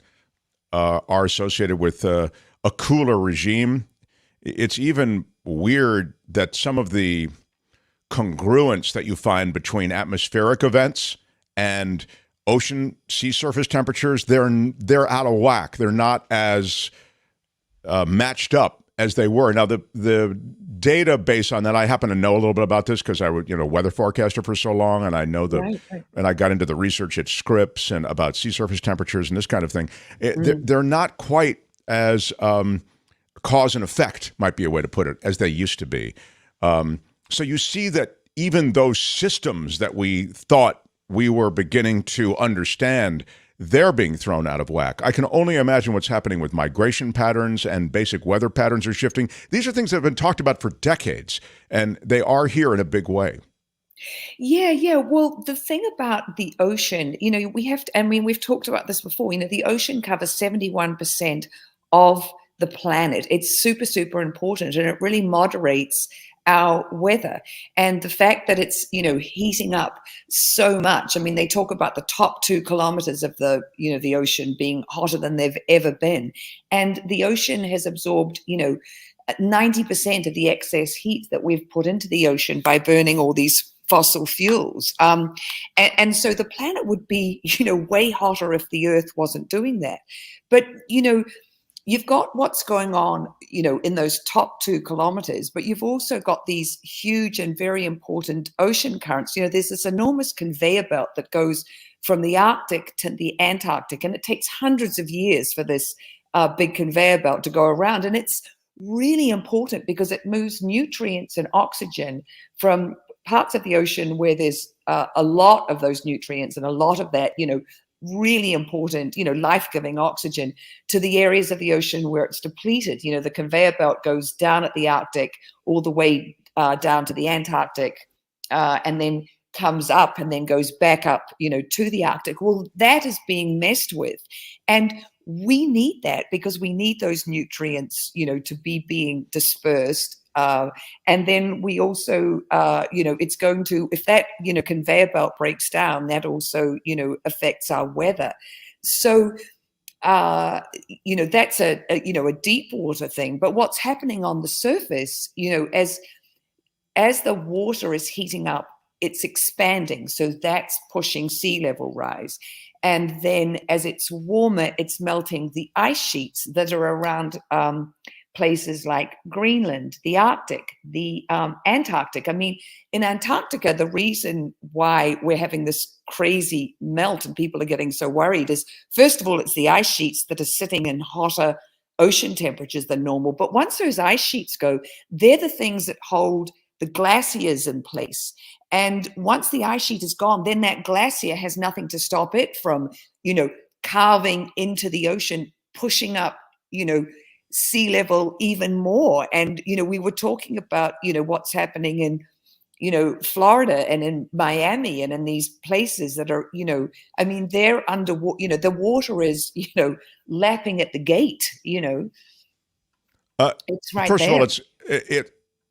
are associated with a cooler regime. It's even weird that some of the congruence that you find between atmospheric events and ocean sea surface temperatures, they're out of whack. They're not as matched up as they were. Now, the data based on that, I happen to know a little bit about this because I was, weather forecaster for so long, and I know and I got into the research at Scripps and about sea surface temperatures and this kind of thing. They're not quite as cause and effect, might be a way to put it, as they used to be. So you see that even those systems that we thought we were beginning to understand, they're being thrown out of whack. I can only imagine what's happening with migration patterns and basic weather patterns are shifting. These are things that have been talked about for decades, and they are here in a big way. Yeah. Well, the thing about the ocean, we have to, we've talked about this before, the ocean covers 71% of the planet. It's super, super important, and it really moderates our weather. And the fact that it's, heating up so much. They talk about the top 2 kilometers of the, the ocean being hotter than they've ever been. And the ocean has absorbed, 90% of the excess heat that we've put into the ocean by burning all these fossil fuels. And so the planet would be, way hotter if the Earth wasn't doing that. But, you've got what's going on, in those top 2 kilometers, but you've also got these huge and very important ocean currents. There's this enormous conveyor belt that goes from the Arctic to the Antarctic, and it takes hundreds of years for this big conveyor belt to go around. And it's really important because it moves nutrients and oxygen from parts of the ocean where there's a lot of those nutrients and a lot of that, really important, life-giving oxygen, to the areas of the ocean where it's depleted. The conveyor belt goes down at the Arctic all the way down to the Antarctic, and then comes up and then goes back up, to the Arctic. Well, that is being messed with. And we need that because we need those nutrients, to be being dispersed. And then we also, it's going to, if that, conveyor belt breaks down, that also, affects our weather. So, that's a deep water thing. But what's happening on the surface, as the water is heating up, it's expanding. So that's pushing sea level rise. And then as it's warmer, it's melting the ice sheets that are around places like Greenland, the Arctic, the Antarctic. In Antarctica, the reason why we're having this crazy melt and people are getting so worried is, first of all, it's the ice sheets that are sitting in hotter ocean temperatures than normal. But once those ice sheets go, they're the things that hold the glaciers in place. And once the ice sheet is gone, then that glacier has nothing to stop it from, carving into the ocean, pushing up, sea level even more. And, we were talking about, what's happening in, Florida and in Miami and in these places that are, they're underwater, the water is, lapping at the gate, it's right First there. of all,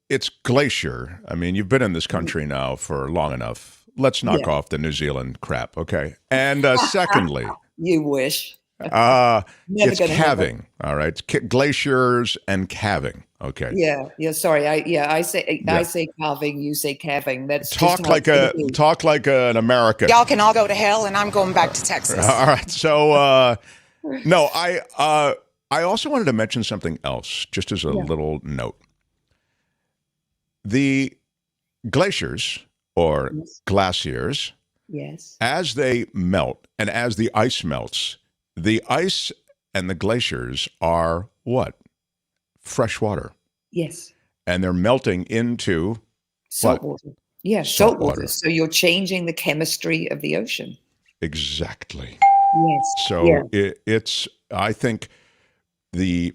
it's glacier. You've been in this country now for long enough. Let's knock off the New Zealand crap, okay? And secondly, you wish. Never It's gonna happen. calving. All right. It's glaciers and calving. Okay. Yeah. Sorry, I say Yeah. carving, you say calving. That's just Talk how like an American. Y'all can all go to hell, and I'm going back to Texas. All right. So no, I also wanted to mention something else, just as a little note. The glaciers or glaciers, Yes. as they melt and as the ice melts, the ice and the glaciers are what? Fresh water. Yes. And they're melting into Salt what? water. Yeah, Salt salt water. water. So you're changing the chemistry of the ocean. Exactly. Yes. So it's, I think, the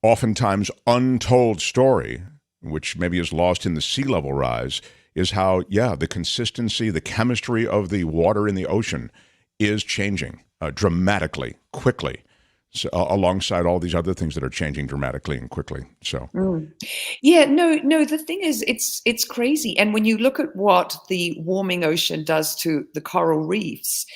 oftentimes untold story, which maybe is lost in the sea level rise, is how, the consistency, the chemistry of the water in the ocean is changing dramatically, quickly, so, alongside all these other things that are changing dramatically and quickly. So, Yeah, no. The thing is, it's crazy. And when you look at what the warming ocean does to the coral reefs,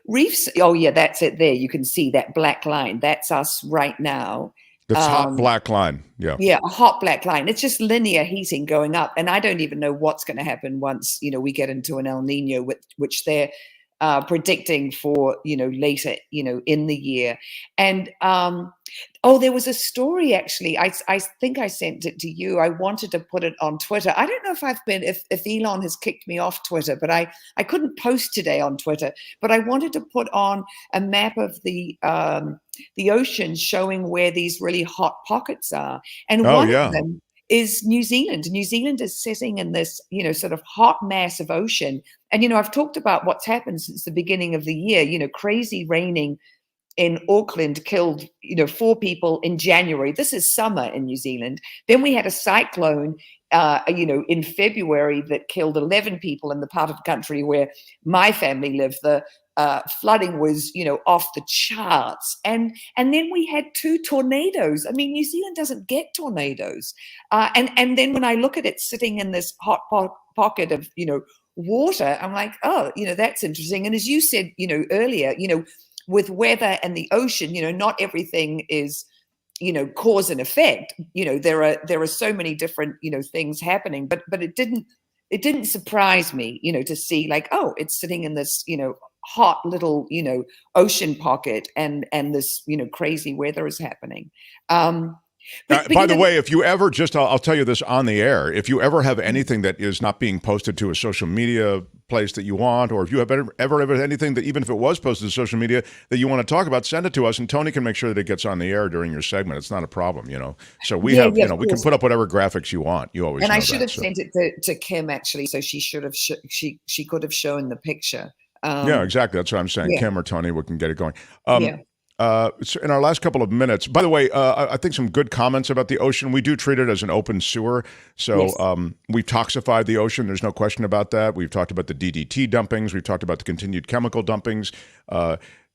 reefs. Oh, yeah, that's it. There, you can see that black line. That's us right now. the hot black line. Yeah. Yeah, a hot black line. It's just linear heating going up, and I don't even know what's going to happen once we get into an El Nino, which they're predicting for later in the year. And there was a story actually. I think I sent it to you. I wanted to put it on Twitter. I don't know if Elon has kicked me off Twitter, but I couldn't post today on Twitter. But I wanted to put on a map of the ocean showing where these really hot pockets are, and one of them is New Zealand. New Zealand is sitting in this, sort of hot mass of ocean. And, I've talked about what's happened since the beginning of the year. Crazy raining in Auckland killed, 4 people in January. This is summer in New Zealand. Then we had a cyclone, in February that killed 11 people in the part of the country where my family lived. The flooding was, off the charts. And then we had 2 tornadoes. I mean, New Zealand doesn't get tornadoes. And then when I look at it sitting in this hot pocket of, water, I'm like, oh, that's interesting. And as you said, earlier, with weather and the ocean, not everything is, cause and effect. There are so many different, things happening, but it didn't surprise me, to see like, oh, it's sitting in this, hot little, ocean pocket and this, crazy weather is happening. By the way, if you ever I'll tell you this on the air, if you ever have anything that is not being posted to a social media place that you want, or if you have ever anything that, even if it was posted to social media, that you want to talk about, send it to us and Tony can make sure that it gets on the air during your segment. It's not a problem, So we we can put up whatever graphics you want. You always and know I should that, have sent it to Kim actually, so she should have she could have shown the picture. Yeah, exactly. That's what I'm saying. Kim or Tony, we can get it going. So in our last couple of minutes, by the way, I think some good comments about the ocean. We do treat it as an open sewer. So we've toxified the ocean. There's no question about that. We've talked about the DDT dumpings. We've talked about the continued chemical dumpings.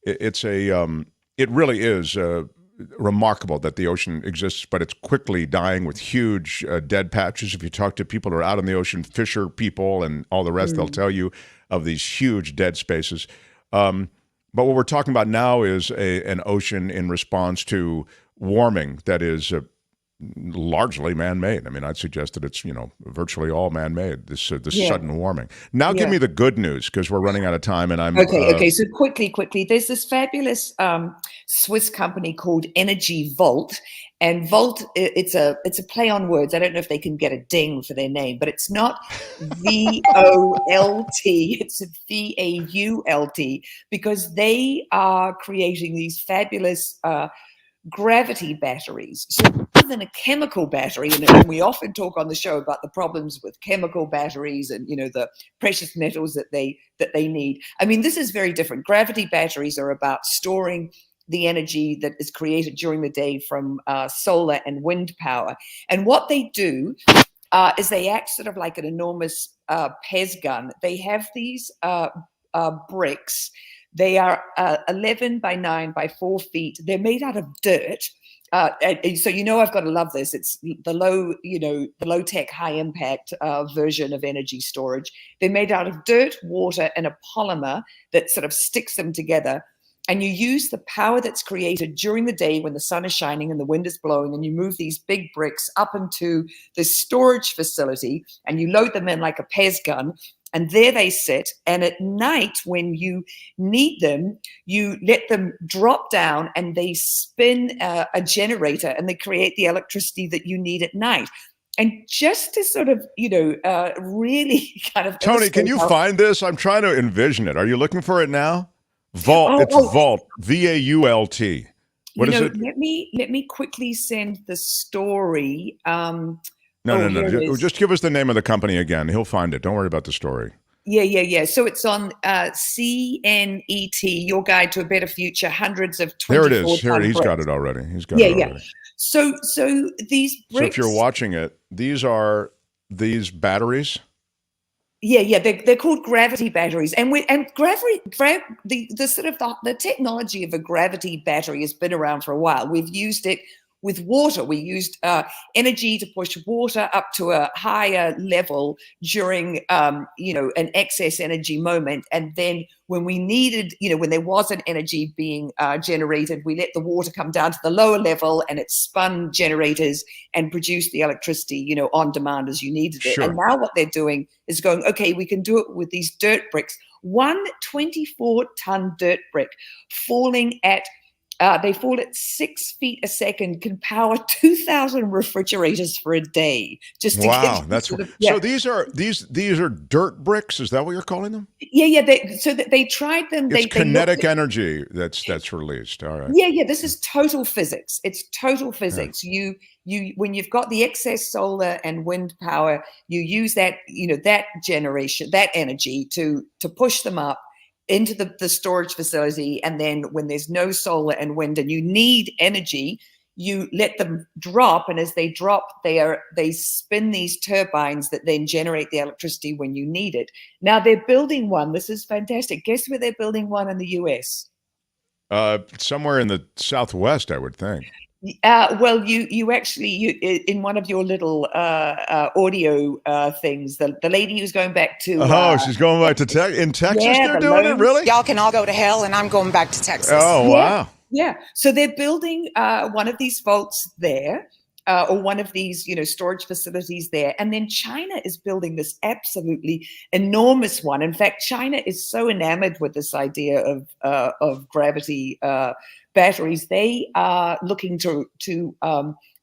It really is remarkable that the ocean exists, but it's quickly dying with huge dead patches. If you talk to people who are out on the ocean, fisher people and all the rest, they'll tell you of these huge dead spaces. But what we're talking about now is an ocean in response to warming that is largely man-made. I mean, I'd suggest that it's, virtually all man-made, this sudden warming. Now give me the good news, because we're running out of time and I'm... Okay. So quickly. There's this fabulous Swiss company called Energy Volt. And Volt, it's a play on words. I don't know if they can get a ding for their name, but it's not VOLT, it's VAULT, because they are creating these fabulous gravity batteries. So rather than a chemical battery, and we often talk on the show about the problems with chemical batteries and the precious metals that they need. I mean, this is very different. Gravity batteries are about storing the energy that is created during the day from solar and wind power. And what they do is they act sort of like an enormous Pez gun. They have these bricks. They are 11 by 9 by 4 feet. They're made out of dirt. And so I've got to love this. It's the low tech, high impact version of energy storage. They're made out of dirt, water, and a polymer that sort of sticks them together. and you use the power that's created during the day when the sun is shining and the wind is blowing, and you move these big bricks up into the storage facility and you load them in like a Pez gun. And there they sit. And at night, when you need them, you let them drop down and they spin a generator and they create the electricity that you need at night. And just to sort of, really kind of... Tony, can you find this? I'm trying to envision it. Are you looking for it now? Vault. Vault. V-A-U-L-T. What is it? Let me quickly send the story. No. Just give us the name of the company again. He'll find it. Don't worry about the story. Yeah. So it's on CNET, Your Guide to a Better Future, hundreds of 24 There it is. Here, he's got it already. Yeah. So these bricks... So if you're watching it, these are these batteries? Yeah, they're called gravity batteries, and the technology of a gravity battery has been around for a while. We've used it with water. We used energy to push water up to a higher level during an excess energy moment, and then when we needed, when there wasn't energy being generated, we let the water come down to the lower level, and it spun generators and produced the electricity, on demand as you needed it. Sure. And now what they're doing is going, okay, we can do it with these dirt bricks. One 24-ton dirt brick falling at they fall at 6 feet a second, can power 2,000 refrigerators for a day. Just to wow, get that's so. These are dirt bricks. Is that what you're calling them? Yeah. They tried them. It's kinetic energy that's released. All right. Yeah. This is total physics. It's total physics. Yeah. You when you've got the excess solar and wind power, you use that that generation, that energy to push them up into the storage facility, and then when there's no solar and wind and you need energy, you let them drop, and as they drop, they spin these turbines that then generate the electricity when you need it. Now they're building one. This is fantastic. Guess where they're building one in the US? Somewhere in the Southwest, I would think. Well, you actually in one of your little audio things, the lady who's going back to she's going back to in Texas. Yeah, they're doing it, really? Y'all can all go to hell, and I'm going back to Texas. Oh, wow. Yeah. So they're building one of these vaults there, or one of these storage facilities there, and then China is building this absolutely enormous one. In fact, China is so enamored with this idea of gravity batteries. They are looking to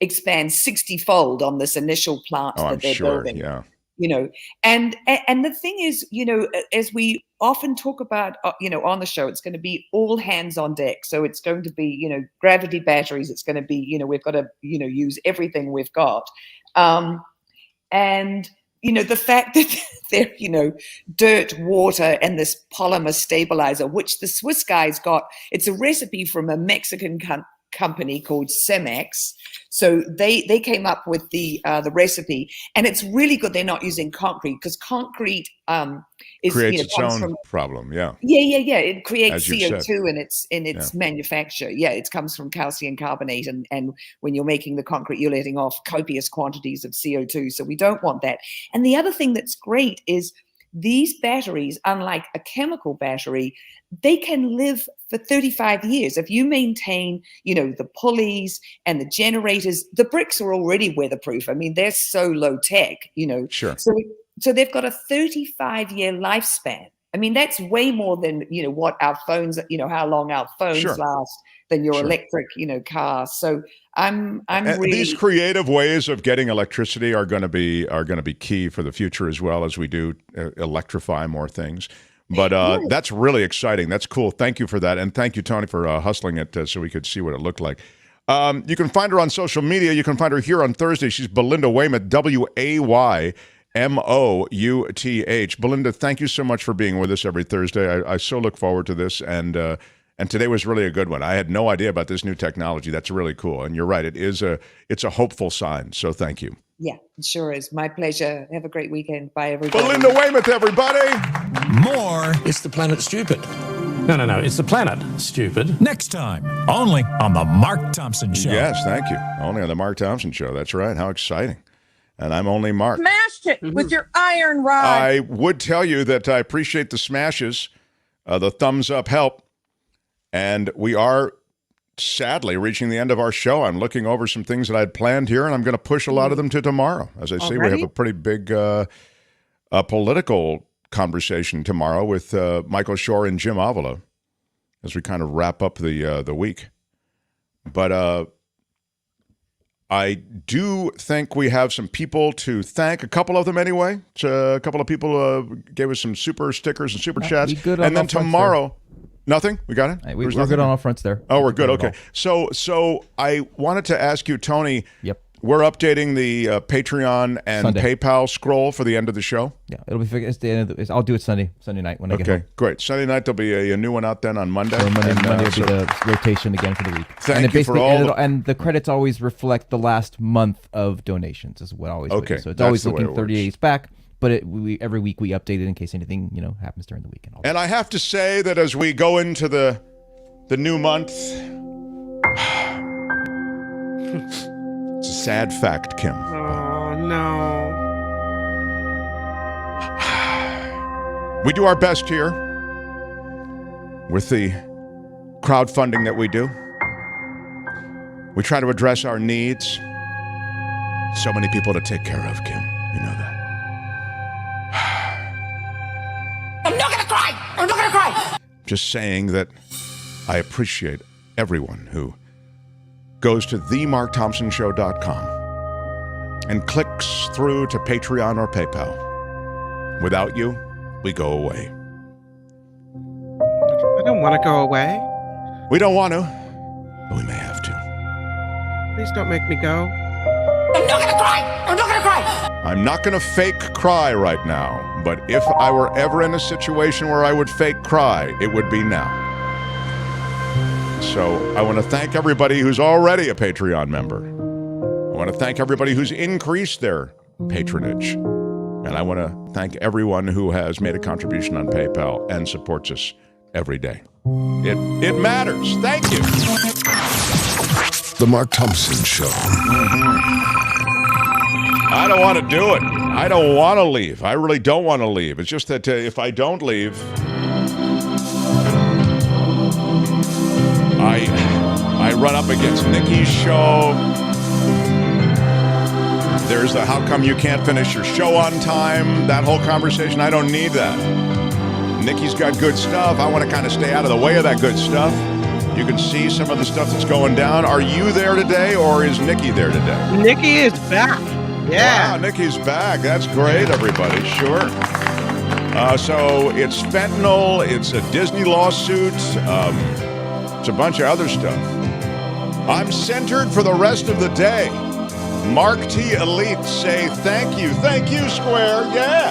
expand 60-fold on this initial plant that they're building. Yeah. And the thing is, as we often talk about, on the show, it's going to be all hands on deck. So it's going to be, gravity batteries. It's going to be, we've got to, use everything we've got. And the fact that they're, dirt, water, and this polymer stabilizer, which the Swiss guys got, it's a recipe from a Mexican company called Cemex. So they came up with the recipe, and it's really good. They're not using concrete, because concrete creates its own problem. Yeah. It creates As you've CO2 said. in its manufacture. Yeah, it comes from calcium carbonate, and when you're making the concrete, you're letting off copious quantities of CO2. So we don't want that. And the other thing that's great is these batteries, unlike a chemical battery, they can live for 35 years. If you maintain, the pulleys and the generators, the bricks are already weatherproof. I mean, they're so low tech, Sure. So they've got a 35-year lifespan. I mean, that's way more than, what our phones, how long our phones last than your electric, car. So I'm really... These creative ways of getting electricity are going to be key for the future, as well as we do electrify more things. But that's really exciting. That's cool. Thank you for that. And thank you, Tony, for hustling it so we could see what it looked like. You can find her on social media. You can find her here on Thursday. She's Belinda Waymouth, Waymouth. Belinda, thank you so much for being with us every Thursday. I so look forward to this. And today was really a good one. I had no idea about this new technology. That's really cool. And you're right. It's a hopeful sign. So thank you. Yeah, it sure is. My pleasure. Have a great weekend. Bye, everybody. Belinda Waymouth, everybody. More. It's the Planet Stupid. No. It's the Planet Stupid. Next time, only on the Mark Thompson Show. Yes, thank you. Only on the Mark Thompson Show. That's right. How exciting. And I'm only Mark. Smashed it with your iron rod. I would tell you that I appreciate the smashes. The thumbs up help. And we are sadly reaching the end of our show. I'm looking over some things that I'd planned here, and I'm going to push a lot of them to tomorrow. As I say, we have a pretty big political conversation tomorrow with Michael Shore and Jim Avila as we kind of wrap up the week. But I do think we have some people to thank, a couple of them anyway. A couple of people gave us some super stickers and super chats. And then tomorrow... Nothing? We got it? Hey, we're good on all fronts there. Oh, we're good. Okay. So I wanted to ask you, Tony. Yep. We're updating the Patreon and Sunday. PayPal scroll for the end of the show. Yeah, it'll be. It's the end of I'll do it Sunday night when I get home. Okay, great. Sunday night there'll be a new one out then on Monday. So Monday will be the rotation again for the week. Thank you for all. And the credits always reflect the last month of donations is what always. Okay, so it's always looking 30 days back. But every week we update it in case anything happens during the weekend. And I have to say that as we go into the new month. It's a sad fact, Kim. Oh, no. We do our best here with the crowdfunding that we do. We try to address our needs. So many people to take care of, Kim. You know that. I'm not gonna cry! I'm not gonna cry! Just saying that I appreciate everyone who goes to themarkthompsonshow.com and clicks through to Patreon or PayPal. Without you, we go away. I don't want to go away. We don't want to, but we may have to. Please don't make me go. I'm not gonna cry! I'm not gonna cry! I'm not going to fake cry right now, but if I were ever in a situation where I would fake cry, it would be now. So I want to thank everybody who's already a Patreon member. I want to thank everybody who's increased their patronage. And I want to thank everyone who has made a contribution on PayPal and supports us every day. It matters. Thank you. The Mark Thompson Show. I don't want to do it. I don't want to leave. I really don't want to leave. It's just that if I don't leave, I run up against Nikki's show. There's the how come you can't finish your show on time, that whole conversation. I don't need that. Nikki's got good stuff. I want to kind of stay out of the way of that good stuff. You can see some of the stuff that's going down. Are you there today, or is Nikki there today? Nikki is back. Yeah. Wow, Nikki's back. That's great, everybody. Sure. So it's fentanyl. It's a Disney lawsuit. It's a bunch of other stuff. I'm centered for the rest of the day. Mark T. Elite say thank you. Thank you, Square. Yeah.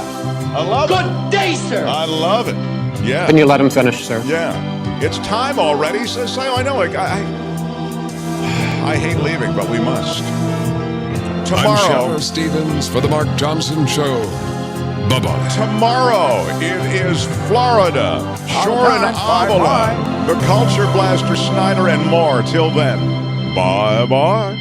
I love it. Good day, sir. I love it. Yeah. Can you let him finish, sir? Yeah. It's time already. So I know. I hate leaving, but we must. Tomorrow. I'm Sheriff Stevens for the Mark Thompson Show. Bye-bye. Tomorrow, it is Florida. Shore and Avila. The Culture Blaster Snyder and more. Till then, bye-bye.